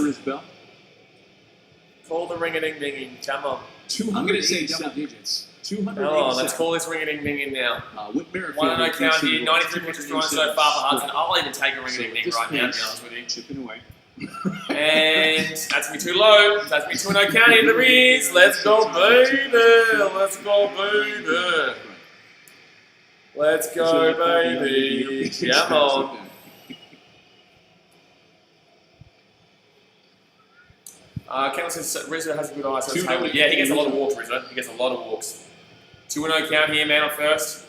Pull the ring-a-ding-ding in, come on. I'm going to say double digits. Come on, let's call this ring-a-ding-ding in now. 1-0 count here, 93 pitches thrown so far for Hudson. I'll even take a ring-a-ding-ding right now, to be honest with you. Chipping away. And that's me too low. That's me 2-0 count here, the Riz. Let's go, baby. Let's go, baby. Let's go, baby. Come on. Kendall says Rizzo has a good eye, so it's Hayward. Yeah, he gets a lot of walks, Rizzo. He gets a lot of walks. 2-0 count here, man on first.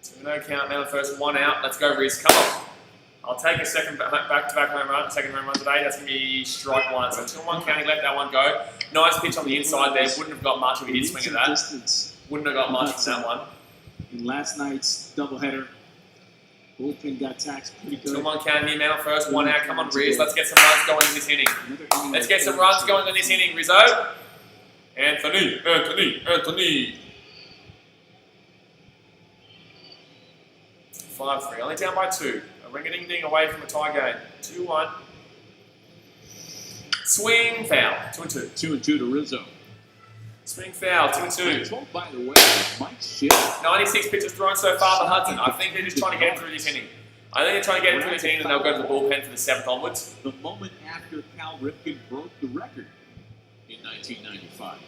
2-0 count, man on first, 1 out. Let's go, Riz. Come on. I'll take a second back-to-back home run, second home run today. That's going to be strike 1. So 2-1 counting, let that one go. Nice pitch on the inside there. Wouldn't have got much of a hit swing of that. Wouldn't have got much from that one. In last night's doubleheader, bullpen got taxed pretty good. 2-1 count here, man on first, 1 out. Come on, Riz. Let's get some runs going in this inning. Let's get some runs going in this inning, Rizzo. Anthony. 5-3, only down by 2. A ring-a-ding-ding away from a tie game. 2-1. Swing, foul. 2-2. 2-2 to Rizzo. Swing, foul. 2-2. Oh, by the way, Mike Schiff. 96 pitches thrown so far for Hudson. I think they're just trying to get him through this inning. I think they're trying to get him through this inning, and they'll go to the bullpen for the 7th onwards. The moment after Cal Ripken broke the record in 1995.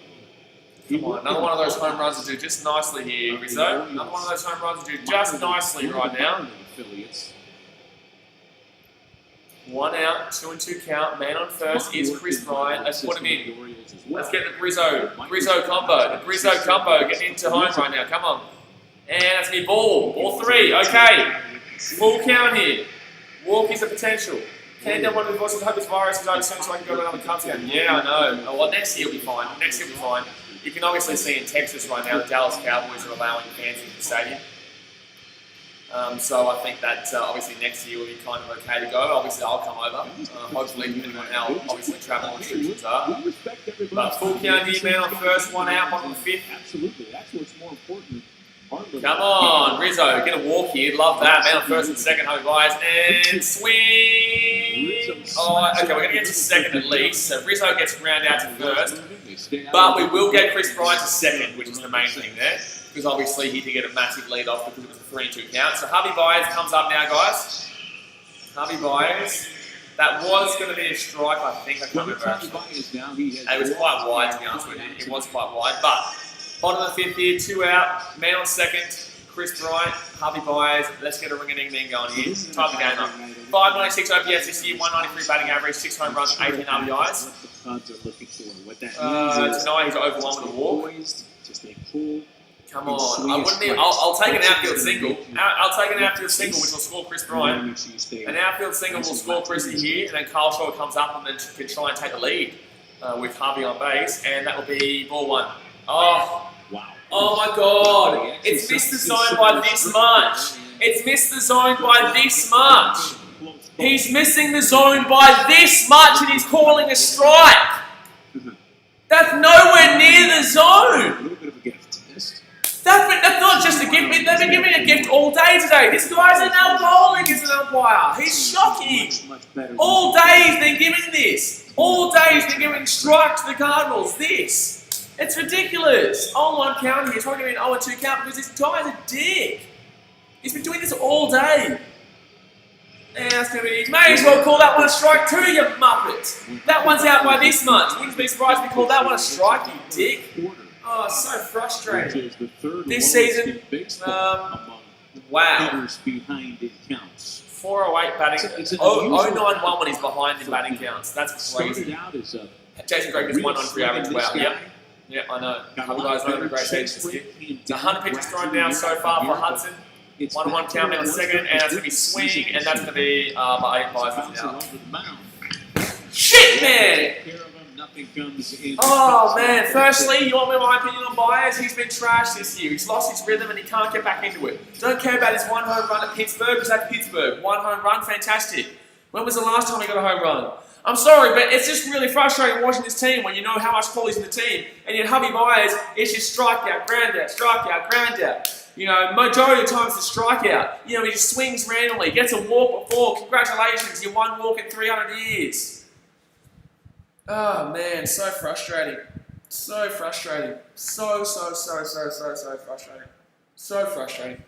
Come on, another one of those home runs to do just nicely here, Rizzo. Another one of those home runs to do just nicely right now. 1 out, 2-2 count. Man on first is Chris Bryant. Let's put him in. Let's get the Brizzo combo. The Brizzo combo getting into home right now. Come on. And that's me. Ball 3. Okay. Full count here. Walk is a potential. Can down one of the voices. Hope this virus is over soon so I can go to another Cubs game. Yeah, I know. Oh, well, next year will be fine. Next year will be fine. You can obviously see in Texas right now, the Dallas Cowboys are allowing fans into the stadium. So I think that obviously next year will be kind of okay to go. Obviously, I'll come over. Hopefully, depending on how obviously travel restrictions are. But full count here, man on first, 1 out, 1 on the 5th. Absolutely, that's what's more important. Come on, Rizzo, get a walk here. Love that. Man on first and second, hope guys. And swing. Oh, okay, we're going to get to second at least. So Rizzo gets ground out to first. But we will get Chris Bryant to second, which is the main thing there. Because obviously he did get a massive lead off because it was a 3-2 count. So Harvey Byers comes up now, guys. Harvey Byers. That was going to be a strike, I think. I can't remember actually. It was quite wide, to be honest with you. It was quite wide. But bottom of the 5th here, 2 out. Man on second. Chris Bryant, Harvey Byers. Let's get a ring-a-ding-ding going here. Tie the game up. 596 OPS this year, 193 batting average, 6 home runs, 18 RBIs. Tonight he's over 1 with a walk. Come on, I wouldn't even, I'll take an outfield single. I'll take an outfield single, which will score Chris Bryant. An outfield single will score Chrissy here, and then Carl Shaw comes up and then can try and take a lead with Harvey on base, and that will be ball 1. Oh, wow. Oh my God, it's missed the zone by this much. It's missed the zone by this much. He's missing the zone by this much, and he's calling a strike. That's nowhere near the zone. That's not just a gift. They've been giving a gift all day today. This guy's an alcoholic as an umpire. He's shocking. All day he's been giving this. All day he's been giving strike to the Cardinals. This. It's ridiculous. 0-1 count here. He's probably giving an 0-2 count because this guy's a dick. He's been doing this all day. And that's going to be, may as well call that one a strike too, you muppet. That one's out by this much. Wouldn't be surprised if we call that one a strike, you dick. Oh, so frustrating. This season, wow. 408 batting, 091 when he's behind in batting counts. That's crazy. Jason Gregg is 193 average. Wow. Yep. Yeah, I know. A couple guys know the great season this year. It's 100 pitches thrown down so far for Hudson. 1-1 count in a second, and that's going to be swing, and that's going to be by 8 buys out. Shit, man! Oh, man. Firstly, you want me my opinion on Byers? He's been trash this year. He's lost his rhythm, and he can't get back into it. Don't care about his 1 home run at Pittsburgh, because that's Pittsburgh. 1 home run, fantastic. When was the last time he got a home run? I'm sorry, but it's just really frustrating watching this team when you know how much quality's in the team, and yet Hubby Byers is just strikeout, ground out. You know, majority of the time it's a strikeout. You know, he just swings randomly, gets a walk before. Congratulations, you 1 walk in 300 years. Oh man, so frustrating. So frustrating. So frustrating. So frustrating.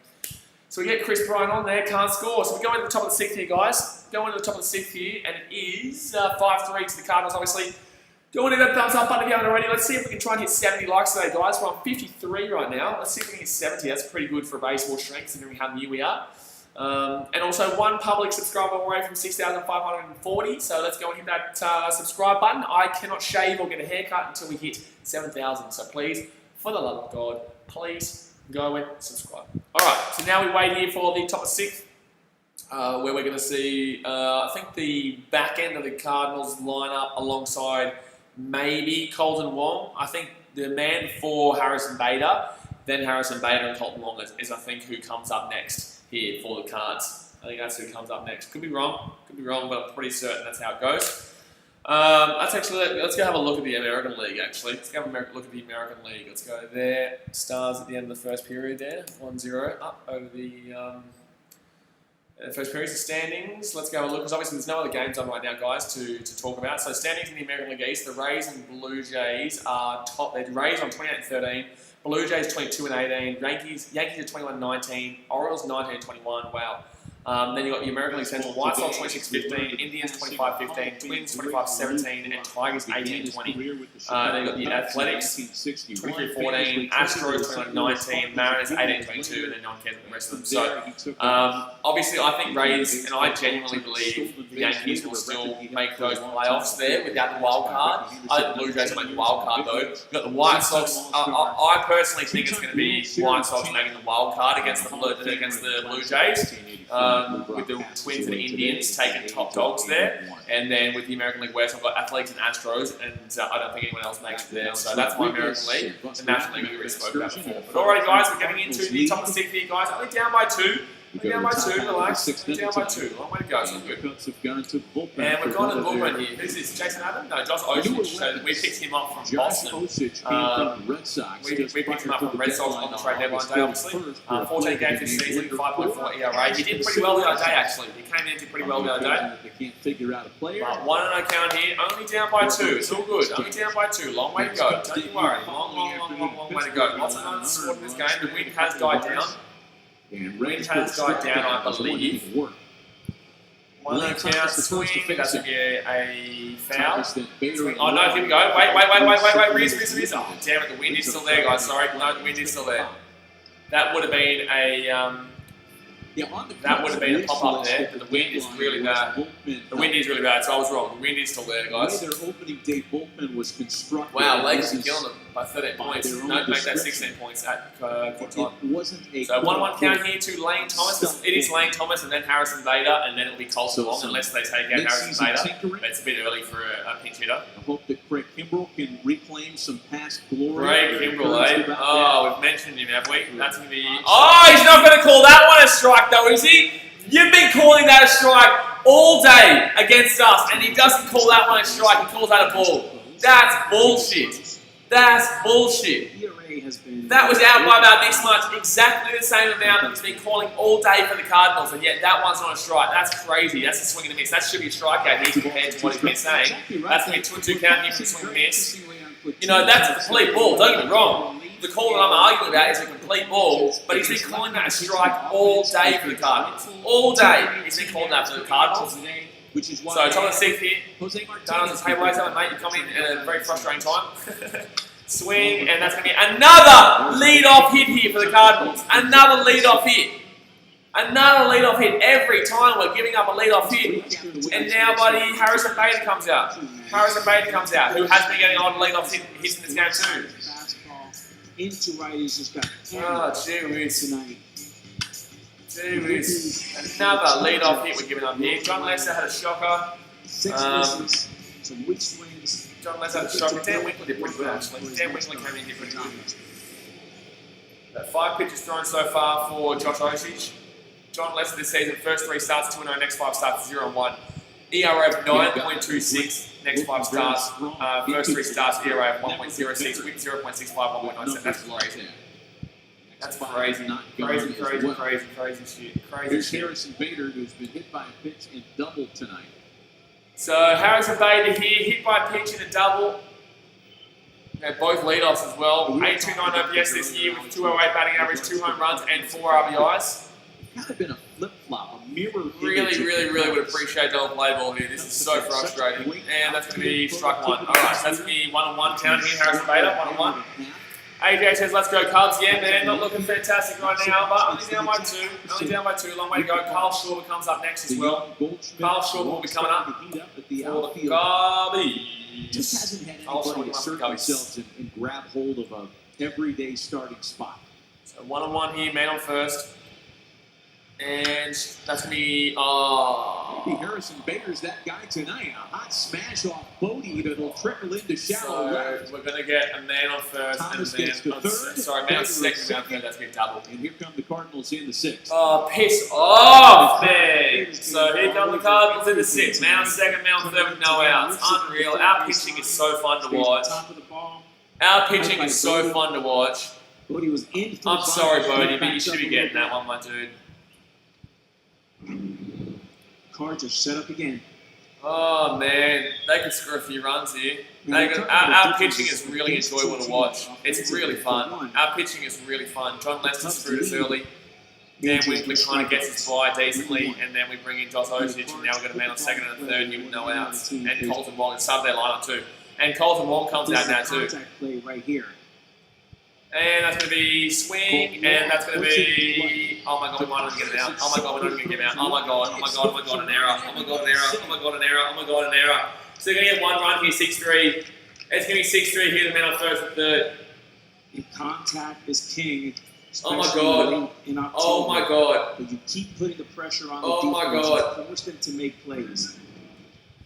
So we get Chris Bryant on there, can't score. So we go into the top of the 6th here, guys. Go into the top of the 6th here, and it is 5-3 to the Cardinals, obviously. Go into that thumbs up button if you haven't already. Let's see if we can try and hit 70 likes today, guys. We're on 53 right now. Let's see if we can hit 70. That's pretty good for baseball strength, considering how new we are. And also 1 public subscriber away from 6,540. So let's go and hit that subscribe button. I cannot shave or get a haircut until we hit 7,000. So please for the love of God, please go and subscribe. Alright, so now we wait here for the top of 6th, where we're going to see, I think the back end of the Cardinals lineup alongside maybe Colton Wong. I think the man for Harrison Bader, then Harrison Bader and Colton Wong is I think who comes up next here for the Cards. I think that's who comes up next. Could be wrong, but I'm pretty certain that's how it goes. Let's go have a look at the American League, actually. Let's go have a look at the American League. Let's go there. Stars at the end of the first period there. 1-0 up over the first period. The standings. Let's go have a look, because obviously there's no other games on right now, guys, to talk about. So standings in the American League East, the Rays and Blue Jays are top. The Rays on 28-13. Blue Jays 22-18. Yankees at 21-19. Orioles 19-21. Wow. Then you've got the American League Central, White Sox 26-15, Indians 25-15, Twins 25-17, and Tigers 18-20. Then you've got the Athletics 23-14, Astros 21-19, Mariners 18-22, and then no one cares about the rest of them. So, obviously, I think Rays, and I genuinely believe the Yankees will still make those playoffs there without the wild card. I think the Blue Jays will make the wild card though. You've got the White Sox. I personally think it's going to be White Sox making the wild card against the Blue Jays. With the Twins and Indians taking top dogs there, and then with the American League West, I've got Athletics and Astros, and I don't think anyone else makes it there. So that's my American League. The National League we already spoke about before. But alright, guys, we're getting into the top of 6 here, guys. Only down by 2. Down by 2, relax. Down by 2. Long way to go, so good. And we're going to the bullpen here. Who's this? Jason Adam? No, Josh Osich. So we picked him up from Boston. We picked him up from Red Sox on the trade deadline day, obviously. 14 games this season, 5.4 ERA. He did pretty well the other day, actually. He came in and did pretty well the other day. But 1-0 count here. Only down by 2. It's all good. Only down by 2. Long way to go. Don't you worry. Long way to go. Lots of runs scored in this game. The wind has died down. Wind has died down, I believe. 1-0 count, swing, that's going to be a foul. Swing. Oh no, here we go. Wait, Riz. Oh, damn it, the wind is still there, guys. Sorry, no, the wind is still there. That would have been a pop-up there, but the wind is really bad. The wind is really bad, so I was wrong. The wind is still there, guys. Their opening day bullpen was constructed. Wow, Lakers are killing them by 13 points. No, make that 16 points at quarter time. So 1-1 count here to Lane Thomas. It is Lane Thomas and then Harrison Bader, and then it'll be Colton Wong unless they take out Harrison Bader. But it's a bit early for a pinch hitter. I hope that Craig Kimbrell can reclaim some past glory. Craig Kimbrell, eh? Oh, we've mentioned him, have we? That's going to be... Oh, he's not going to call that one a strike, though, is he? You've been calling that a strike all day against us, and he doesn't call that one a strike. He calls that a ball. That's bullshit. That's bullshit. That was out by about this much, exactly the same amount that he's been calling all day for the Cardinals, and yet that one's not a strike. That's crazy. That's a swing and a miss. That should be a strikeout here compared to what he's been saying. That's going to be 2-2 count here for the swing and miss. You know, that's a complete ball. Don't get me wrong. The call that I'm arguing about is a complete ball, but he's been calling that a strike all day for the Cardinals. All day he's been calling that for the Cardinals. So, top of the 6th here. Cardinals and Hayways, mate, you come in at a very frustrating time. Swing, and that's going to be another lead-off hit here for the Cardinals. Another lead-off hit. Another lead-off hit. Every time we're giving up a lead-off hit. And now, buddy, Harrison Bader comes out. Harrison Bader comes out, who has been getting on lead-off hits in this game too. Into righties has got 10 gee whiz. tonight. Gee whiz. Another lead-off hit we're giving up here. Jon Lester had a shocker. 6 misses, some weak swings. Jon Lester had a shocker. Dan Winkler did pretty good, actually. Dan Winkler came in and did pretty good. 5 pitches thrown so far for Josh Osich. Jon Lester this season, first 3 starts 2-0, next 5 starts 0-1. ERA of 9.26. Next 5 starts, first 3 starts, ERA of 1.06, whip 0.65, 1.97. That's crazy. That's crazy. Crazy shit. Here's Harrison Bader, who's been hit by a pitch and doubled tonight. So Harrison Bader here, hit by a pitch and a double. Both leadoffs as well. 829 OPS this year with 208 batting average, 2 home runs and 4 RBIs. Kind of been a flip-flop, a mirror. Really would appreciate the play ball here. This is so frustrating. And that's going to be strike 1. Alright, so that's going to be 1-1 count here. Harrison Bader, 1-1. AJ says, let's go Cubs. Yeah, man, not looking fantastic right now, but only down by 2. Only down by 2. Long way to go. Carl Schwarber comes up next as well. Carl Schwarber will be coming up for the Cubbies. Just hasn't had anybody assert themselves and grab hold of a everyday starting spot. So 1-on-1 here, man on first. And that's going to be, Maybe Harrison Bader's that guy tonight. A hot smash off Bodie that'll trickle into shallow left. We're going to get a man on first Thomas and a gets man the on third. sorry, man on second, man on third. That's going to be double. And here come the Cardinals in the sixth. Oh, piss off, man. So here come the Cardinals in the sixth. Man on second, man on third with no outs. Unreal. Our pitching is so fun to watch. Our pitching is so fun to watch. Bodie was in. I'm sorry, Bodie, but you should be getting that one, my dude. Cards are set up again. Oh man, they could score a few runs here. Our pitching is really enjoyable to watch. It's really fun. Our pitching is really fun. Jon Lester screwed us early. Dan Winkley kind of gets us by decently, and then we bring in Josh Osich, and now we've got a man on second and a third here with no outs. And Colton Wong, and sub their lineup too. And Colton Wong comes out now too. Play right here. And that's going to be swing, and that's going to be, oh my god, we might not get it out. Oh my god, we're not going to get it out. Oh my god, oh my god, oh my god, an error. Oh my god, an error. Oh my god, an error. Oh my god, an error. So they're going to get one run here, 6-3. It's going to be 6-3 here, the man on first and third. And contact is king. Oh my god. Oh my god. But you keep putting the pressure on the oh defense. My god. Force them to make plays.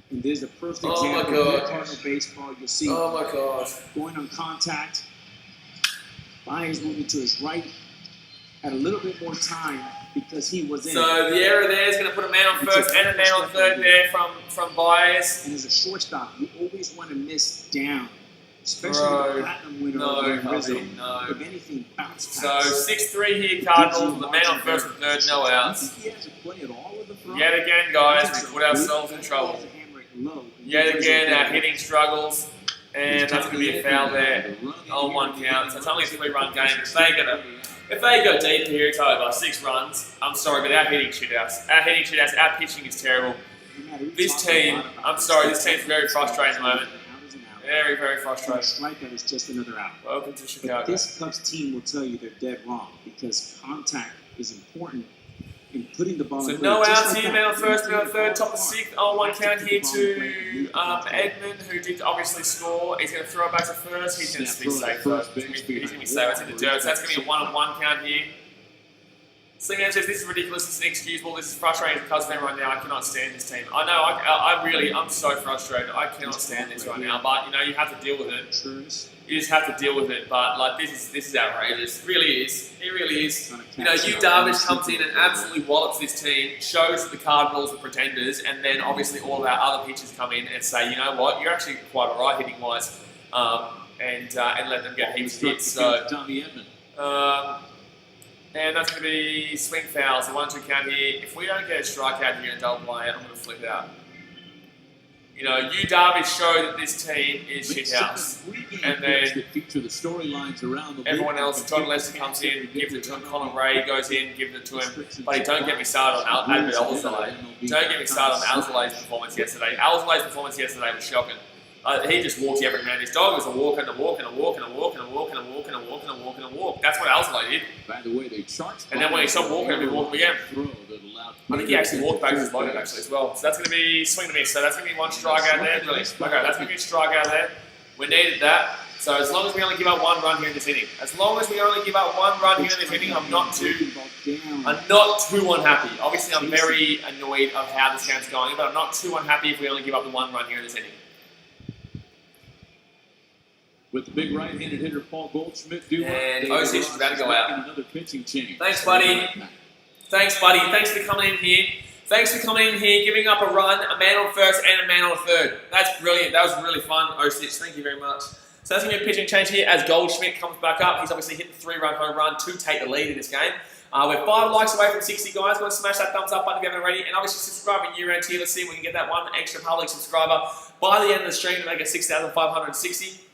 And there's a perfect oh example my of god. Cardinal baseball. You'll see. Oh my god. Going on contact. Byers moving to his right. Had a little bit more time because he was in. So the error there is going to put a man on first and a man on third there from Byers. And as a shortstop, you always want to miss down. Especially the platinum winner over Rizzo. No. If anything, bounce So pass. 6-3 here, Cardinals, with the man on first and third, no outs. He has to play at all with the front. Yet again, guys, we put ourselves in trouble. Yet again, our hitting struggles. And that's going to be a foul there on one count. So it's only a 3-run game. If they go deep here, it's over. 6 runs. I'm sorry, but our hitting shootouts. Our pitching is terrible. This team, I'm sorry, this team's very frustrating at the moment. Very, very frustrating. Strikeout is just another out. Welcome to Chicago. But this Cubs team will tell you they're dead wrong because contact is important in putting the ball so in. No outs here, man on first, man on third, top of 6th. On one count here to Edmund, who did obviously score. He's going to throw it back to first. He's going to be safe though. He's going to be safe. It's in the dirt. So that's going to be a 1-on-1 count here. Slinger says, this is ridiculous, this is inexcusable, this is frustrating as a Cubs fan right now, I cannot stand this team. I know, I'm so frustrated, I cannot stand this right now, but you know, you have to deal with it. You just have to deal with it, but like, this is outrageous, it really is, it really is. You know, Darvish comes in and absolutely wallops this team, shows that the Cardinals are pretenders, and then obviously all of our other pitchers come in and say, you know what, you're actually quite alright hitting wise, and let them get heaps of hits, so. And that's going to be swing fouls, the 1-2 count here. If we don't get a strikeout here and double play it, I'm going to flip out. You know, Darvish showed that this team is shithouse. And then everyone else, Jon Lester comes in, gives it to him. Colin Ray goes in, gives it to him. But don't get me started on Albert Alzolay. Don't get me started on Alzolay's performance yesterday. Alzolay's performance yesterday was shocking. He just walked every man. His dog was a walk and a walk and a walk and a walk and a walk and a walk and a walk and a walk and a walk. That's what Alzolay did. By the way, they charged. And then when he stopped walking, he walked again. I think he actually walked back to his loaded actually as well. So that's going to be swing to miss. So that's going to be 1 strikeout there. Brilliant. Okay, that's going to be a strikeout there. We needed that. So as long as we only give up 1 run here in this inning, as long as we only give up 1 run here in this inning, I'm not too unhappy. Obviously, I'm very annoyed of how this game's going, but I'm not too unhappy if we only give up the 1 run here in this inning. With the big right-handed hitter Paul Goldschmidt, and Osich is about to go out. Another pitching change. Thanks, buddy. Thanks, buddy. Thanks for coming in here. Thanks for coming in here, giving up a run, a man on first and a man on third. That's brilliant. That was really fun, Osich. Thank you very much. So that's going to be a pitching change here as Goldschmidt comes back up. He's obviously hit the 3-run home run to take the lead in this game. We're 5 likes away from 60, guys. Go and smash that thumbs up button if you haven't already. And obviously subscribe when you're around here. Let's see if we can get that 1 extra public subscriber by the end of the stream to make it 6,560.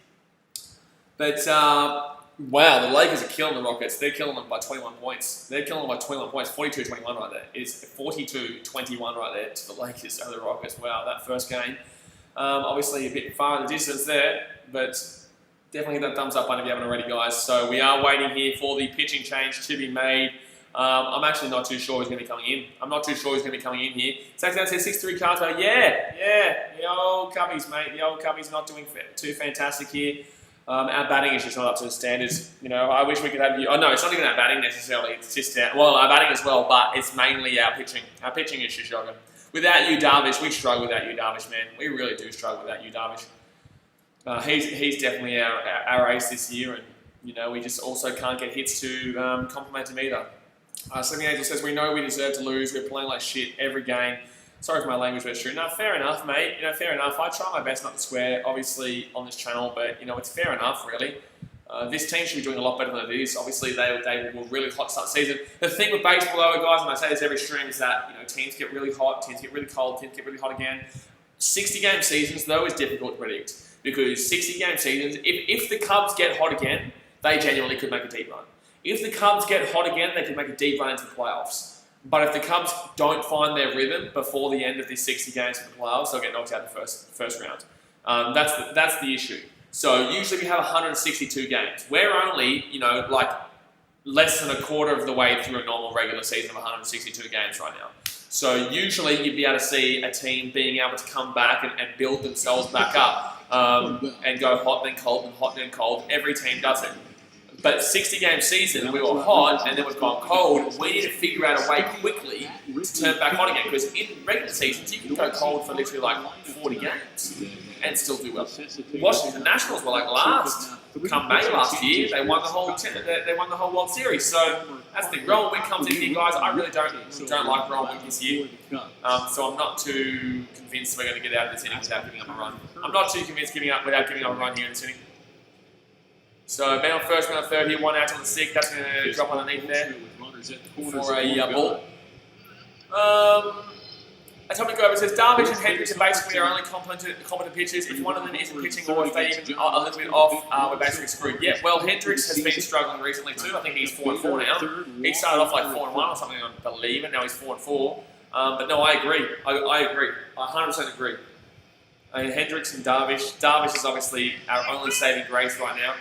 But, wow, the Lakers are killing the Rockets. They're killing them by 21 points. 42-21 right there. It is 42-21 right there to the Lakers over the Rockets. Wow, that first game. Obviously a bit far in the distance there, but definitely hit that thumbs up button if you haven't already, guys. So we are waiting here for the pitching change to be made. I'm actually not too sure who's going to be coming in. I'm not too sure who's going to be coming in here. Saxon says 6-3 cards, but yeah, the old Cubbies, mate. The old Cubbies not doing too fantastic here. Our batting is just not up to the standards. You know, I wish we could have you. Oh no, it's not even our batting necessarily. It's just our batting as well, but it's mainly our pitching. Our pitching is just shocking. Without you, Darvish, we struggle without you, Darvish, man. We really do struggle without you, Darvish. He's definitely our ace this year, and you know we just also can't get hits to compliment him either. Sleeping Angel says we know we deserve to lose. We're playing like shit every game. Sorry for my language, but it's true. No, fair enough, mate. You know, fair enough. I try my best not to swear, obviously, on this channel, but you know, it's fair enough, really. This team should be doing a lot better than it is. Obviously, they were really hot start season. The thing with baseball, though, guys, and I say this every stream, is that you know teams get really hot, teams get really cold, teams get really hot again. 60-game seasons, though, is difficult to predict because 60-game seasons, if the Cubs get hot again, they genuinely could make a deep run. If the Cubs get hot again, they could make a deep run into the playoffs. But if the Cubs don't find their rhythm before the end of these 60 games for the playoffs, they'll get knocked out the first round. That's the issue. So usually we have 162 games. We're only, you know, like less than a quarter of the way through a normal regular season of 162 games right now. So usually you'd be able to see a team being able to come back and build themselves back up and go hot then cold and hot then cold. Every team does it. But 60-game season, we were hot and then we've gone cold. We need to figure out a way quickly to turn back on again. Because in regular seasons, you can go cold for literally like 40 games and still do well. Washington Nationals were like come May last year, they won the whole World Series. So that's the thing. Rowan Wick comes in here, guys. I really don't like Rowan Wick this year. So I'm not too convinced we're going to get out of this inning without giving up a run. I'm not too convinced without giving up a run here in this inning. So man on first, man on third here, 1 out on the 6th. That's going to drop underneath there for a ball. Atomic Over says Darvish and Hendricks are basically our only competent pitchers. If one of them isn't pitching or if they even are a little bit off, we're basically screwed. Yeah, well, Hendricks has been struggling recently too. I think he's 4-4 now. He started off like 4-1 or something, I believe, and now he's 4-4. But no, I agree. I agree. I 100% agree. I mean, Hendricks and Darvish. Darvish is obviously our only saving grace right now.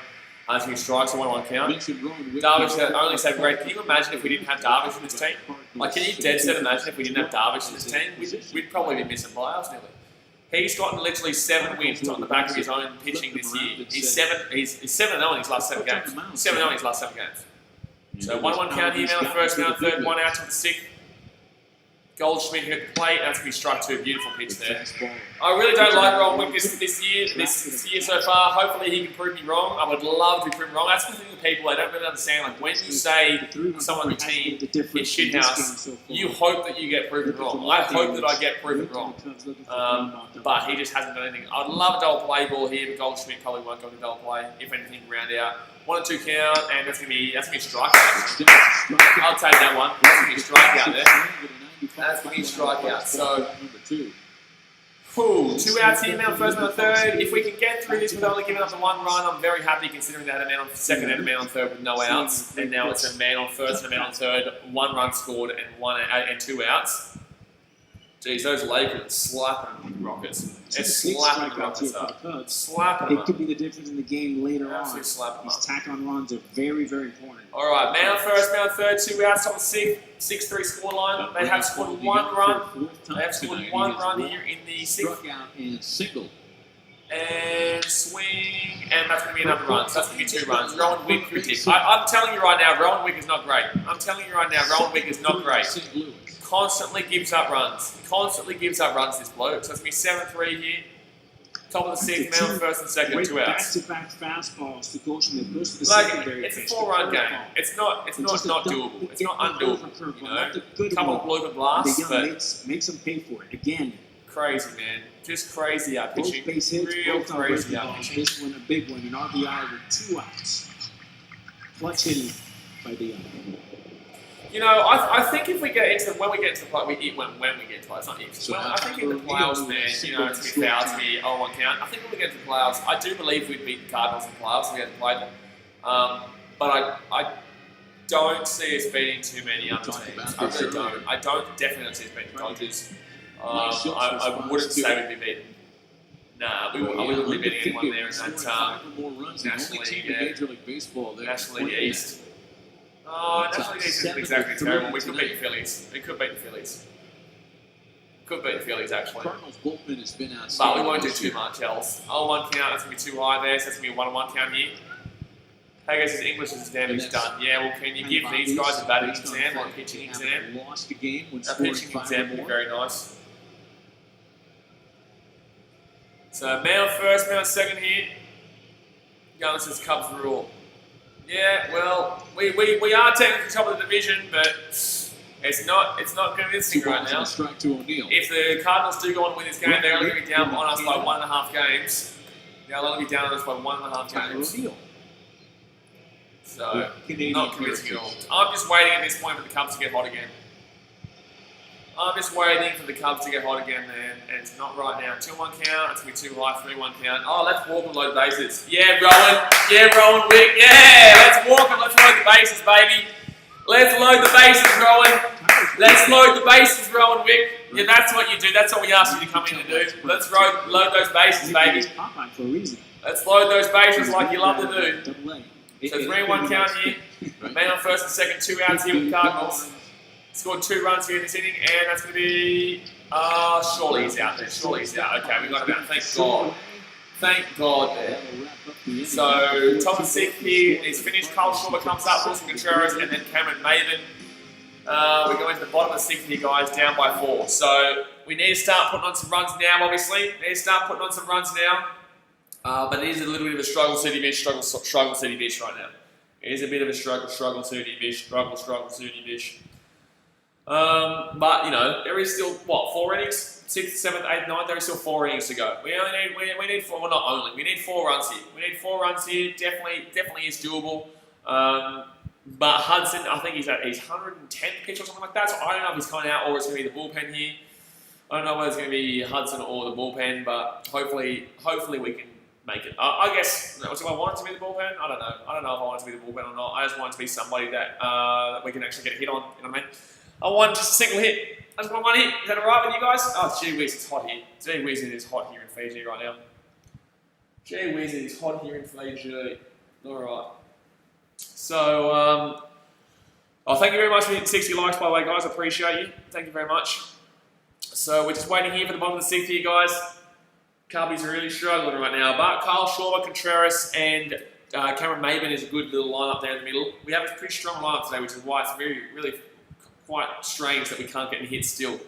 As he strikes a 1-1 count. Darvish is our only saving grace. Can you imagine if we didn't have Darvish in this team? Like, can you dead set imagine if we didn't have Darvish in this team? We'd probably be missing playoffs nearly. He's gotten literally 7 wins on the back of his own pitching this year. He's 7-0 in his last 7 games. 7-0 in his last 7 games. So 1-1 count here, man on first, man on third, 1 out to the 6th. Goldschmidt hit the plate. That's going to be struck to a beautiful pitch there. I really don't like Rowan Wick this year so far. Hopefully he can prove me wrong. I would love to be proven wrong. That's the thing with people. They don't really understand. Like when you say someone on the team is shithouse, you hope that you get proven wrong. I hope that I get proven wrong. But he just hasn't done anything. I'd love a double play ball here, but Goldschmidt probably won't go to double play. If anything, round out. 1-2 count, and that's gonna be a strikeout. I'll take that one. That's gonna be a strikeout there. That's going to be a strikeout. So, 2 outs here, man on first, man on third. If we can get through this with only giving up the 1 run, I'm very happy considering they had a man on second and a man on third with no outs. And now it's a man on first and a man on third, 1 run scored and 2 outs. Jeez, those Lakers slapping Rockets. They're slapping the Rockets up. Slapping them up. It could be the difference in the game later on. Absolutely slapping them up. These tack-on runs are very, very important. All right, man on first, man on third, 2 outs, top of 6th, 6-3 scoreline. They have scored 1 run. They have scored 1 run here in the 6th. And swing, and that's going to be another run. So that's going to be 2 runs. Rowan Wick, I'm telling you right now, Rowan Wick is not great. I'm telling you right now, Rowan Wick is not great. Constantly gives up runs. Constantly gives up runs, this bloke. So it's going to be 7-3 here. Top of the 6th, man on first and second, 2 outs. Back-to-back fastballs to Goldschmidt. Goes to the like, secondary. it's a 4-run game. It's not doable. It's not undoable. You know, a couple of blooper blasts, but makes them pay for it again. Crazy, man. Just crazy out pitching. Both base hits, real both crazy out pitching. This one a big one, an RBI with 2 outs. Clutch hitting by the You know, I think if we get into when we get into the play, when we get into the playoffs, not if. So I think in the playoffs, man, you know, it's going to be foul to be 0-1 count. I think when we get to the playoffs, I do believe we'd beat the Cardinals in the playoffs if we had to play them. But I don't see us beating too many other teams. I really don't. I definitely don't see us beating the Dodgers. I wouldn't say we'd be beaten. Nah, we wouldn't be beating anyone there in that National League, National League East. Oh, National League East isn't exactly terrible. We could beat the Phillies. We could beat the Phillies. Could beat the Phillies, actually. Cardinals bullpen has been But we outstanding won't do this too year. much else. 0-1 count, that's going to be too high there, so that's going to be a 1-1 count here. Hey guys, his English is damage done. Yeah, well, can you give these guys a batting exam or a pitching exam? Lost a game when A scoring pitching 5 exam or would be more. very nice. So, man on first, man on second here. Guns' Cubs rule. Yeah, well, we are technically top of the division, but it's not convincing right now. Strike to O'Neal. If the Cardinals do go on and win this game, they're only going to be down on us by 1.5 games. They'll only be down on us by 1.5 games. O'Neal. So, Canadian not convincing at all. heritage. I'm just waiting at this point for the Cubs to get hot again. I'm just waiting for the Cubs to get hot again, man. And it's not right now. 2-1 count. It's going to be too high. 3-1 count. Oh, let's walk and load bases. Yeah, Rowan. Yeah, Rowan Wick. Yeah, let's walk and let's load the bases, baby. Let's load the bases, Rowan. Let's load the bases, Rowan Wick. Yeah, that's what you do. That's what we asked you to come in and do. Let's load those bases, baby. Let's load those bases like you love to do. So 3-1 count here. Man on first and second, 2 outs here with the Cardinals. Scored 2 runs here in this inning, and that's going to be... surely he's out there. Surely he's out. Okay, we got him out. Thank God. Thank God there. So, top of the 6th here is finished. Carl Schwarber comes up, Wilson Contreras, and then Cameron Maven. We're going to the bottom of the 6th here, guys, down by 4. So, we need to start putting on some runs now, obviously. We need to start putting on some runs now. But it is a little bit of a struggle city bitch right now. It is a bit of a struggle city bitch, city bitch. But you know, there is still what 4 innings, 6th, 7th, 8th, 9th. There is still 4 innings to go. We need 4. Well, not only. We need 4 runs here. We need 4 runs here. Definitely is doable. But Hudson, I think he's at his 110th pitch or something like that. So I don't know if he's coming out or it's going to be the bullpen here. I don't know whether it's going to be Hudson or the bullpen, but hopefully we can make it. I guess, do I want it to be the bullpen? I don't know. I don't know if I want it to be the bullpen or not. I just want it to be somebody that we can actually get a hit on. You know what I mean? I want just a single hit. I just want 1 hit. Is that alright with you guys? Oh, gee whiz, it's hot here. Gee whiz, it is hot here in Fiji right now. Gee whiz, it is hot here in Fiji. Alright. So, thank you very much for hitting 60 likes, by the way, guys. I appreciate you. Thank you very much. So, we're just waiting here for the bottom of the 6th here, guys. Cubbies are really struggling right now, but Carl Schwarber, Contreras, and Cameron Maven is a good little lineup there in the middle. We have a pretty strong lineup today, which is why it's really quite strange that we can't get any hits still.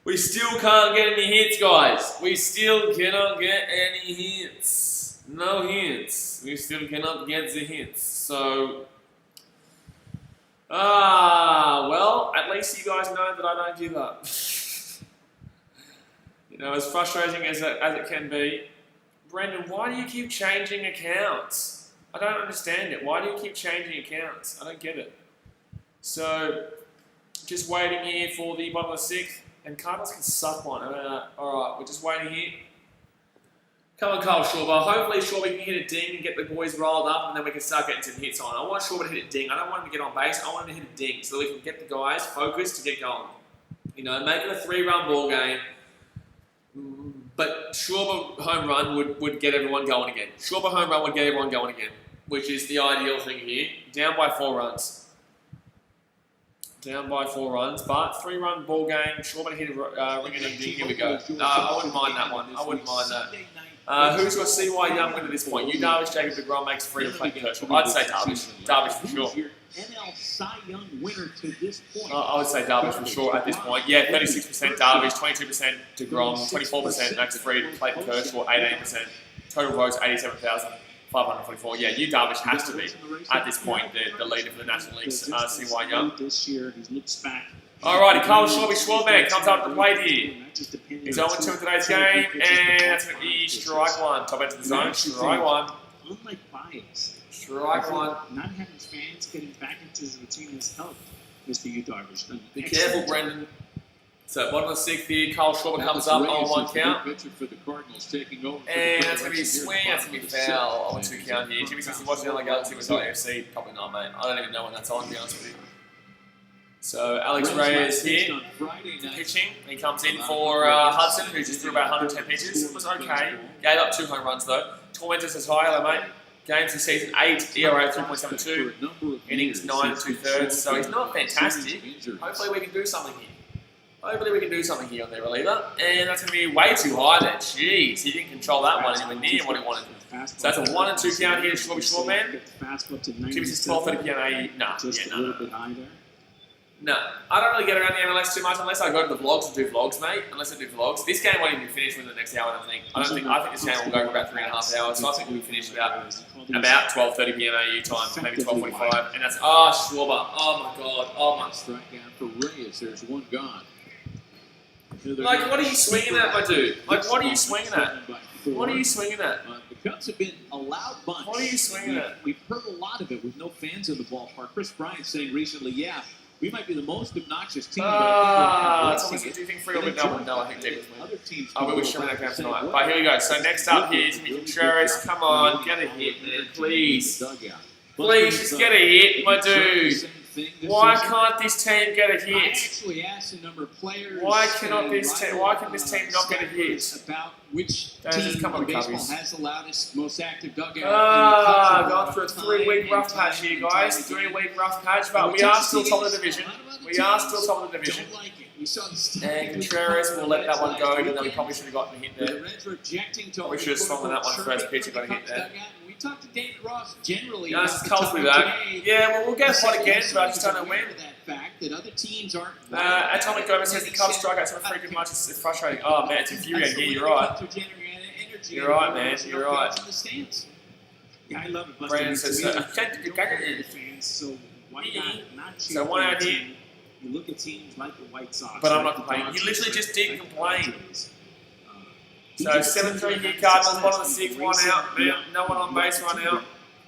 We still can't get any hits, guys. We still cannot get any hits. No hits. We still cannot get the hits. So, well, at least you guys know that I don't give up. You know, as frustrating as it can be. Brendan, why do you keep changing accounts? I don't understand it. Why do you keep changing accounts? I don't get it. So, just waiting here for the bottom of the 6th. And Cardinals can suck one. Alright, we're just waiting here. Come on, Carl Schwarber. Hopefully Schwarber can hit a ding and get the boys rolled up and then we can start getting some hits on. I want Schwarber to hit a ding. I don't want him to get on base. I want him to hit a ding so that we can get the guys focused to get going. You know, make it a 3-run ball game. But Schwarber home run would get everyone going again. Schwarber home run would get everyone going again, which is the ideal thing here. Down by 4 runs. Down by 4 runs, but 3-run ball game. Schwarber hit a ring and a ding. Here we go. I wouldn't mind that one. I wouldn't mind that. Who's got CY Young win at this point? You, Darvish, Jacob DeGrom makes free to play Kershaw. I'd say Darvish. Darvish for sure. NL Cy Young winner to this point. I would say Darvish for sure at this point. Yeah, 36% Darvish, 22% DeGrom, 24% Max Fried, Clayton Kershaw, 18%. Total votes 87,544. Yeah, you Darvish has to be at this point the leader for the National League's CY Young. This year, he looks back. Alrighty, Carl Schwarber comes up to the plate here. He's 0-2 in today's game, and that's going to be strike 1. Top end of the zone, strike 1. Unlike Bias, Strike 1. not having fans getting back into his routine has helped Mr. Yu Darvish. Be careful, Brendan. So, bottom of the 6th here, Carl Schwarber comes up on 1 count. And that's going to be a swing, that's going to be foul. 0-2 count here. Jimmy says he watched the LA Galaxy with AFC. Probably not, mate. I don't even know when that's on, to be honest with you. So, Alex Reyes here, pitching. He comes in for Hudson, who just threw about 110 pitches. It was okay. Gave up 2 home runs, though. Tormentor says hi, hello, mate. Games this season, 8, ERA 3.72, innings 9 2/3. So he's not fantastic. Hopefully we can do something here. Hopefully we can do something here on their reliever. And that's going to be way too high there. Jeez, he didn't control that one anywhere near what he wanted. So that's a 1 and 2 count here. Short man. Give us 12:30 p.m. Nah, no. I don't really get around the MLS too much unless I go to the vlogs and do vlogs, mate. Unless I do vlogs. This game won't even be finished within the next hour, I think. I think this game will go for about 3.5 hours. So I think we'll be finished about 12:30 p.m. AU time, maybe 12:45. And that's Schwarber. Oh my god. Oh my. Strikeout for Reyes. There's one gone. Like, what are you swinging at, my dude? Like, what are you swinging at? What are you swinging at? The Cubs have been a loud bunch. What are you swinging at? We've heard a lot of it with no fans in the ballpark. Chris Bryant saying recently, yeah, we might be the most obnoxious team. Someone said, do you think free or bit? No, I think Davis wins. We were showing that game tonight. But here we go. So next up here is Contreras. Come on, get a hit, man, please. Please, just get a hit, my dude. Why can't this team get a hit? Actually asked a number of players. Why can this team not get a hit? About which team in baseball has the loudest, most active dugout. Gone through a 3-week rough patch here, guys. 3-week rough patch, but we are still top of the division. And Contreras will let that one go, even though we probably should have gotten a hit there. Probably should have swung on that one first pitch and got a hit there. We talked to David Ross generally. This is Colts back. Yeah, well, we'll get hot again, but I just don't know when. Atomic Gomez says the Cubs strikeouts are freaking much. It's frustrating. Oh, man, it's infuriating. Yeah, you're right. You're right, man. You're right. Yeah, I love it. Brandon says so. So one out here. You look at teams like the White Sox. But I'm not complaining. You literally just did complain. So 7-3 here, Cardinals, 1 on the 6, 1 out. No one on base right now.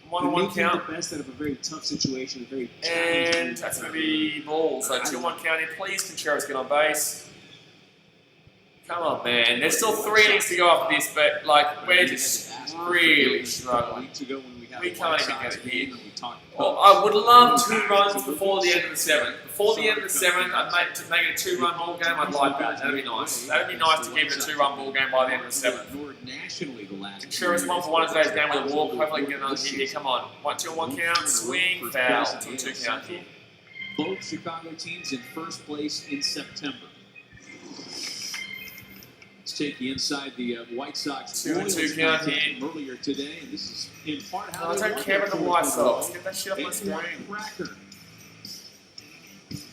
1-on-1 count. The best out of a very tough situation, and that's going to be ball. So 2-1 count in. Please, Contreras, get on base. Come on, man. There's still 3 innings to go after this, but like we're just really struggling. We can't even get it here. Well, I would love 2 runs before the end of the 7th. Before the end of the 7th, I'd make it a 2-run ball game. I'd like that. That'd be nice. That'd be nice to keep it a 2-run ball game by the end of the 7th. Contreras 1 for 1 in today's game with a walk. Hopefully, get another hit here. Come on. 1-2-1 count. Swing. Foul. 2-2 count here. Both Chicago teams in first place in September. Let's take you inside the White Sox. 2-2 count here. Earlier today, and this is in part how I don't care about the White Sox. Get that shit off my screen.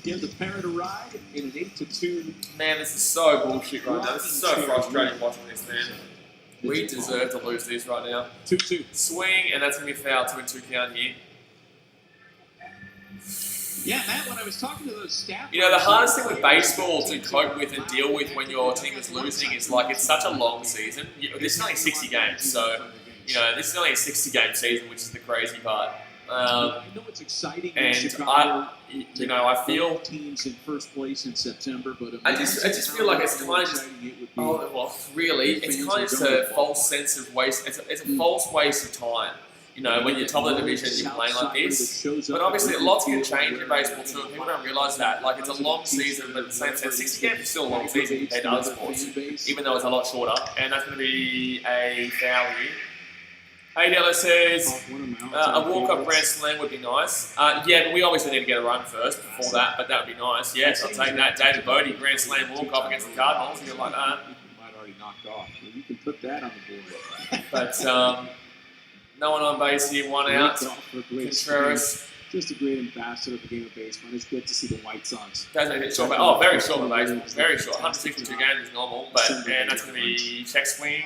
Give the parent a ride in an 8-2. Man, this is so bullshit right now. This is so frustrating watching this, man. We deserve to lose this right now. 2-2. Swing, and that's going to be foul. 2-2 count here. Yeah, Matt, when I was talking to those staff... You know, the hardest thing with baseball to cope with and deal with when your team is losing is like it's such a long season. This is only 60 games, so, you know, this is only a 60-game season, which is the crazy part. I know it's exciting and I feel teams in first place in September, but I just feel like it's kind of just it's kind of just a false sense of waste. It's a false waste of time. You know, when you're top of the division, you're playing like this. But obviously, lots can change in baseball too, and people don't realise that. Like, it's a long season, but at the same time, 60 games is still a long season compared to other sports, even though it's a lot shorter. And that's going to be a foul here. Hey, Della says a walk-up grand slam would be nice. Yeah, but we obviously need to get a run first before that, but that would be nice. Yes, I'll take that. David Bodie, grand slam walk-up against the Cardinals. You like that? Might already knocked off. Well, you can put that on the board. But no one on base here, 1 out. Contreras. Just a great ambassador of the game of baseball. It's good to see the White Sox. Very short for baseball. Very short. 162 games is normal, but and that's going to be check swing.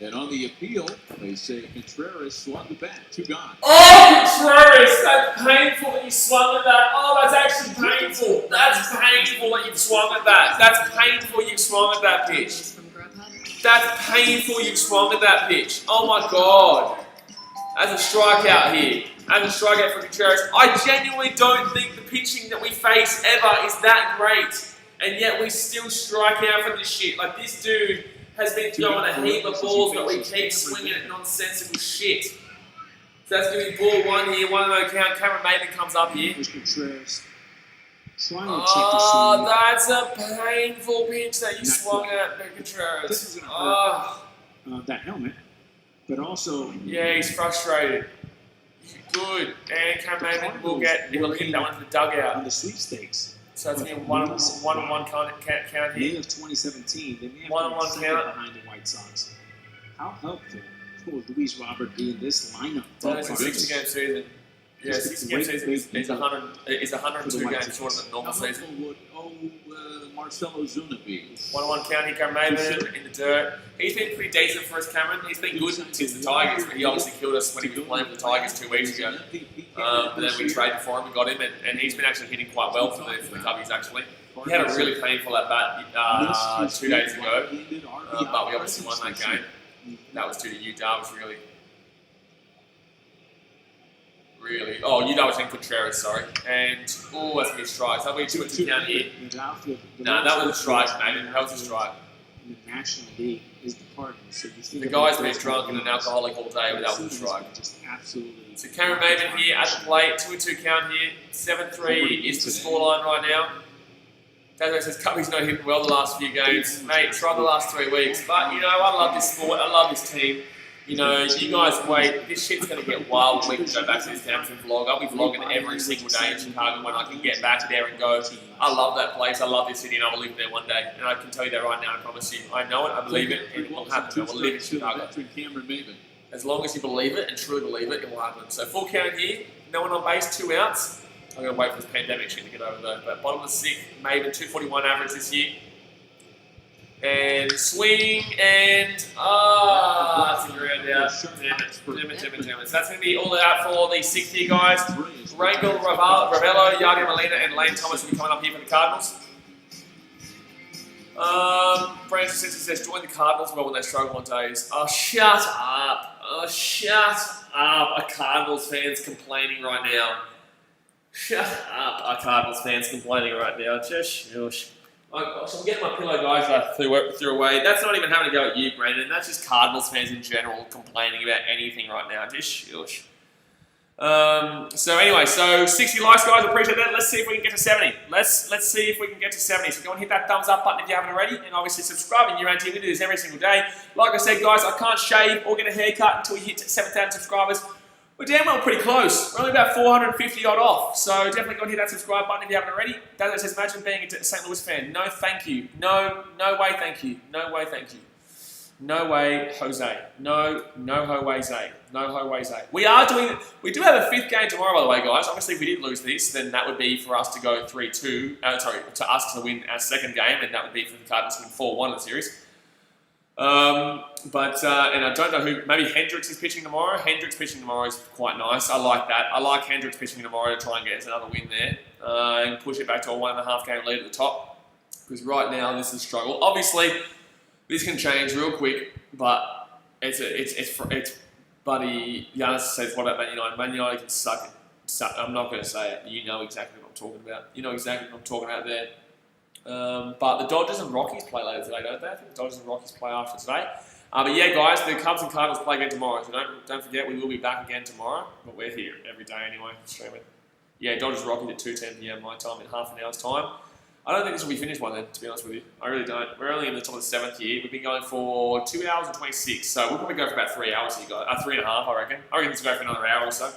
And on the appeal, they say Contreras swung the bat. 2 gone. Oh, Contreras! That's painful that you swung at that. Oh, that's actually painful. That's painful that you've swung at that. That's painful you've swung at that pitch. That's painful you've swung at that pitch. Oh my God. That's a strikeout here. That's a strikeout for Contreras. I genuinely don't think the pitching that we face ever is that great. And yet we still strike out for this shit. Like, this dude has been throwing a heap of balls, but we keep swinging at nonsensical shit. So that's going to be ball 1 here, 1-0 count. Cameron Maven comes up here. Oh, that's a painful pitch that you swung at Contreras. That helmet, but also... Yeah, he's frustrated. Good. And Cameron Maven will hit that one to the dugout. On the sweepstakes. So it's going to be one on one count May here. of 2017, they may have One on been one second count. behind the White Sox. How helpful will Luis Robert be in this lineup? So it's a 60-game season. Yeah, 60-game season is 102 games shorter than a normal season. Would Marcelo Ozuna be? One-on-one count here, Cameron Maven in the dirt. He's been pretty decent for us, Cameron. He's been good since the Tigers, but he obviously killed us when he was playing for the Tigers 2 weeks ago. But then we traded for him and got him, and he's been actually hitting quite well for the Cubbies, actually. He had a really painful at-bat 2 days ago, but we obviously won that game. That was due to you, Darvish, really. Oh, you Darvish and Contreras, sorry. And, that's going to be a strike. So that'll be a 2-2 count here. Nah, that was a strike, mate. That was a strike. In the National League is the Cardinals. So you think The guy's been drunk and an alcoholic all day, but that was a strike. Just absolutely. So Cameron Maven here at the plate, 2-2 count here. 7-3 is the scoreline right now. David says Cubby's not hitting well the last few games. Mate, tried the last 3 weeks. But, you know, I love this sport. I love this team. You know, you guys wait. This shit's going to get wild when we can go back to this Downton vlog. I'll be vlogging every single day in Chicago when I can get back there and go. I love that place. I love this city and I will live there one day. And I can tell you that right now, I promise you. I know it, I believe it, and it will happen. I will live in Chicago. As long as you believe it and truly believe it, it will happen. So full count here. No one on base, 2 outs. I'm going to wait for this pandemic shit to get over though. But bottom of the 6th, Maven 241 average this year. And swing and that's a ground out. Damn it. So that's going to be all out for the 6th here, guys. Rangel, Ravello, Yadier Molina, and Lane Thomas will be coming up here for the Cardinals. Brandon says, join the Cardinals well when they struggle on days. Oh, shut up. Our Cardinals fans complaining right now. Shut up, our Cardinals fans complaining right now. Just shush. I'm getting my pillow, guys, I threw away. That's not even having to go at you, Brandon. That's just Cardinals fans in general complaining about anything right now. Just shush. So anyway, 60 likes, guys. Appreciate that. Let's see if we can get to 70. Let's see if we can get to 70. So go and hit that thumbs up button if you haven't already, and obviously subscribe. And you're we do this every single day. Like I said, guys, I can't shave or get a haircut until we hit 7,000 subscribers. We're damn well pretty close. We're only about 450 odd off. So definitely go and hit that subscribe button if you haven't already. That says, imagine being a St. Louis fan. No, thank you. No way, thank you. No way, thank you. No way, Jose. No way, Zay. No way, Zay. We do have a 5th game tomorrow, by the way, guys. Obviously, if we did lose this, then that would be for us to go 3-2. To us to win our 2nd game, and that would be for the Cardinals to win 4-1 in the series. And I don't know who, maybe Hendricks is pitching tomorrow. Hendricks pitching tomorrow is quite nice. I like that. I like Hendricks pitching tomorrow to try and get us another win there and push it back to a 1.5 game lead at the top. Because right now this is a struggle. Obviously, this can change real quick, but it's Buddy Giannis says, what about Man United? Man United can suck it. I'm not going to say it. You know exactly what I'm talking about. You know exactly what I'm talking about there. But the Dodgers and Rockies play later today, don't they? I think the Dodgers and Rockies play after today. But yeah, guys, the Cubs and Cardinals play again tomorrow. So don't forget, we will be back again tomorrow. But we're here every day anyway, streaming. Yeah, Dodgers Rockies at 2:10 PM my time in half an hour's time. I don't think this will be finished by then, to be honest with you. I really don't. We're only in the top of the 7th year. We've been going for 2 hours and 26. So we'll probably go for about 3 hours here, guys. 3.5, I reckon. I reckon this will go for another hour or so.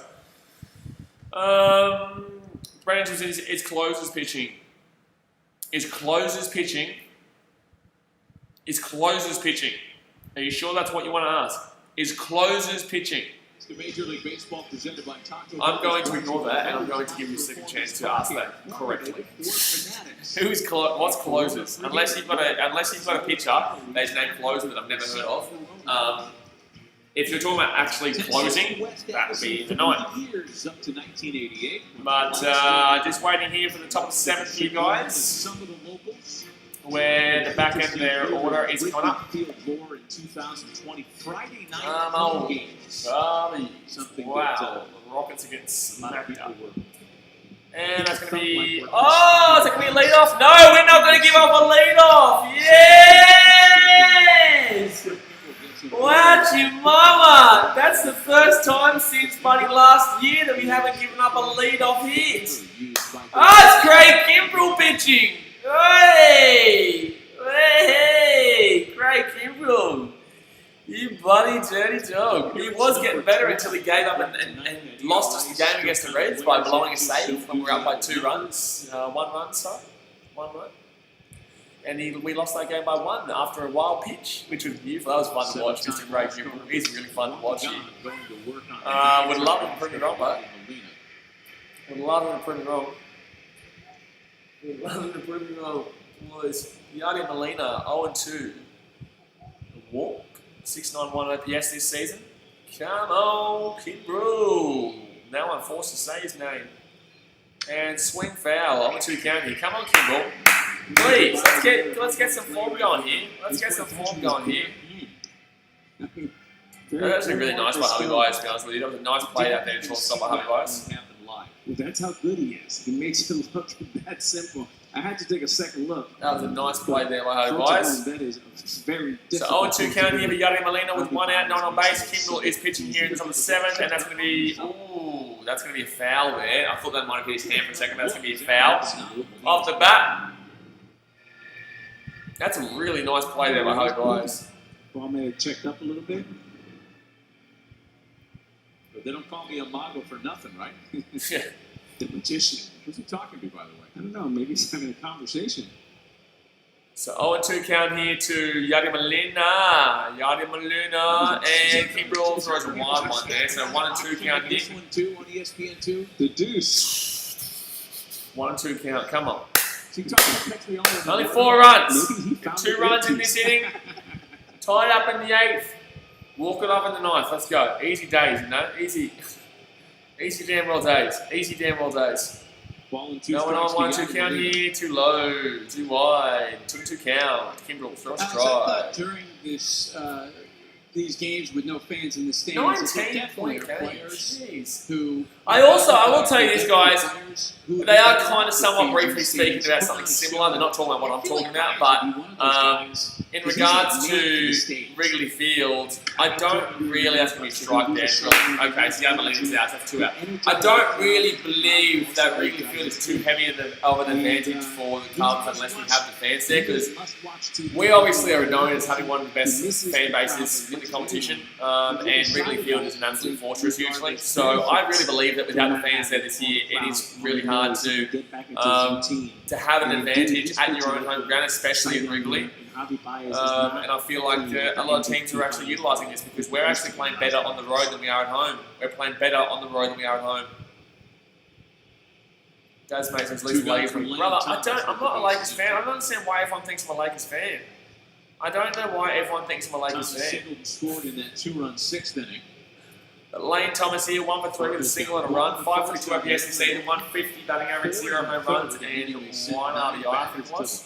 Brandon says, it's closers pitching. Is closers pitching? Are you sure that's what you want to ask? Is closers pitching? It's the Major League Baseball presented by Taco. I'm going to ignore that, and I'm going to give you a second chance to ask that correctly. What's closers? Unless you've got a pitcher that's named closer that I've never heard of. If you're talking about actually closing, that would be the night. But just waiting here for the top of the 7th here, guys, where the back end of their order is coming up. Wow, the Rockets are getting smacked up. And that's going to be... Oh, is it going to be a lead-off? No, we're not going to give up a lead-off! Yes! Watch mama! That's the first time since Buddy last year that we haven't given up a lead-off hit. Oh, it's Craig Kimbrell pitching! Hey! Hey! Craig Kimbrell! You bloody dirty dog. He was getting better until he gave up and lost us the game against the Reds by blowing a save when we were up by 2 runs. 1 run, sorry. 1 run. And we lost that game by 1 after a wild pitch, which was beautiful. That was fun to watch. Mr. Greg Kimbrell. He's really fun to watch. Would love him to prove me wrong, but would love him to prove me wrong. Would love him to prove me wrong. Was Yadier Molina 0-2. A walk. 691 OPS this season. Come on, Kimbrell. Now I'm forced to say his name. And swing foul. 0-2 count here. Come on, Kimbrell. Please, let's get some form going here. Let's get some form going here. That was actually really nice by Harvey Bias, to be honest with you. That was a nice play out there to shortstop by Harvey Bias. Well, that's how good he is. He makes it look that simple. I had to take a second look. That was a nice play there by Harvey Bias. That is very so 0-2 count here for Yadier Molina with 1 out, 9 on base. Kimbrell is pitching here in the 7th, and that's going to be that's going to be a foul there. I thought that might have hit his hand for a second, but that's going to be a foul. Off the bat. That's a really nice play there by Harvey Bias. Ball may have checked up a little bit. But they don't call me a mago for nothing, right? Yeah. The magician. Who's he talking to, by the way? I don't know. Maybe he's having a conversation. So 0-2 count here to Yadier Molina. Yadier Molina and Kimbrell throws a wild one there. So 1-2 count here. This one too on ESPN2. The deuce. 1-2 count. Come on. Only 4 runs. 2 runs in this inning. Tied up in the 8th. Walk it up in the 9th. Let's go. Easy days, you know. Easy damn well days. Easy damn well days. Going on 1-2 count here. Too low. Too wide. 2-2 count. Kimbrell throws a strike. During these games with no fans in the stands, 19-point players games. who. I will tell you this, guys. They are kind of somewhat briefly speaking about something similar. They're not talking about what I'm talking about, but in regards to Wrigley Field, I don't really, that's going to be strike there. Okay, so Yadier Molina's out, that's 2 out. I don't really believe that Wrigley Field is too heavy of an advantage for the Cardinals unless we have the fans there, because we obviously are known as having one of the best fan bases in the competition, and Wrigley Field is an absolute fortress usually. So I really believe that without the fans there this year, it is really hard to have an advantage at your own home ground, especially in Wrigley. And I feel like a lot of teams are actually utilising this because we're actually playing better on the road than we are at home. We're playing better on the road than we are at home. Does make sense, at least Lakers. Brother, I'm not a Lakers fan. I don't understand why everyone thinks I'm a Lakers fan. I don't know why everyone thinks I'm a Lakers fan. Scored in that 2-run 6th inning. Lane Thomas here, 1 for 3 with a single and a run. 542 OPS this season, 150 batting average, 0 home runs, and 1 RBI, I think it was.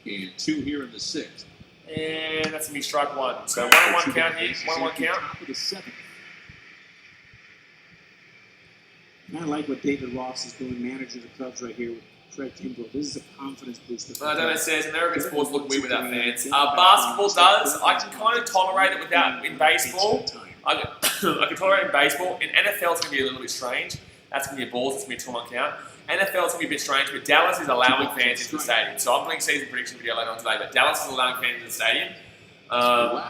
And 2 here in the 6th. And that's going to be strike 1. So 1-1 count here, 1-1 count. And I like what David Ross is doing, manager of the Cubs right here with Craig Kimbrell. This is a confidence booster. I don't know, it says American sports look weird without fans. Basketball does. I can kind of tolerate it without in baseball. I can tolerate it in baseball. In NFL, it's going to be a little bit strange. That's going to be a balls. It's going to be a 2-1 count. NFL is going to be a bit strange, but Dallas is allowing fans into the stadium. So I'm putting season prediction video later on today, but Dallas is allowing fans into the stadium. So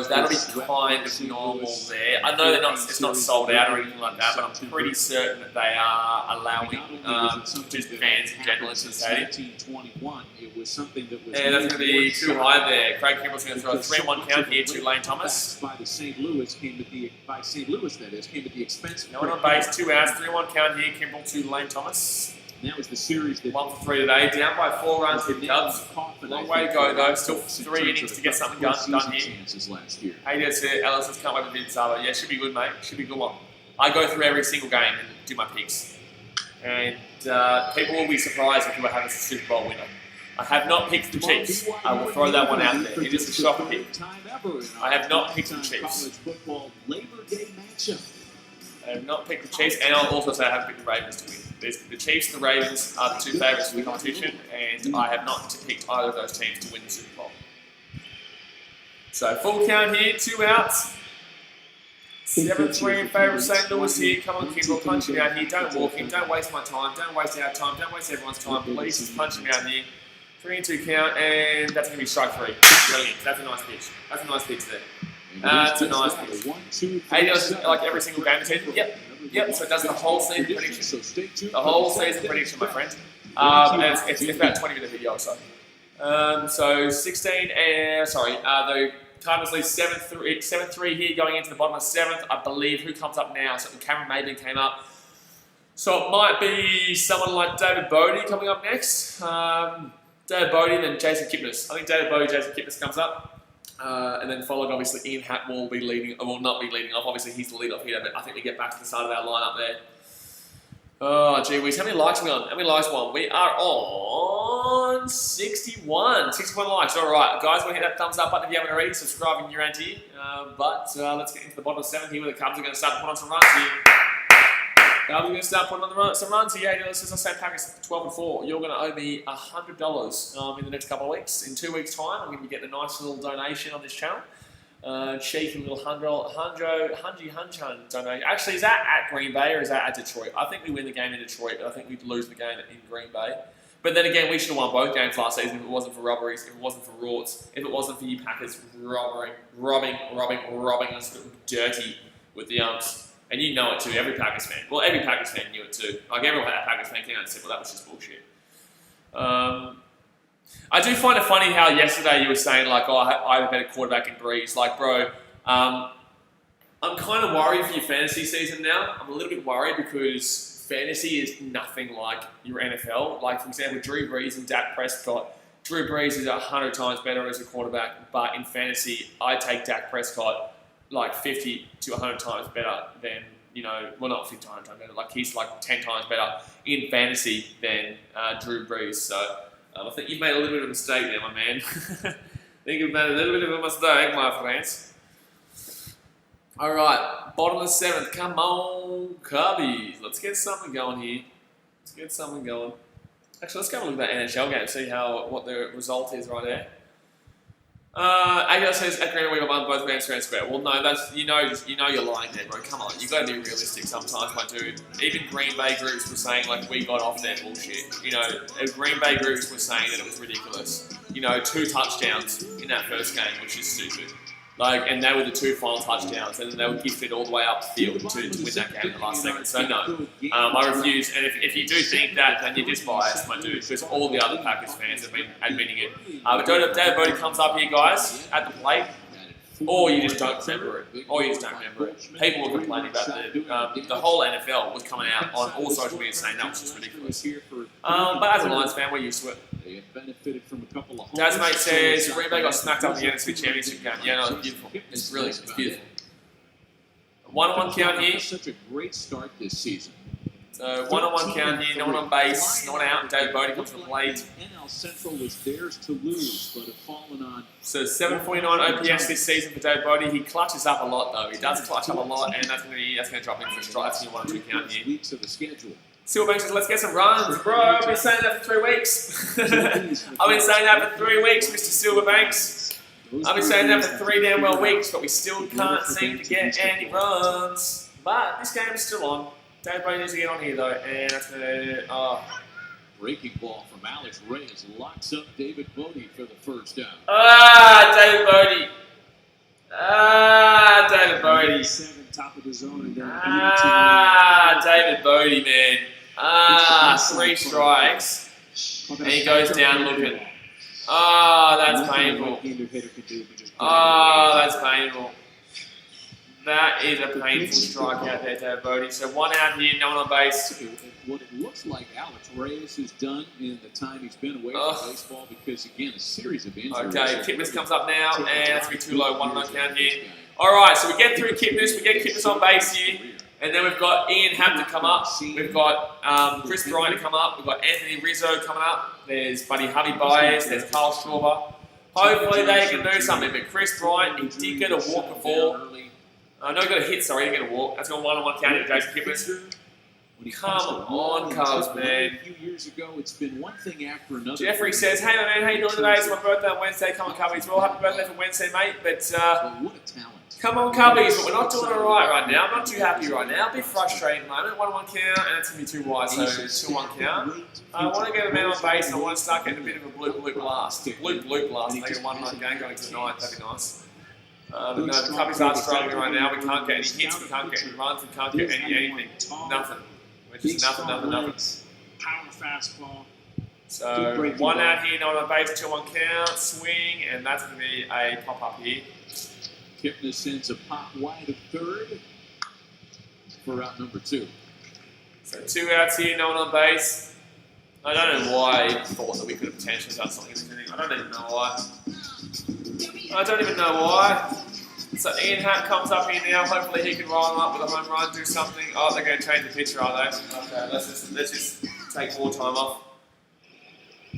that'll be kind of normal there. I know it's not sold out or anything like that, but I'm pretty certain that they are allowing just fans in general into the stadium. And that's going to be too high there. Craig Kimbrell's going to throw a 3-1 count here to Lane Thomas. By St. Louis, that is, came at the expense of... No one on base, 2 outs, 3-1 count here, Kimbrell to Lane Thomas. That was the series that 1 for 3 today, down by 4 runs to the Cubs. Long way to go though, still 3 innings to get something done here. Hey, that's it. Ellis has come over Vince Saba. Yeah, should be good, mate. Should be a good one. I go through every single game and do my picks. And people will be surprised if we have a Super Bowl winner. I have not picked the Chiefs. I will throw that one out there. It is a shock pick. I have not picked the Chiefs. I have not picked the Chiefs, and I'll also say I haven't picked the Ravens to win. The Chiefs and the Ravens are the 2 favourites in the competition, and I have not picked either of those teams to win the Super Bowl. So full count here, 2 outs. 7-3 in favour of St. Louis here. Come on, Kimbrell, punch him out here. Don't walk him. Don't waste my time. Don't waste our time. Don't waste everyone's time. Please just punch him out here. 3-2 count, and that's going to be strike 3. Brilliant. That's a nice pitch. That's a nice pitch there. That's a nice pitch. Hey, does like every single game this season? Yep. So it does the whole season prediction. The whole season prediction, my friend. And it's about 20-minute video or so. So 16, the Cardinals lead 7-3 here going into the bottom of 7th. I believe who comes up now? So Cameron Maybin came up. So it might be someone like David Bodie coming up next. David Bodie, then Jason Kipnis. I think David Bodie, Jason Kipnis comes up. And then followed, obviously, Ian Happ will be leading, will not be leading off. Obviously, he's the lead-off here, but I think we get back to the start of our lineup there. Oh, gee whiz. How many likes are we on? How many likes are we on? We are on 61. 61 likes. All right. Guys, we'll hit that thumbs up button if you haven't already. Subscribe if you're around here. Let's get into the bottom of 7 here where the Cubs are going to start putting on some runs here. Cubs are going to start putting on some runs here. This is the same package, 12-4. You're going to owe me $100 in the next couple of weeks. In 2 weeks' time, I'm going to be getting a nice little donation on this channel. Cheeky little $100 donation. Actually, is that at Green Bay or is that at Detroit? I think we win the game in Detroit, but I think we'd lose the game in Green Bay. But then again, we should have won both games last season if it wasn't for robberies, if it wasn't for rorts, if it wasn't for you Packers robbing us dirty with the umps. And you know it too, every Packers fan. Well, every Packers fan knew it too. Like everyone had a Packers fan came out and said, well, that was just bullshit. I do find it funny how yesterday you were saying, like, oh, I have a better quarterback in Breeze. Like, bro, I'm kind of worried for your fantasy season now. I'm a little bit worried because fantasy is nothing like your NFL. Like, for example, Drew Brees and Dak Prescott. Drew Brees is 100 times better as a quarterback, but in fantasy, I take Dak Prescott like 50 to 100 times better than, well, not 50 to 100 times better, like he's like 10 times better in fantasy than Drew Brees. So I think you've made a little bit of a mistake there, my man. I think you've made a little bit of a mistake, my friends. All right, bottom of the 7th. Come on, Cubbies. Let's get something going here. Actually, let's go and look at that NHL game, see what the result is right there. Aguilar says at Green we won both games fair and square. Well, no, that's you're lying there, bro. Come on, you got to be realistic sometimes, my dude. Even Green Bay groups were saying like we got off their bullshit. Green Bay groups were saying that it was ridiculous. 2 touchdowns in that first game, which is stupid. And they were the 2 final touchdowns, and then they were gifted all the way up the field to win that game in the last second. So no, I refuse. And if you do think that, then you're just biased, my dude, because all the other Packers fans have been admitting it. But David Bodie comes up here, guys, at the plate, or you just don't remember it. People were complaining about the whole NFL was coming out on all social media saying that was just ridiculous. But as a Lions fan, we're used to it. They have benefited from a couple of Dad's mate says Green Bay got smacked up in the NFC Championship game. Yeah, no, it's beautiful. It's brilliant. It's beautiful. 1-1 count here. Such a great start this season. So 1-1 count here. No one on base. No one out. David Bodie comes to the plate. NL Central was theirs to lose, but have fallen on. So 749 OPS this season for David Bodie. He clutches up a lot though. He does clutch up a lot, and that's going to drop him for a strike. That's 1-2 count here. Weeks of the schedule. Silverbank says, let's get some runs. Bro, I've been saying that for 3 weeks. I've been saying that for 3 weeks, Mr. Silverbanks. I've been saying that for 3 damn well weeks, but we still can't seem to get any runs. But this game is still on. David Bodie needs to get on here, though. And that's going to... Breaking ball from Alex Reyes locks up David Bodie for the first down. David Bodie. David Bodie. 7, top of the zone. And David Bodie, man. 3 strikes. And he goes down looking. That's painful. That's painful. That is a painful strike out there, David Bodie. So 1 out here, no one on base. What it looks like Alex Reyes has done in the time he's been away from baseball, because again, a series of injuries. Okay, Kipnis comes up now, and that's going to be too low. 1-0 count here. All right, so we get through Kipnis. We get Kipnis on base here. And then we've got Ian Happ to come up. We've got Chris Bryant to come up. We've got Anthony Rizzo coming up. There's Buddy Javi Baez. There's Carl Schwarber. Hopefully they can do something. But Chris Bryant, he did get a walk before. No, he got a hit, sorry. He didn't get a walk. That's got 1-on-1 count to Jason Kipnis. Come on, Cubs, man. A few years ago, it's been one thing after another. Jeffrey says, hey, my man, how you doing today? It's my birthday on Wednesday. Come on, Cubbies. Well, happy birthday for Wednesday, mate. But what a talent. Come on, Cubbies. But we're not doing all right now. I'm not too happy right now. A bit frustrating at the moment. 1-1 count, and it's going to be too wide, so 2-1 count. I want to get a man on base, and I want to start getting a bit of a bloop blast. Bloop blast. Make it a 1-1 game going to the 9th. That'd be nice. But no, the Cubbies aren't struggling right now. We can't get any hits, we can't get any runs, we can't get anything. Nothing. We're just nothing. Power fastball. So 1 out here, no one on base, 2-1 count, swing, and that's going to be a pop-up here. Kipnis sends a pop wide of third for out number 2. So 2 outs here, no one on base. I don't know why he thought that we could have potentially done something in this inning. I don't even know why. I don't even know why. So Ian Happ comes up here now. Hopefully he can roll up with a home run, do something. Oh, they're going to change the pitcher, are they? Okay, let's just take more time off.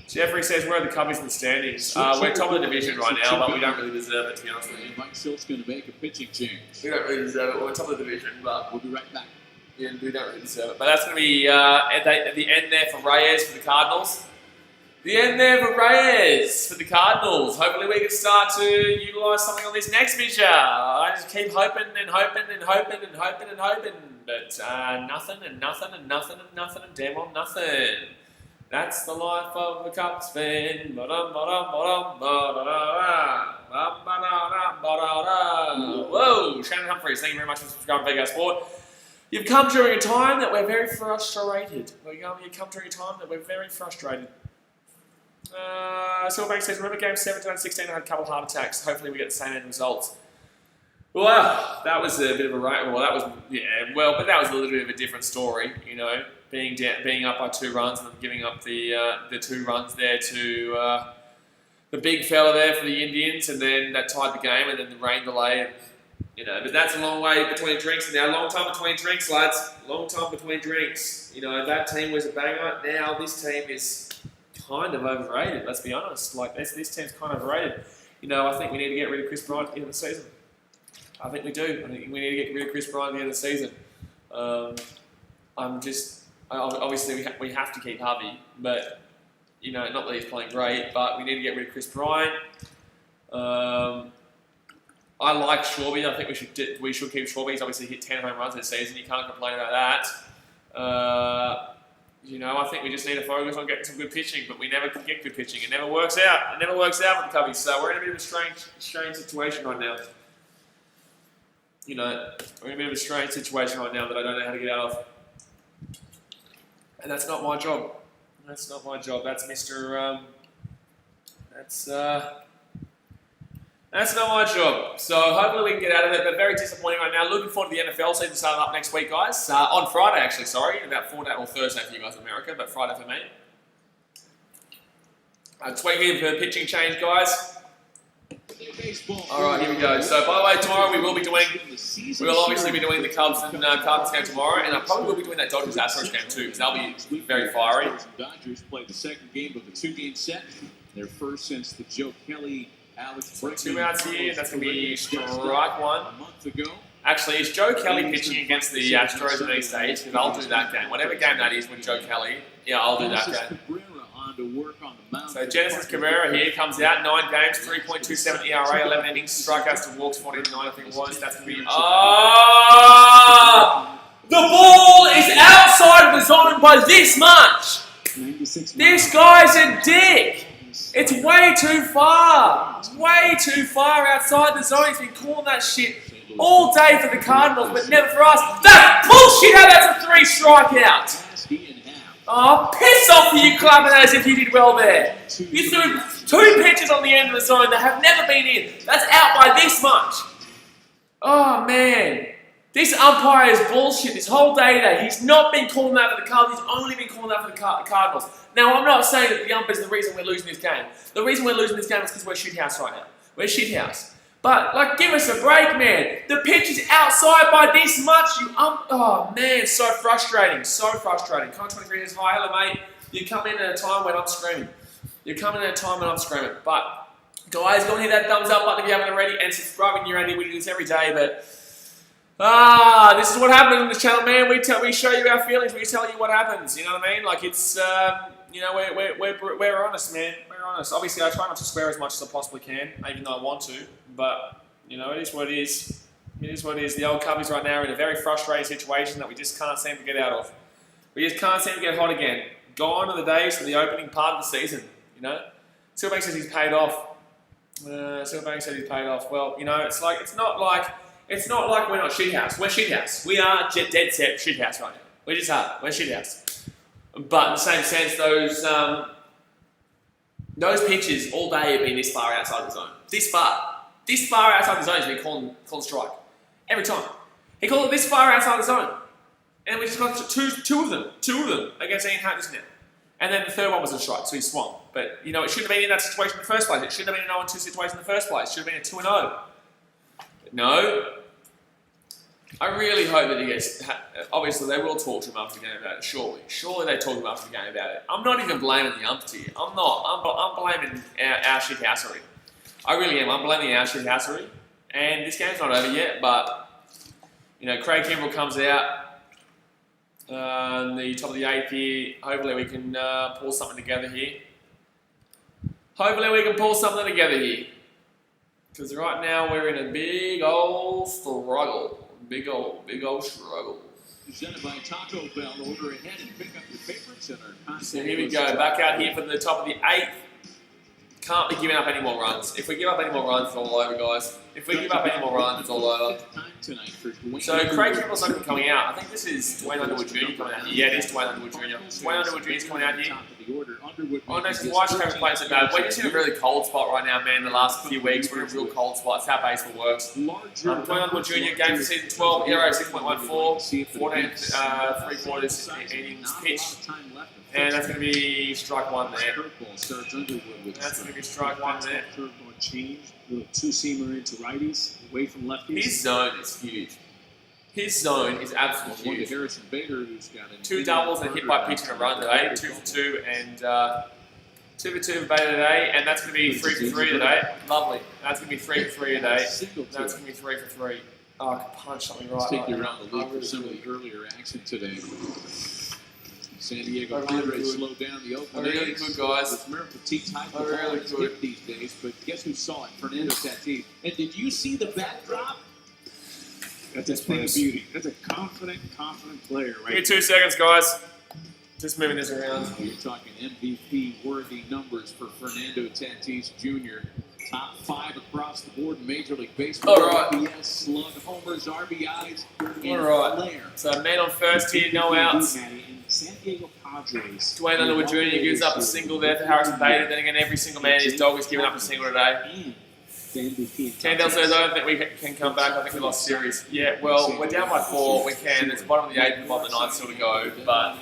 Jeffrey says, where are the Cubbies in the standings? We're top of the division right now, but we don't really deserve it, to be honest with you. Mike Schultz going to make a pitching change. We don't really deserve it. We're top of the division, but we'll be right back. Yeah, we don't really deserve it. But that's going to be at the end there for Reyes for the Cardinals. The end there for Reyes for the Cardinals. Hopefully we can start to utilise something on this next measure. I just keep hoping and hoping and hoping and hoping and hoping. But nothing and nothing and nothing and nothing and damn well nothing. That's the life of a Cubs fan. Whoa, Shannon Humphries, thank you very much for subscribing to Big Sport. You've come during a time that we're very frustrated. You've come during a time that we're very frustrated. Silverbank says, remember game 17 and 16, I had a couple of heart attacks. Hopefully we get the same end results. Well, that was a bit of a right. Well, that was but that was a little bit of a different story, you know, being up by 2 runs and then giving up the 2 runs there to the big fella there for the Indians, and then that tied the game, and then the rain delay, and, you know. But that's a long way between drinks now. Long time between drinks, lads. Long time between drinks. You know, that team was a banger. Now this team is kind of overrated. Let's be honest. Like this team's kind of overrated. You know, I think we need to get rid of Chris Bryant at the end of the season. I think we do. I think we need to get rid of Chris Bryant at the end of the season. Obviously we have to keep Harvey, but you know, not that he's playing great, but we need to get rid of Chris Bryant. I like Shorby. I think we should keep Shorby. He's obviously hit 10 home runs this season. You can't complain about that. You know, I think we just need to focus on getting some good pitching, but we never can get good pitching. It never works out. It never works out with the Cubbies. So we're in a bit of a strange situation right now. You know, we're in a bit of a strange situation right now that I don't know how to get out of. And that's not my job. That's not my job. That's Mr. That's not my job. So hopefully we can get out of it, but very disappointing right now. Looking forward to the NFL season starting up next week, guys. On Friday, actually, sorry. About 4 days, or Thursday for you guys in America, but Friday for me. Tweaking for pitching change, guys. Alright, here we go. So by the way, tomorrow we will obviously be doing the Cubs and Cardinals game tomorrow, and I probably will be doing that Dodgers Astros game too, because that'll be very fiery. Dodgers played the second game of the 2-game set, their first since the Joe Kelly, Alex Bregman. 2 outs here, that's going to be strike 1. A month ago. Actually, is Joe Kelly pitching against the Astros at any stage? Because I'll do that game. Whatever game that is with Joe Kelly, yeah, I'll do that game. So Genesis Cabrera here comes out, 9 games, 3.27 ERA, 11 innings, strikeouts to walks, 49 I think it was. That's going to be... The ball is outside of the zone by this much! This guy's a dick! It's way too far! It's way too far outside the zone. He's been calling that shit all day for the Cardinals, but never for us. That's bullshit! How that's a 3 strikeout! Oh, piss off you clapping as if you did well there. You threw 2 pitches on the end of the zone that have never been in. That's out by this much. Oh, man. This umpire is bullshit this whole day today. He's not been calling that for the Cardinals. He's only been calling that for the Cardinals. Now, I'm not saying that the umpire's the reason we're losing this game. The reason we're losing this game is because we're shithouse right now. We're shithouse. But, like, give us a break, man. The pitch is outside by this much. Oh, man, so frustrating. So frustrating. Con 23 is high. Hello, mate. You come in at a time when I'm screaming. But, guys, go and hit that thumbs up button if you haven't already, and subscribe when you're ready. We do this every day, but... this is what happens on this channel, man. We show you our feelings. We tell you what happens. You know what I mean? Like, it's... you know, we're honest, man. We're honest. Obviously, I try not to swear as much as I possibly can, even though I want to. But, you know, it is what it is. It is what it is. The old Cubbies right now are in a very frustrating situation that we just can't seem to get out of. We just can't seem to get hot again. Gone are the days for the opening part of the season, you know? Silverbank says he's paid off. Silverbank says he's paid off. Well, you know, it's not like we're not shithouse. We're shithouse. We are dead set shithouse right now. We just are. We're shithouse. But in the same sense, those those pitches all day have been this far outside the zone. This far outside the zone has been called strike. Every time. He called it this far outside the zone. And we just got two of them against Ian Happ just now. And then the third one was a strike, so he swung. But, you know, it shouldn't have been in that situation in the first place. It shouldn't have been an 0-2 situation in the first place. It should have been a 2-0. But no. I really hope that he gets... Obviously, they will talk to him after the game about it, surely. Surely they talk to him after the game about it. I'm not even blaming the umps here. I'm not. I'm blaming our shithousery. I really am. I'm blaming our shithousery. And this game's not over yet, but, you know, Craig Kimbrell comes out. The top of the 8th here. Hopefully we can pull something together here. Because right now we're in a big old struggle. Big old struggle. Presented by Taco Bell. Order ahead and pick up your favorites at our contact. So here we go. Back out here for the top of the 8th. Can't be giving up any more runs. If we give up any more runs, it's all over, guys. If we give up any more runs, it's all over. So Craig Kimbrell's not going to be coming out. I think this is Dwayne Underwood Jr. coming out here. Yeah, it is Dwayne Underwood Jr. Dwayne Underwood Jr. is coming out here. Oh, no, watch haven't played so bad. We're just in a really cold spot right now, man, the last few weeks. We're in a real cold spot. It's how baseball works. Dwayne Underwood Jr. game for season 12, ERA 6.14, 14 3/4 innings pitched. And that's going to be strike one there. That's going to be strike one there. Change, little two-seamer into righties, away from lefties. His zone is huge. His zone is absolutely huge. Harrison Bader, who's got 2 doubles and a hit by pitch and a run today. 2 for 2 and 2 for 2 for Bader today. And that's going to be 3 for 3 today. Lovely. That's going to be 3 for 3 today. That's going to be 3 for 3. Oh, I could punch something right. Let's take you around the league for some of the earlier action today. San Diego Padres slowed down the Oakland really good, guys. Really good these days, but guess who saw it? Fernando Tatis. And did you see the backdrop? That's a thing of beauty. That's a confident player, right? Give me 2 seconds, guys. Just moving this around. You're talking MVP-worthy numbers for Fernando Tatis Jr. Top 5 across the board in Major League Baseball. All right. OPS, slug, homers, RBIs, All right. flair. So man on first here, no outs. San Diego Padres. Dwayne Underwood Jr. gives up a single there for Harrison Bader. Then again, every single man in his dog is giving up a single today. Candell says, I don't think we can come back. I think we lost series. Yeah, well, we're down by 4. We can. There's the bottom of the 8th and bottom of the 9th still to go. But,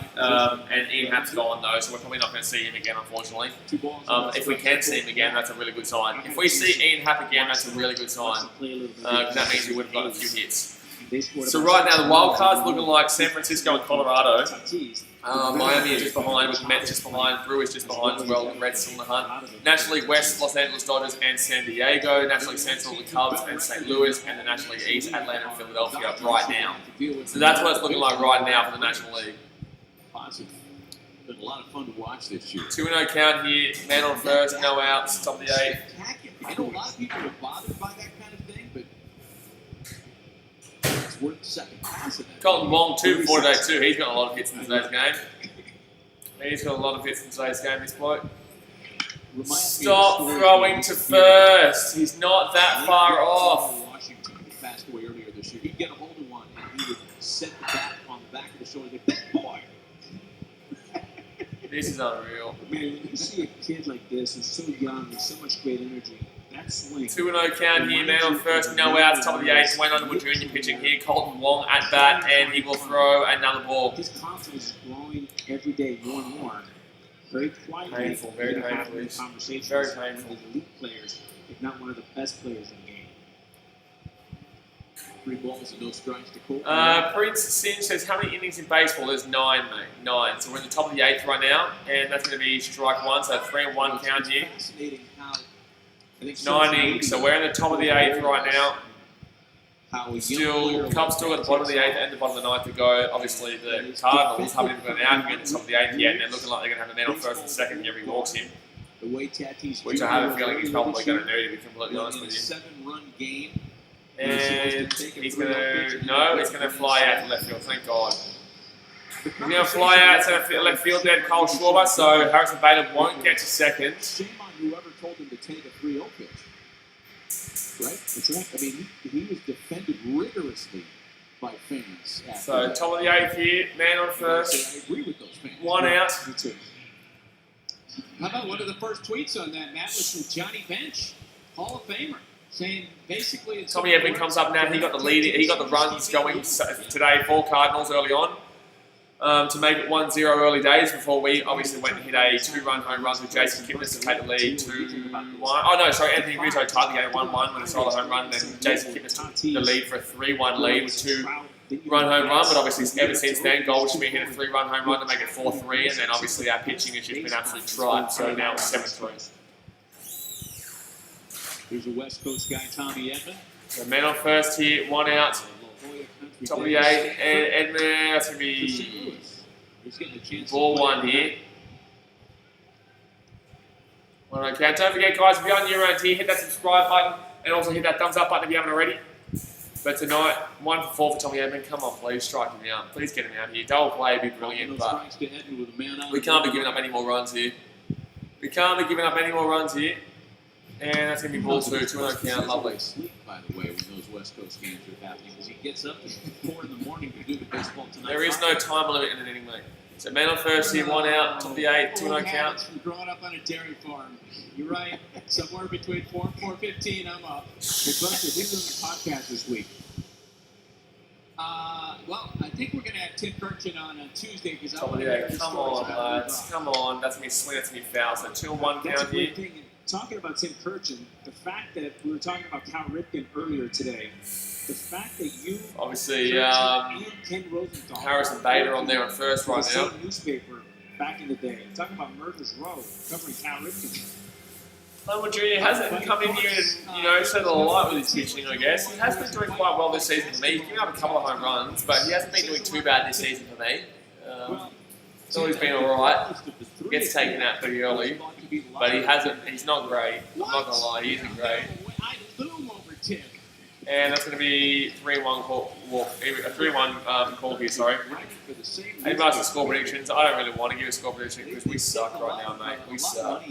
and Ian Happ's gone though, so we're probably not going to see him again, unfortunately. If we can see him again, that's a really good sign. If we see Ian Happ again, that's a really good sign. That means we would have got a few hits. So right now, the wild card's looking like San Francisco and Colorado. Miami is just behind, with Mets just behind, Brewers just behind as well, the Reds still in the hunt. National League West, Los Angeles Dodgers and San Diego. National League Central, the Cubs and St. Louis. And the National League East, Atlanta and Philadelphia right now. So that's what it's looking like right now for the National League. Been a lot of fun to watch this year. 2-0 count here, man on first, no outs, top of the 8th. I know a lot of people are bothered by that kind of thing, but it's worth the second pass of that. Colton Wong, 2 for 4 today too. He's got a lot of hits in today's game. He's got a lot of hits in today's game, this bloke. Stop throwing to first. He's not that far off. Washington passed away earlier this year. He'd get a hold of one and he would set the bat on the back of the shoulder. Big boy. This is unreal. Man, when you see a kid like this who's so young with so much great energy, that swing. 2-0 count here, man on first, no outs, top of the 8th. Dwayne Underwood Jr. pitching here. Colton Wong at bat, and he will throw another ball. His confidence is growing every day more and more. Very quietly. Painful, very painful. Conversations Very painful. with elite players, if not one of the best players in the game. 3 balls and no strikes to Cole. Prince Sin says, how many innings in baseball? There's 9, mate. 9. So we're in the top of the 8th right now, and that's going to be strike 1, so 3-1 count here. Fascinating how 9 innings, so we're in the top of the 8th right now. Cubs still at the bottom of the 8th and the bottom of the 9th to go. Obviously, the Cardinals haven't even gone out here at the top of the 8th yet, and they're looking like they're going to have a man on first and second here if he walks in. Which I have a feeling he's probably going to do, to be completely honest with you. 7-run game. And he's going to fly out to left field, thank God. He's going to fly out to left field there, Cole Schwarber, so Harrison Bader won't get to second. Shame on whoever told him to take a 3-0 pitch. Right? That's right. I mean, he was defended rigorously by fans. So, top of the 8th here, man on first. I agree with those fans. 1 out. Me too. How about one of the first tweets on that, Matt, was from Johnny Bench, Hall of Famer, saying basically it's Tommy Edman comes up now. He got the lead. He got the runs going today for Cardinals early on to make it 1-0 early days before we obviously went and hit a 2-run home run with Jason Kipnis to take the lead 2-1. Oh no, sorry, Anthony Rizzo tied the game 1-1 with a solo home run, and then Jason Kipnis took the lead for a 3-1 lead with 2-run home run. But obviously ever since then, Goldschmidt hit a 3-run home run to make it 4-3, and then obviously our pitching has just been absolute tripe. So now it's 7-3. Here's a West Coast guy, Tommy Edman. So man on first here, 1 out. Top of the 8, and Edman, that's going to be ball 1 here. Okay, don't forget guys, if you're new around here, hit that subscribe button and also hit that thumbs up button if you haven't already. But tonight, 1 for 4 for Tommy Edman. Come on, please strike him out. Please get him out here. Double play would be brilliant, but we can't be giving up any more runs here. We can't be giving up any more runs here. And that's going to be ball 2, 2-0 count, lovely. By the way, when those West Coast games are happening, because he gets up at 4 in the morning to do the baseball tonight. There is no time limit in an inning, mate. So man on first here, 1 out, top of the 8, 2-0 count. From growing up on a dairy farm. You're right. Somewhere between 4 and 4:15, I'm up. Hey, Buster, who's doing the podcast this week? Well, I think we're going to have Tim Kirchin on Tuesday because I Top of want to the hear 8, the come stories on, about lads. Come on, that's going to be swing, that's going to be foul. So 2-1 That's a count here. great thing. Talking about Tim Kirchin, the fact that we were talking about Cal Ripken earlier today, the fact that you, Obviously, and Ken Rosenthal, Harrison Bader on there on first right the now. same newspaper back in the day, talking about Murder's Row, covering Cal Ripken. Homer Jr. hasn't come in here and, shed a light with his pitching, I guess. He has been doing quite well this season for me. He's given up a couple of home runs, but he hasn't been doing too bad this season for me. It's always been alright. He gets taken out pretty early, but he's not great. I'm not going to lie, he isn't great. And that's going to be 3-1 call, a 3-1 call here, sorry. Anybody else score predictions? I don't really want to give a score prediction because we suck right now, mate. We suck.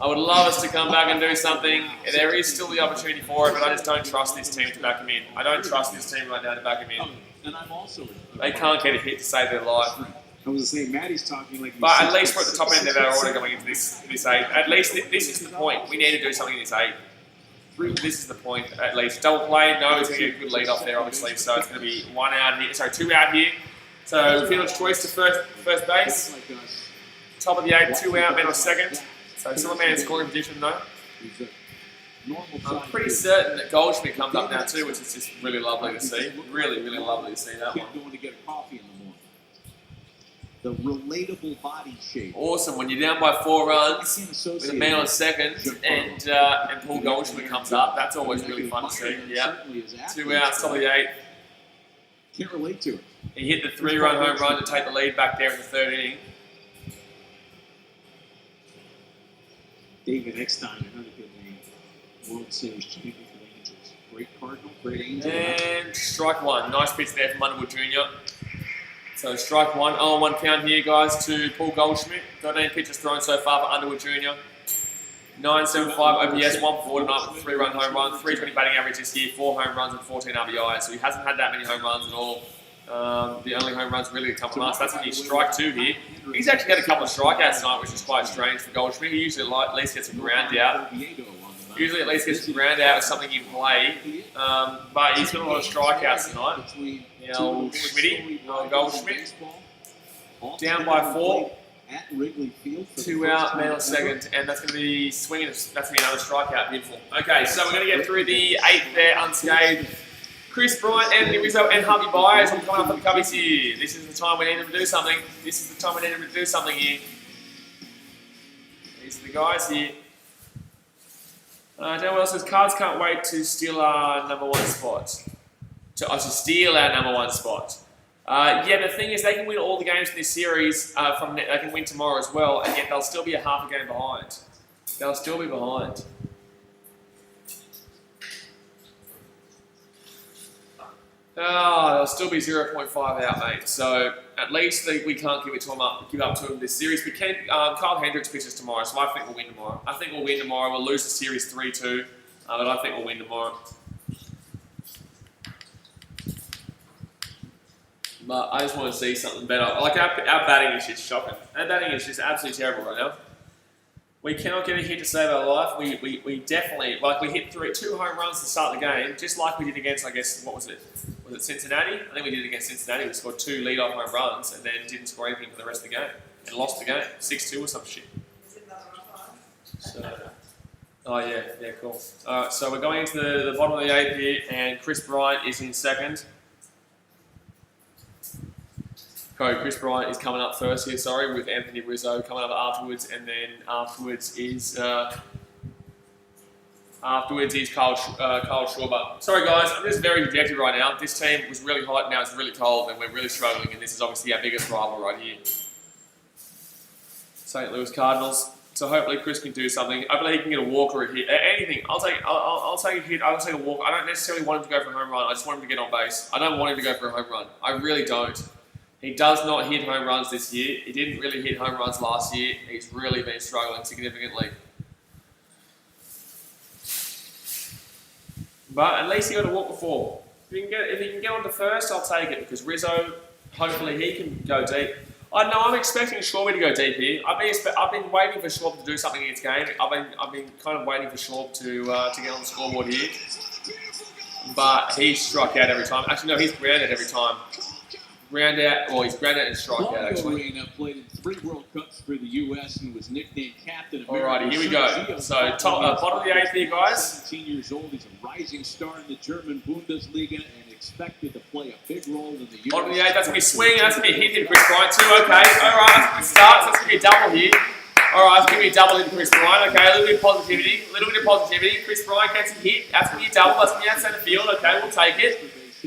I would love us to come back and do something. There is still the opportunity for it, but I just don't trust this team to back him in. I don't trust this team right now to back him in. They can't get a hit to save their life. I was saying, Maddie's talking like. But at least we're at the top end of our order going into this 8. At least this is the point. We need to do something in this 8. This is the point, at least. Double play, no, he's going to get a good lead off there, obviously. So it's going to be 1 out here. Sorry, 2 out here. So fielder's choice to first base. Top of the 8, 2 out, man on second. So still a man scoring position though. I'm pretty certain that Goldschmidt comes up now too, which is just really lovely to see. Really, really lovely to see that one. Going to get a coffee in the morning. The relatable body shape. Awesome when you're down by 4 runs with a man on second and Paul Goldschmidt comes up. That's always really fun to see. Yeah, 2 outs, top of the 8. Can't relate to it. He hit the 3-run home run to take the lead back there in the 3rd inning. David Eckstein, another good name. World Series champion for the Angels. Great Cardinal, great Angel. And strike 1. Nice pitch there from Underwood Jr. So strike 1. 0-1 count here, guys, to Paul Goldschmidt. 13 pitches thrown so far for Underwood Jr. 975 OPS, 1-4 tonight with a 3-run home run. 320 batting average this year, 4 home runs and 14 RBIs. So he hasn't had that many home runs at all. The only home runs really come from us. That's when you strike 2 here. He's actually got a couple of strikeouts tonight, which is quite strange for Goldschmidt. He usually at least gets a ground out. Usually at least gets a ground out with something in play. But he's got a lot of strikeouts tonight. Schmitty, Goldschmidt. Down by 4. At Wrigley Field. 2 out, man on second, and that's going to be swinging. That's going to be another strikeout. Beautiful. Okay, so we're going to get through the 8th there unscathed. Chris Bryant, Anthony Rizzo, and Harvey Byers will come up for the Cubbies here. This is the time we need them to do something. This is the time we need them to do something here. These are the guys here. Dale says, Cards can't wait to steal our number 1 spot. To steal our number 1 spot. Yeah, the thing is, they can win all the games in this series. They can win tomorrow as well, and yet they'll still be a half a game behind. They'll still be behind. Oh, they'll still be 0.5 out, mate. So at least we can't give up to them this series. We can. Kyle Hendricks pitches tomorrow, so I think we'll win tomorrow. I think we'll win tomorrow. We'll lose the series 3-2, but I think we'll win tomorrow. But I just want to see something better. Like our batting is just shocking. Our batting is just absolutely terrible right now. We cannot get a hit to save our life. We definitely, like we hit 2 home runs to start the game, just like we did against, I guess, what was it? Was it Cincinnati? I think we did it against Cincinnati. We scored 2 lead-off home runs and then didn't score anything for the rest of the game. And lost the game, 6-2 or some shit. So, oh yeah, cool. Alright, so we're going into the bottom of the 8th here, and Chris Bryant is in second. Chris Bryant is coming up first here, sorry, with Anthony Rizzo coming up afterwards, and then afterwards is Kyle Schwarber. Sorry guys, I'm just very dejected right now. This team was really hot, now it's really cold, and we're really struggling, and this is obviously our biggest rival right here. St Louis Cardinals. So hopefully Chris can do something. Hopefully he can get a walk or a hit. Anything. I'll take a hit. I'll take a walk. I don't necessarily want him to go for a home run. I just want him to get on base. I don't want him to go for a home run. I really don't. He does not hit home runs this year. He didn't really hit home runs last year. He's really been struggling significantly. But at least he got a walk before. If he can get on to first, I'll take it, because Rizzo, hopefully he can go deep. I know I'm expecting Schwarber to go deep here. I've been waiting for Schwarber to do something in his game. I've been kind of waiting for Schwarber to get on the scoreboard here. But he's struck out every time. Actually, no, he's grounded every time. He's grounded and struck out actually. Played in 3 World Cups for the U.S. and was nicknamed Captain America. Alrighty, here we go. So bottom of the 8th here, guys. 17 years old, he's a rising star in the German Bundesliga and expected to play a big role in the U.S. Bottom of the 8th, that's going to be swinging, that's going to be a hit to Chris Bryant too, okay. Alright, that's a good start, so that's going to be a double here. Alright, it's going to be a double into Chris Bryant, okay, a little bit of positivity, Chris Bryant gets a hit, that's going to be a double, that's going to be out center field, okay, we'll take it.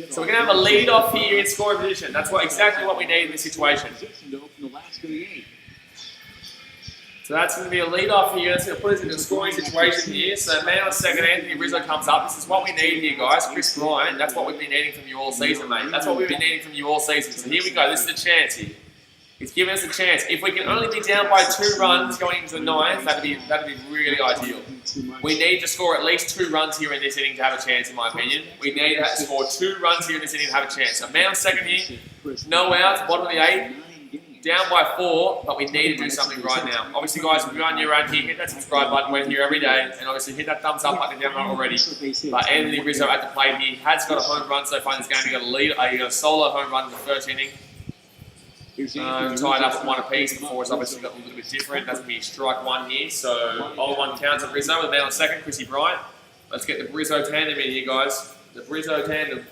So we're going to have a lead off here in scoring position. That's exactly what we need in this situation. So that's going to be a lead off here. That's going to put us in a scoring situation here. So man on second, Anthony Rizzo comes up. This is what we need here, guys. Chris Bryant, that's what we've been needing from you all season, mate. That's what we've been needing from you all season. So here we go. This is the chance here. He's giving us a chance. If we can only be down by 2 runs going into the 9th, that'd be really ideal. We need to score at least 2 runs here in this inning to have a chance, in my opinion. We need to score 2 runs here in this inning to have a chance. So man on second here, no outs, bottom of the 8th, down by 4, but we need to do something right now. Obviously, guys, if you're on your own here, hit that subscribe button. We're here every day, and obviously hit that thumbs up button if you haven't already. But Anthony Rizzo at the plate here has got a home run so far in this game. He got a lead, he got a solo home run in the 1st inning. Tied up at 1 apiece before it's obviously got a little bit different. That's going to be strike 1 here. So 0-1 counts at Rizzo with man on second, Chrissy Bryant. Let's get the Rizzo tandem in here, guys. The Rizzo tandem.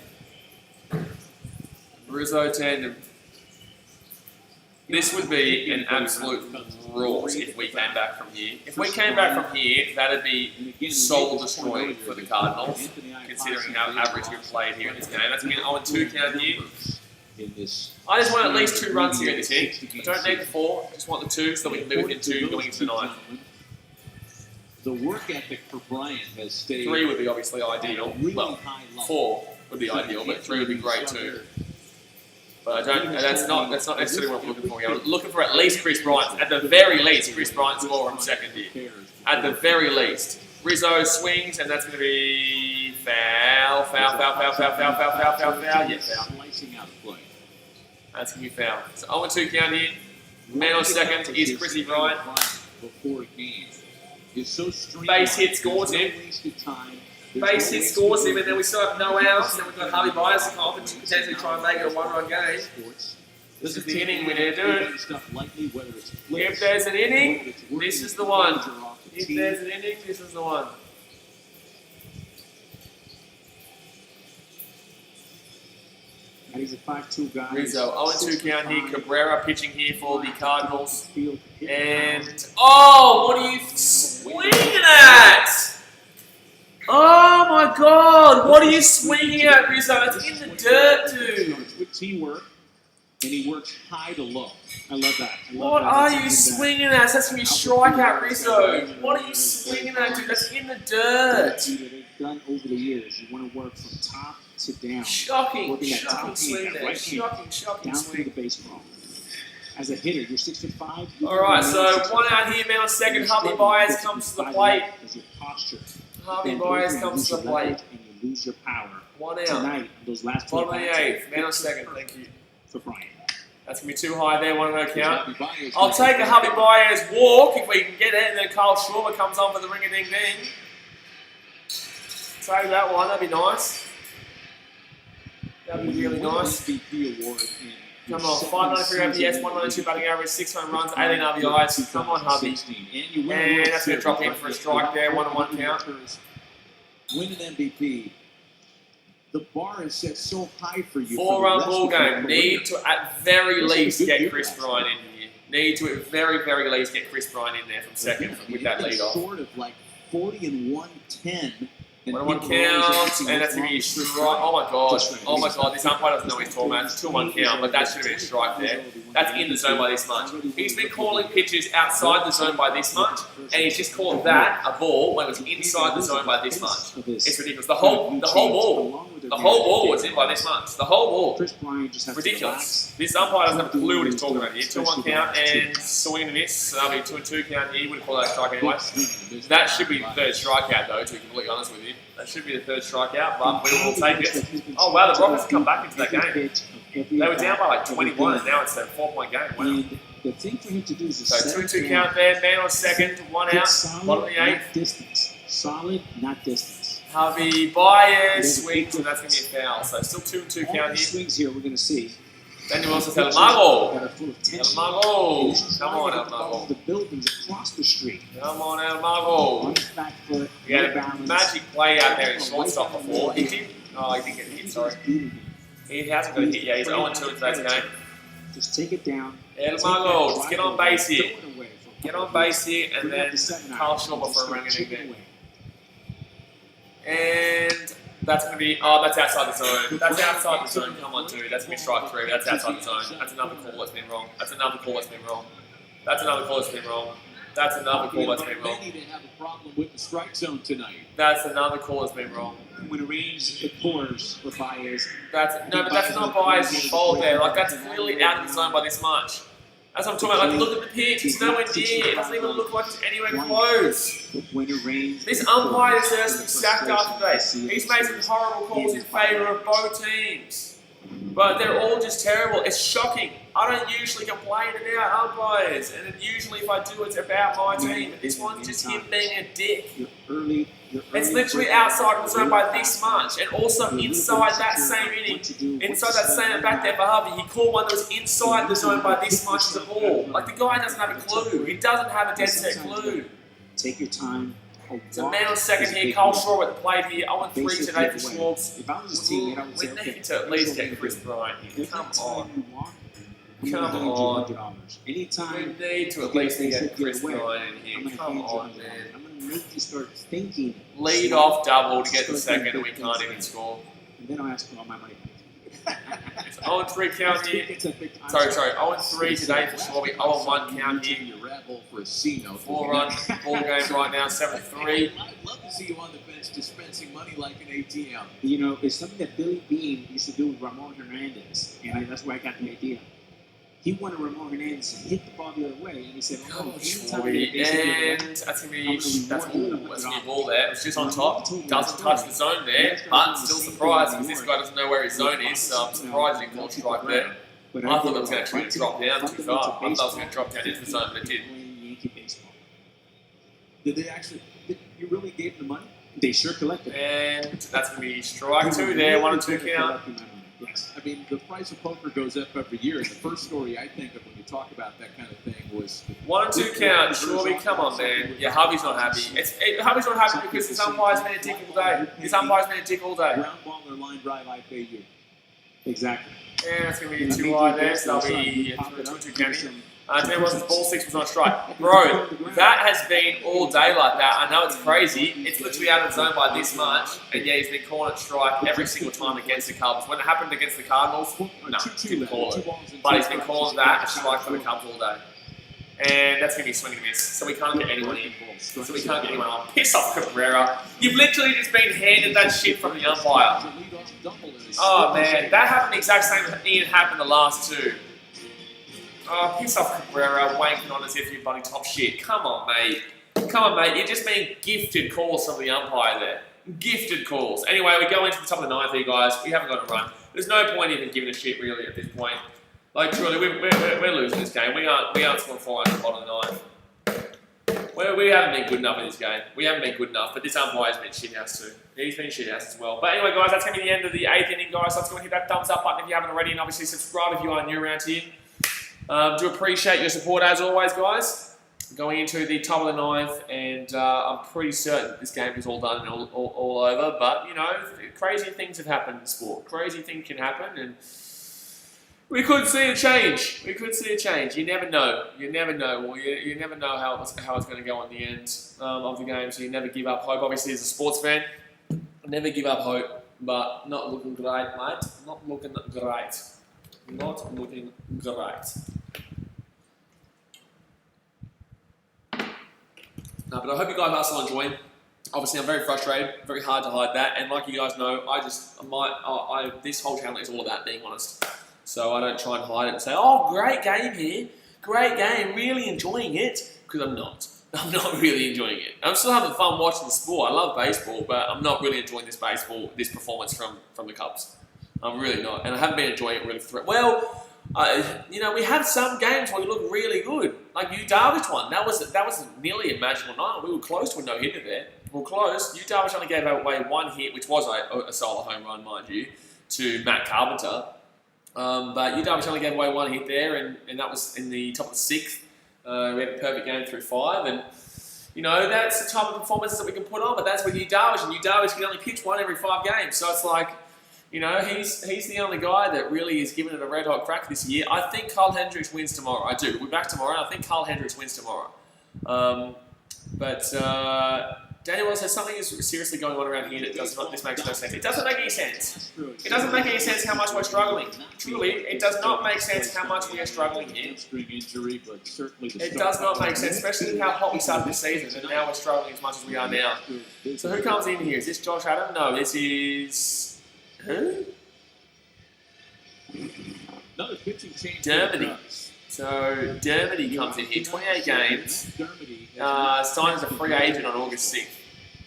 This would be an absolute rort if we came back from here. If we came back from here, that'd be soul destroying for the Cardinals, considering how average we've played here in this game. That's going to be an 0-2 count here. I just want at least 2 runs here in this inning. I don't need the 4, I just want the 2 so that we can live within 2 going into the 9th. The work ethic for Bryant has stayed. 3 would be obviously ideal. Well, 4 would be ideal, but 3 would be great too. But that's not necessarily what I'm looking for here. I'm looking for at least Chris Bryant. At the very least, Chris Bryant score from second here. At the very least. Rizzo swings, and that's going to be foul. Yeah, foul. That's going to be foul. So 0-2 count here. Man on second is Chrissy Bryant. Base hit scores him. Base hit scores him, and then we still have no outs. Then we've got Harvey Byers to come up and potentially try and make it a 1-run game. This is the inning we need to do it. If there's an inning, this is the one. If there's an inning, this is the one. He's a 5-2 guy. Rizzo, 0-2 count here. Cabrera pitching here for the Cardinals. And, oh, what are you swinging at? Oh my God, what are you swinging at, Rizzo? It's in the dirt, dude. Good teamwork, and he works high to low. I love that. What are you swinging at? That's going to be strikeout, Rizzo. What are you swinging at, dude? That's in the dirt. They've done over the years. You want to work from top to down. Shocking swing there. Shocking down swing. to the baseball. As a hitter, you're 6'5". Alright, so 1 out here, man on second. Harvey Byers comes to the plate. As your posture. Harvey Byers comes to the plate. And you lose your power. 1 out. Tonight, those last 2 Bottom of the 8th, man on second, thank you. for Bryant. That's going to be too high there, one no count. I'll take a Javi Baez walk if we can get it, and then Carl Schwarber comes on for the ring-a-ding-ding. Take that one, that'd be nice. That'd be really nice. MVP award Come on, 593 OPS, 192 batting average, 6 home runs, 18 RBIs. Come on, Hubby. And that's going to drop in for a strike there, 1-1 count. Win an MVP. The bar is set so high for you. 4-run ball game. Need to, at very least, get Chris Bryant in here. Need to, at very least, get Chris Bryant in there from second with that lead off. Short of like 40 and 110. 1-1 count, and that's going to be a strike. Oh my god, this umpire doesn't know he's talking about. It's 2-1 count, but that should have been a strike there. That's in the zone by this much. He's been calling pitches outside the zone by this much, and he's just called that a ball when it was inside the zone by this much. It's ridiculous. The whole ball was in by this much. The whole ball. Ridiculous. This umpire doesn't have a clue what he's talking about here. 2-1 count and swing and miss. So that'll be 2-2 count here. He wouldn't call that a strike anyway. That should be the third strikeout though, to be completely honest with you. That should be the third strikeout, but we will take it. Oh wow, the Rockets have come back into that game. They were down by like 21, and now it's a 4-point game. Wow. The thing for him to do is So 2-2 count there, man on second, 1 out, bottom of the 8th. Distance. Solid, not distance. Javi Baez swings, and that's going to be a foul. So still 2-2 All count the here. swings here we're going to see. Daniel Wilson's El Mago. That are full of tension. El Mago. And he's Come on, trying El to follow Mago. the buildings across the street. Come on, El Mago. On his back foot, He had no a balance. magic play out there in shortstop before. He did. Oh, he didn't get hit, sorry. He hasn't got a hit yet. He's 0-2 in today's game. Just take it down. El Mago, just get on base here. Throw it away. Get on base here, and Bring up then the second Carl out. Schwarber for a ring Chip it and away. And that's going to be, oh, that's outside the zone. That's outside the zone. Come on, dude. That's going to be strike 3. That's outside the zone. That's another call that's been wrong. That's another call that's been wrong. That's another call that's been wrong. That's another call that's been wrong. Many that have a problem with the strike zone tonight. That's another call that's been wrong. When arranged the corners for Baez. But that's not Baez involved there. Like, that's clearly out of the zone by this much. That's what I'm talking about. Like, look at the pitch. It's nowhere near. It doesn't even look like it's anywhere close. When arranged. This umpire deserves to be sacked after today. He's made some horrible calls in favour of both teams. But they're all just terrible. It's shocking. I don't usually complain about umpires. And usually if I do, it's about my team. But this one's just him being a dick. It's literally outside the zone by this much. And also inside that same inning. Inside that same back there for Harvey. He called one that was inside the zone by this much as a ball. Like, the guy doesn't have a clue. He doesn't have a dead set clue. Take your time. So man on second here, Carl Schwarber at the plate here. 0-3 today for Schwartz. If I was his teammate, I would say, We okay, need to at least get Chris Bryant here. Come on. Come on. We Anytime need to at least get Chris Bryant in here. Come on, man. I'm going to make you start thinking. Lead off double to get the second and we can't even score. And then I'll ask for all my money. It's 0-3 count here. Sorry, 0-3 today for Schwarber. 0-1 count here. 4-run ball game right now, 7-3. I'd love to see you on the bench dispensing money like an ATM. You know, it's something that Billy Beane used to do with Ramon Hernandez, and that's where I got the idea. He wanted Ramon Hernandez to hit the ball the other way, and he said, "Oh, and that's gonna be that's a ball there. It's just on top, doesn't touch the zone there, but still surprised because this guy doesn't know where his zone is. So I'm surprised he called strike there. I thought it was going to actually drop down too far. I thought it was going to drop down into the zone, but it didn't. Yankee baseball. Did they actually? You really gave them the money? They sure collected. And that's going to be strike 2 there, 1-2 count. Yes. I mean, the price of poker goes up every year. And the first story I think of when you talk about that kind of thing was 1-2 count. Shorby, come on, man. Yeah, Hubby's not happy. Hubby's not happy because his umpire's been a dick all day. His umpire's been a dick all day. Ground ball or line drive, I pay you. Exactly. And that's going to be 2 wide there, so that'll be 2-2 count. Tell was ball 6 was on strike. Bro, that has been all day like that. I know it's crazy. It's literally out of the zone by this much. And yeah, he's been calling it strike every single time against the Cubs. When it happened against the Cardinals, no, didn't call it. But he's been calling that a strike for the Cubs all day. And that's going to be a swing and miss. So we can't get anyone in. So we can't get anyone on. Piss off, Cabrera. You've literally just been handed that shit from the umpire. Oh, man. That happened the exact same thing happened the last 2. Oh, piss off, Cabrera, wanking on as if you're bloody top shit. Come on, mate. Come on, mate. You're just being gifted calls from the umpire there. Gifted calls. Anyway, we go into the top of the 9th here, guys. We haven't got a run. There's no point even giving a shit, really, at this point. Like truly, we're losing this game. We aren't scoring 4 runs in the bottom of the ninth. We haven't been good enough in this game. We haven't been good enough, but this umpire's been shithouse too. He's been shithouse as well. But anyway, guys, that's going to be the end of the 8th inning, guys. Let's go and hit that thumbs up button if you haven't already, and obviously subscribe if you are new around here. Do appreciate your support as always, guys. Going into the top of the 9th, and I'm pretty certain that this game is all done and all over. But, you know, crazy things have happened in sport. Crazy things can happen, and we could see a change. We could see a change. You never know. You never know. Well, you never know how it's going to go in the end of the game, so you never give up hope. Obviously, as a sports fan, never give up hope, but not looking great, mate. Not looking great. Not looking great. But I hope you guys are still enjoying. Obviously, I'm very frustrated. Very hard to hide that. And like you guys know, this whole channel is all about being honest. So I don't try and hide it and say, oh, great game here. Great game. Really enjoying it. Because I'm not. I'm not really enjoying it. I'm still having fun watching the sport. I love baseball, but I'm not really enjoying this performance from the Cubs. I'm really not. And I haven't been enjoying it really well, you know, we have some games where we look really good. Like Darvish one. That was nearly a magical night. We were close to a no-hitter there. We were close. Darvish only gave away 1 hit, which was a solo home run, mind you, to Matt Carpenter. But Darvish only gave away 1 hit there, and that was in the top of the 6th. We had a perfect game through 5, and you know that's the type of performances that we can put on. But that's with Darvish, and Darvish can only pitch 1 every 5 games. So it's like, you know, he's the only guy that really is giving it a red hot crack this year. I think Carl Hendricks wins tomorrow. I do. We're back tomorrow, and I think Carl Hendricks wins tomorrow. Daniel Wells says something is seriously going on around here that does not. This makes no sense. It doesn't make any sense. It doesn't make any sense how much we're struggling. Truly, it does not make sense how much we are struggling here. It does not make sense, especially with how hot we started this season, and now we're struggling as much as we are now. So who comes in here? Is this Josh Adam? No, this is who? Another pitching change. Dermody. So Dermody comes in here. 28 games. Signed as a free agent on August 6th.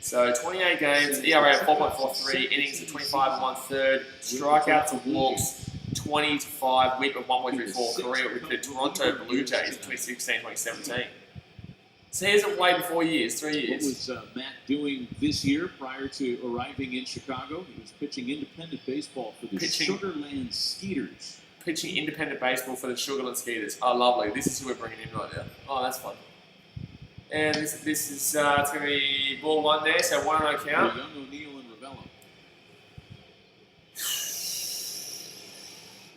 So 28 games, ERA of 4.43, innings of 25 1/3, strikeouts and walks 20-5, whip of 1.34, career with the Toronto Blue Jays in 2016-2017. So he hasn't played in 4 years, 3 years. What was Matt doing this year prior to arriving in Chicago? He was pitching independent baseball for the Sugarland Skeeters. Pitching independent baseball for the Sugarland Skeeters. Oh, lovely. This is who we're bringing in right now. Oh, that's fun. And this is it's going to be ball 1 there, so 1-0 count. Young, O'Neill, and Ravello.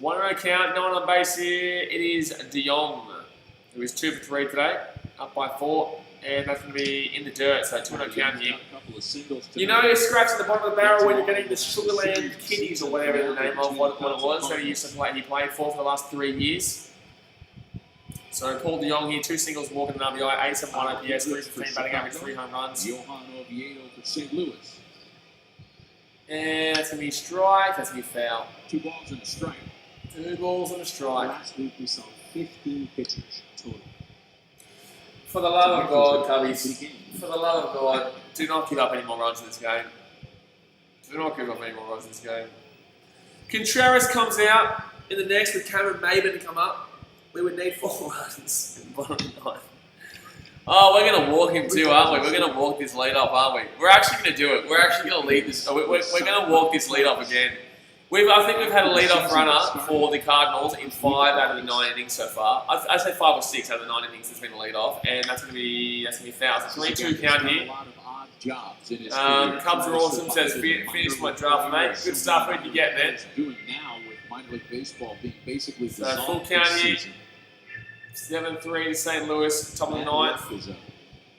1-0 count, no one on base here. It is De Jong, who is 2 for 3 today, up by 4, and that's going to be in the dirt, so 2-0 count here. You know, you scratch at the bottom of the barrel when you're getting the Sugarland Kiddies or whatever the name of what it was that he used to play. He played for the last 3 years. So Paul De Jong here, 2 singles, walking an RBI, 871 OPS, 315 batting average, 3 home runs. Johan Oviedo for St. Louis. And that's going to be strike, that's going to be foul. 2 balls and a strike. 2 balls and a strike. Last week we saw 15 pitchers total. For the love of God, Cubbies, for the love of God, do not give up any more runs in this game. Do not give up any more runs in this game. Contreras comes out in the next with Cameron Maben to come up. We would need 4 runs in the bottom of the 9th. Oh, we're going to walk him too, aren't we? We're going to walk this lead off, aren't we? We're actually going to do it. We're actually going to lead this. We're going to walk this lead off again. I think we've had a lead-off runner for the Cardinals in 5 out of the 9 innings so far. I'd say 5 or 6 out of the 9 innings has been a lead-off, and that's going to be fouls. 3-2 count here. Cubs are awesome. Says finish my draft, mate. Good stuff. Who'd you get, man? Doing now with minor league baseball being basically so full count here. 7-3 to St. Louis, top of the 9th. Is a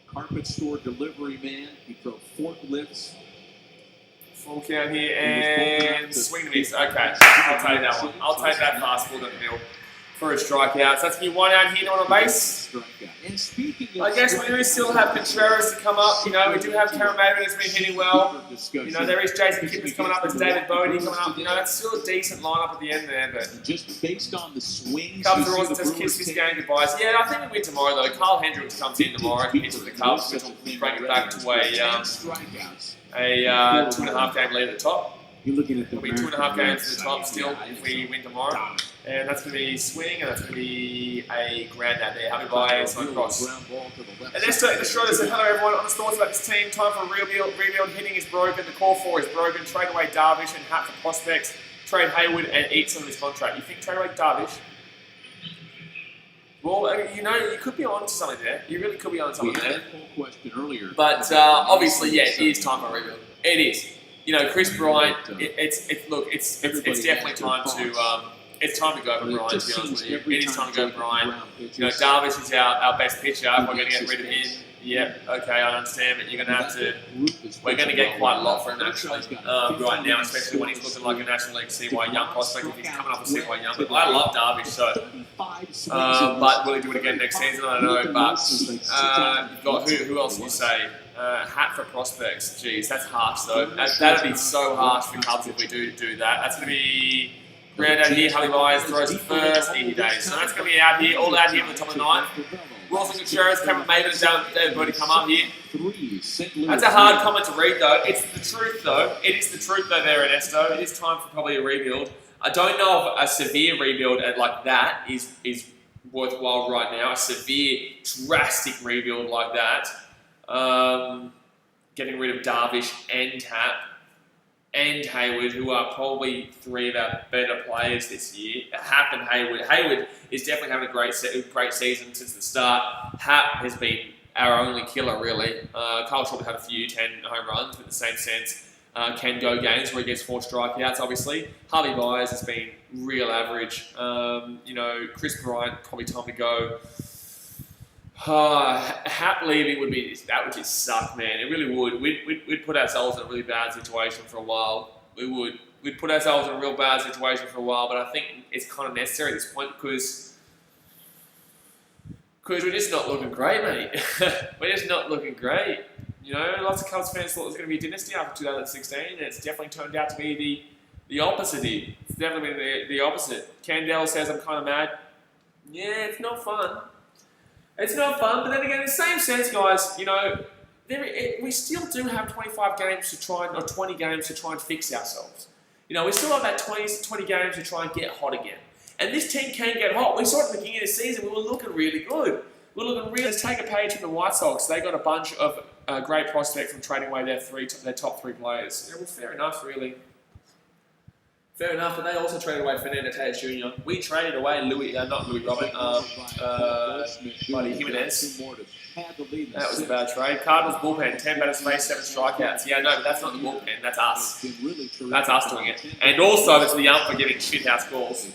carpet store delivery man. He drove forklifts. Full count here and swing and miss. Okay, I'll take that one. I'll take that fastball to the middle for a strikeout. So that's going to be 1 out here, not on base. And speaking of I guess we do still have Contreras to come up. You know, we do have Cameron Maben that's been hitting well. You know, there is Jason Kipnis coming up. There's David Bodie coming up. You know, that's still a decent lineup at the end there. But just based on the swings, Cubs are also just kiss this game goodbye. Yeah, I think we win tomorrow though. Carl Hendricks comes in tomorrow and hits with the Cubs, which will bring it back to a 2.5 game lead at the top. You're looking at the It'll be 2.5 games to the top still if we win tomorrow. And that's going to be swing, and that's going to be a ground out there. Happy by St. Cross. And Lester in the Schroeder said, hello everyone, honest thoughts about this team. Time for a rebuild. Hitting is broken. The core four is broken. Trade away Darvish and Hat for prospects. Trade Hayward and eat some of his contract. You think trade away Darvish? Well, you know, you could be on to something there. You really could be on to something there. Question earlier. But obviously, yeah, it is time for a rebuild. It is. You know, Chris Bryant. It's definitely time to. It's time to go for Bryant, to be honest with you. It is time to go for Bryant. You know, Darvish is our best pitcher. We're going to get rid of him. Yeah, okay, I understand, but you're going to have to. We're going to get quite a lot for him actually right now, especially when he's looking like a National League CY Young prospect. If he's coming off a CY Young, but I love Darvish, so. But will he do it again next season? I don't know. But you've got who else can you say? Hat for prospects. Jeez, that's harsh though. That'd be so harsh for Cubs if we do that. That's going to be. Ground out here, Harley Myers throws it first, easy days. So that's going to be out here, all out here for the top of the ninth. Wilson Gutierrez, Cameron Maven, and David Bodie come up here. That's a hard comment to read though. It's the truth though. It is the truth though there, Ernesto. It is time for probably a rebuild. I don't know if a severe rebuild like that is worthwhile right now. A severe, drastic rebuild like that. Getting rid of Darvish and Hap. And Hayward, who are probably three of our better players this year. Hap and Hayward. Hayward is definitely having a great season since the start. Hap has been our only killer, really. Kyle Schwarber had a few 10 home runs, but in the same sense, can go games where he gets 4 strikeouts, obviously. Harvey Myers has been real average. You know, Chris Bryant, probably time to go. Hap leaving would just suck, man. It really would. We'd put ourselves in a really bad situation for a while. We would. We'd put ourselves in a real bad situation for a while, but I think it's kind of necessary at this point because we're just not looking great, mate. We're just not looking great. You know, lots of Cubs fans thought it was going to be a dynasty after 2016, and it's definitely turned out to be the opposite here. It's definitely been the opposite. Candell says, I'm kind of mad. Yeah, it's not fun. It's not fun, but then again, in the same sense, guys, you know, we still do have 25 games to try, or 20 games to try and fix ourselves. You know, we still have that 20 games to try and get hot again. And this team can get hot. We saw it at the beginning of the season, we were looking really good. Let's take a page from the White Sox. They got a bunch of great prospects from trading away their top 3 players. Yeah, well, fair enough, really. Fair enough, but they also traded away Fernando Tatis Jr. We traded away not Louis Robert, Buddy Jimenez. That was a bad trade. Cardinals bullpen, 10 batters faced, 7 strikeouts. Yeah, no, but that's not the bullpen, that's us. That's us doing it. And also, it's the unforgiving shithouse calls.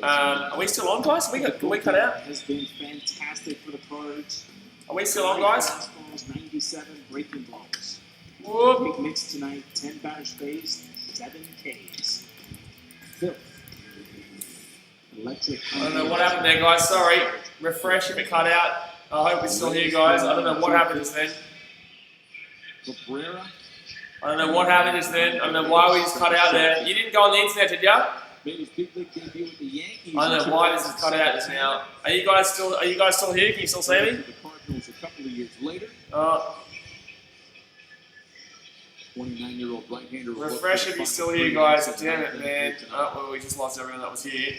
Are we still on, guys? Can we cut out? Has been fantastic for the Cards. Are we still on, guys? Fastballs, 97 breaking balls. Whoop. Big mix tonight, 10 batters faced, 7 Ks. Filth. Electric. I don't know what happened there, guys. Sorry. Refresh if it cut out. I hope it's still here, guys. I don't know what happened just then. Cabrera. I don't know what happened just then. I don't know why we just cut out there. You didn't go on the internet, did you? Made his big league debut with the Yankees. I don't know why this is cut out just now. Are you guys still here? Can you still see me? The Cardinals a couple of years later. 29-year-old right-hander. Refresh if you're still here, guys. Damn it, man. Well, we just lost everyone that was here.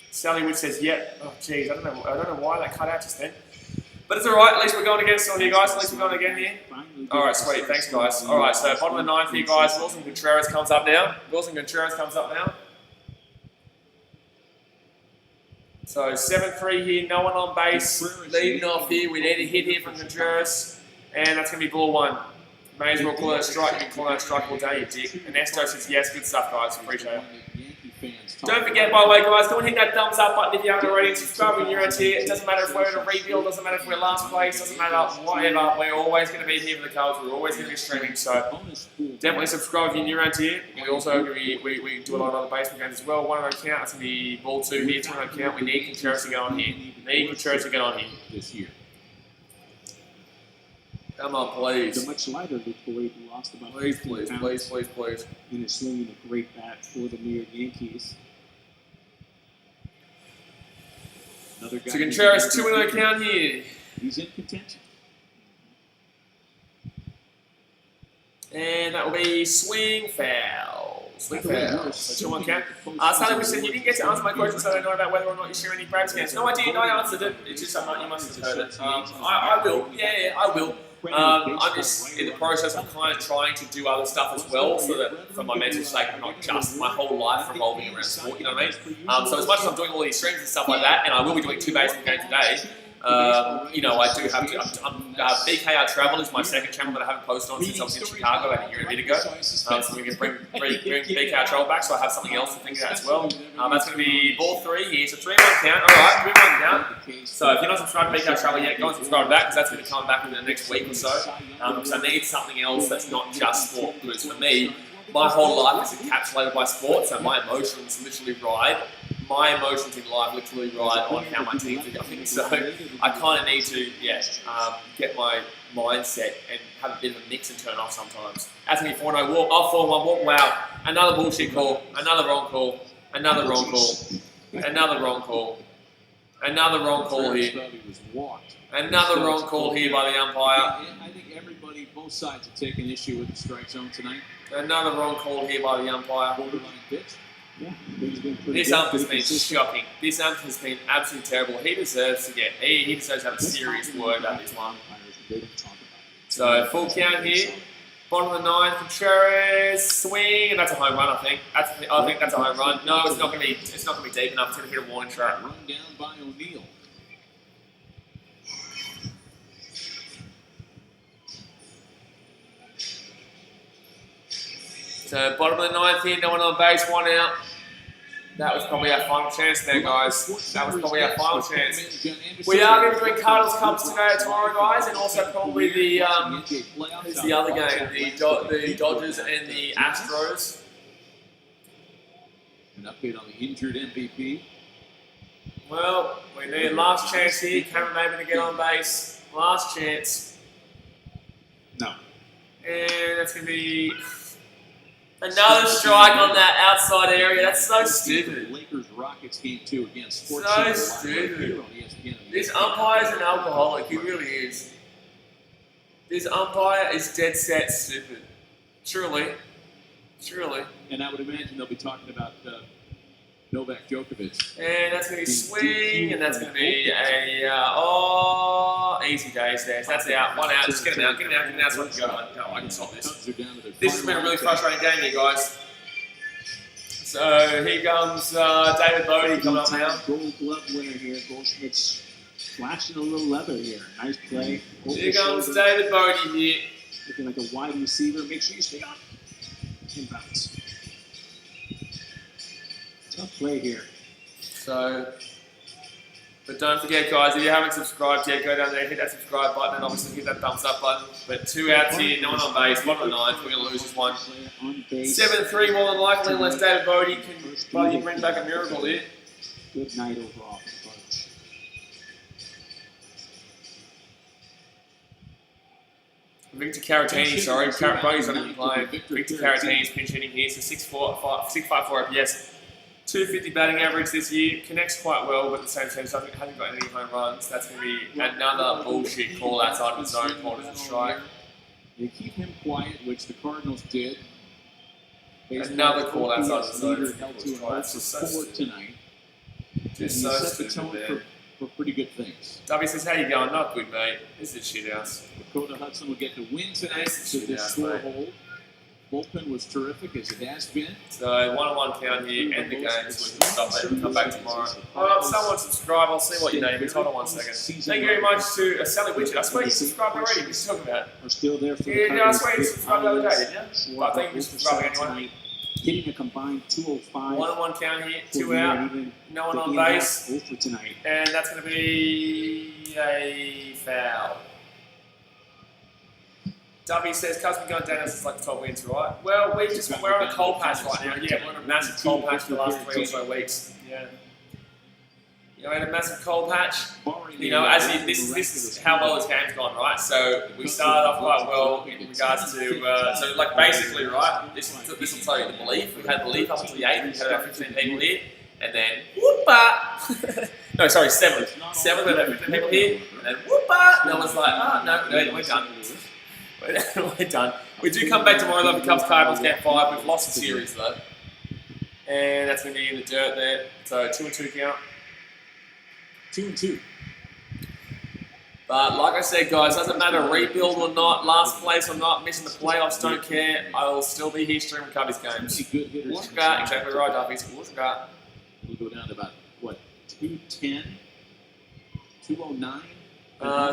Sally Wood says, "Yep." Oh, jeez, I don't know why that cut out just then. But it's all right. At least we're going again still here, guys. At least we're going again here. All right, sweet. Thanks, guys. All right, so bottom of the 9th here, guys. Wilson Contreras comes up now. So 7-3 here. No one on base. Leading off here. We need a hit here from Contreras, and that's going to be ball 1. May as well call that a strike. You can call that a strike all day, you dick. And Ernesto says, yes, good stuff, guys. Appreciate it. Don't forget, by the way, guys, go and hit that thumbs up button if you haven't already. Subscribe when you're out here. It doesn't matter if we're in a rebuild, doesn't matter if we're last place, doesn't matter whatever. We're always going to be here for the Cubs. We're always going to be streaming. So definitely subscribe if you're new around here. We also we do a lot of other baseball games as well. 1 on account. That's going to be ball 2 here. 2 on account. We need Contreras to get on here. This year. Come on, please. The much lighter Detroit lost about Please. 15 pounds and is swinging a great bat for the New York Yankees. Another guy. So Contreras 2 on account here. He's in contention. And that will be swing foul. Swing foul. So 2-1 count. Stanley said, you didn't get to answer my question, so I don't know about whether or not you share any Brad scans. No, I did. I answered it. It's just you must have heard it. I will. Yeah, I will. I'm just in the process of kind of trying to do other stuff as well, so that for my mental sake, not just my whole life revolving around sport, you know what I mean? So as much as I'm doing all these streams and stuff like that, and I will be doing 2 baseball games today, you know, I do have to. BKR Travel is my second channel that I haven't posted on since I was in Chicago about a year and a bit ago. So we're going to bring BKR Travel back, so I have something else to think about as well. That's going to be ball 3 here, so 3-1 count. All right, 3-1 count. So if you're not subscribed to BKR Travel yet, go and subscribe to that because that's going to be coming back within the next week or so. Because I need something else that's not just sport. Because for me, my whole life is encapsulated by sport, so my emotions literally ride. My emotions in life literally ride on how my teams are going. So I kind of need to, get my mindset and have a bit of a mix and turn off sometimes. That's me 4-0 walk. Oh, 4-1 walk. Wow. Another bullshit call. Another wrong call. Another wrong call. Another wrong call. Another wrong call here. Another wrong call here by the umpire. I think everybody, both sides, have taken issue with the strike zone tonight. Another wrong call here by the umpire. Borderline pitch. Yeah, this ump has been shocking. This ump has been absolutely terrible. He deserves to get. He deserves to have a serious word about this one. So full count here. Bottom of the 9th, Contreras swing, and that's a home run. I think. I think that's a home run. No, it's not going to be. It's not going to be deep enough. It's going to hit a warning track. Run down by O'Neill. So bottom of the 9th here, no one on base, 1 out. That was probably our final chance there, guys. That was probably our final chance. We are going to be doing Cardinals Cubs today, tomorrow, guys, and also probably the who's the other game, the Dodgers and the Astros. An update on the injured MVP. Well, we need last chance here. Cameron Maben to get on base. Last chance. No. And that's going to be another strike on that outside area. That's so stupid. Lakers Rockets game 2 against So stupid. This umpire is an alcoholic. He really is. This umpire is dead set stupid. Truly. Truly. And I would imagine they'll be talking about Novak Djokovic. And that's going to be swing, and that's going to be a, easy days there. That's out. 1 out. Just get him out. Get him out. Get him out so I can go. No, I can stop this. This has been a really frustrating game here, guys. So here comes David Bodie coming up now. Gold glove winner here. Goldschmidt's flashing a little leather here. Nice play. Here comes David Bodie here. Looking like a wide receiver. Make sure you stay up. Inbounds. Tough play here. So, but don't forget, guys, if you haven't subscribed yet, go down there, hit that subscribe button, and obviously hit that thumbs up button. But 2 outs here, no one on base, bottom of the 9th, we're going to lose this one. 7-3 more than likely, unless David Bodie can bring back a miracle here. Good night overall for the coach. Victor Caratini, sorry, Bodie's not even playing. Victor Caratini's pinch hitting here, so 6.54 OPS. 250 batting average this year, connects quite well, but at the same time, hasn't got any home runs. That's going to be another bullshit call outside of the zone, called as a strike. They keep him quiet, which the Cardinals did. Another call outside of the zone. Held to an Just tonight. Just so set the stupid, tone for pretty good things. W says, how you going? Not good, mate. This is shit house. Dakota Hudson will get the win tonight. This is So shit this house, score mate. hold. Bullpen was terrific, as it has been. So 1-1 count here, end the game, so we can stop it and come back tomorrow. Someone subscribe, I'll see what your name is. Hold on 1 second. Thank you very much to Sally Widget. I swear you subscribed already. What are you talking about? Are still there for the Yeah, I Cardinals. swear you subscribed the other day, didn't you? But I think you subscribed anyway. Hitting a combined 205. 1-1 count here, for 2 the year, out, even no one on the game base, out, 0 for tonight. and that's going to be a foul. Dubby says, Cubs been going down since like 12 wins, right? Well, we're on a cold patch right now. Yeah, we're on a massive cold patch for the last 3 or so weeks. Yeah. You know, in a massive cold patch. You know, this is how well this game's gone, right? So we started off quite well in regards to, so like basically, right? This will tell you the belief. We had belief up until the 8th. We had about 15 people here, and then whoop-a! No, sorry, 7. 7, we had about 15 people here, and then whoop-a! No one's like, oh no, we're done. We're done. We do come back tomorrow, though, for Cubs Cardinals game 5. We've lost the series, though. And that's going to be in the dirt there. So 2-2 count. 2-2. But like I said, guys, doesn't matter rebuild or not, last place or not, missing the playoffs, don't care. I will still be here streaming Cubbies games. Good hitters. Wushka, exactly right, Darvish. Wushka. We'll go down to about, what, 210? 209?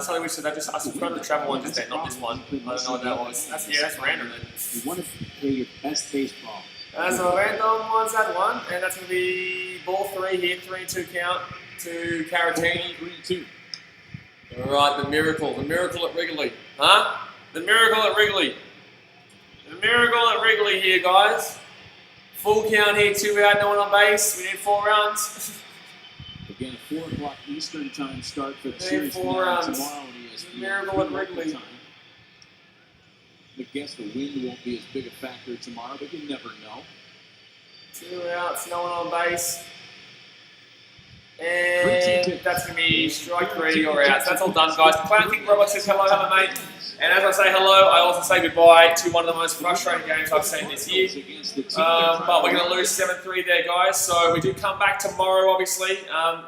Something we should have just asked for the travel one just then, not this one. I don't know what that was. That's random then. You want to play your best baseball. That's a random one's that one, and that's going to be ball 3 here, 3-2 count to Caratini. 3-2. All right, the miracle at Wrigley. Huh? The miracle at Wrigley. The miracle at Wrigley here, guys. Full count here, 2 out, no one on base. We need 4 runs. Again, 4 o'clock Eastern time start for the We series need 4 tomorrow runs. on ESPN. Miracle at Wrigley. I guess the wind won't be as big a factor tomorrow, but you never know. 2 outs, no one on base. And that's going to be strike 3 or out. So that's all done, guys. Clown King Robot says hello, mate. And as I say hello, I also say goodbye to one of the most frustrating games I've seen this year. But we're going to lose 7-3 there, guys. So we do come back tomorrow, obviously.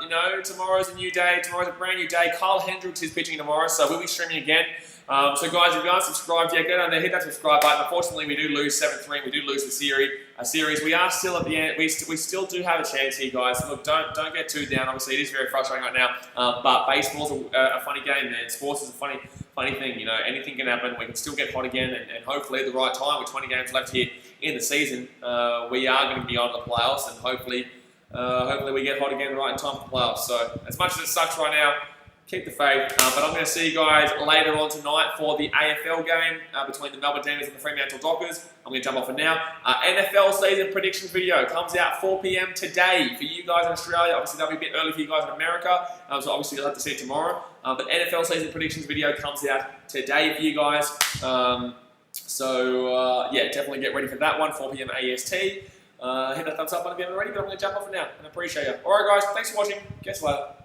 You know, tomorrow's a new day. Tomorrow's a brand new day. Carl Hendricks is pitching tomorrow, so we'll be streaming again. So guys, if you aren't subscribed yet, go down there, hit that subscribe button. Unfortunately, we do lose 7-3. We do lose the series. We are still at the end. We still do have a chance here, guys. Look, don't get too down. Obviously, it is very frustrating right now. But baseball's a funny game, man. Sports is a funny thing. You know, anything can happen. We can still get hot again, and hopefully at the right time, with 20 games left here in the season, we are going to be on the playoffs, and hopefully we get hot again right in time for the playoffs. So as much as it sucks right now, keep the faith, but I'm going to see you guys later on tonight for the AFL game between the Melbourne Demons and the Fremantle Dockers. I'm going to jump off for now. NFL season predictions video comes out 4 p.m. today for you guys in Australia. Obviously, that'll be a bit early for you guys in America, so obviously you'll have to see it tomorrow. But NFL season predictions video comes out today for you guys. Yeah, definitely get ready for that one, 4 p.m. AST. Hit that thumbs up button if you haven't already, but I'm going to jump off for now, and I appreciate you. Alright guys, thanks for watching. Catch you later.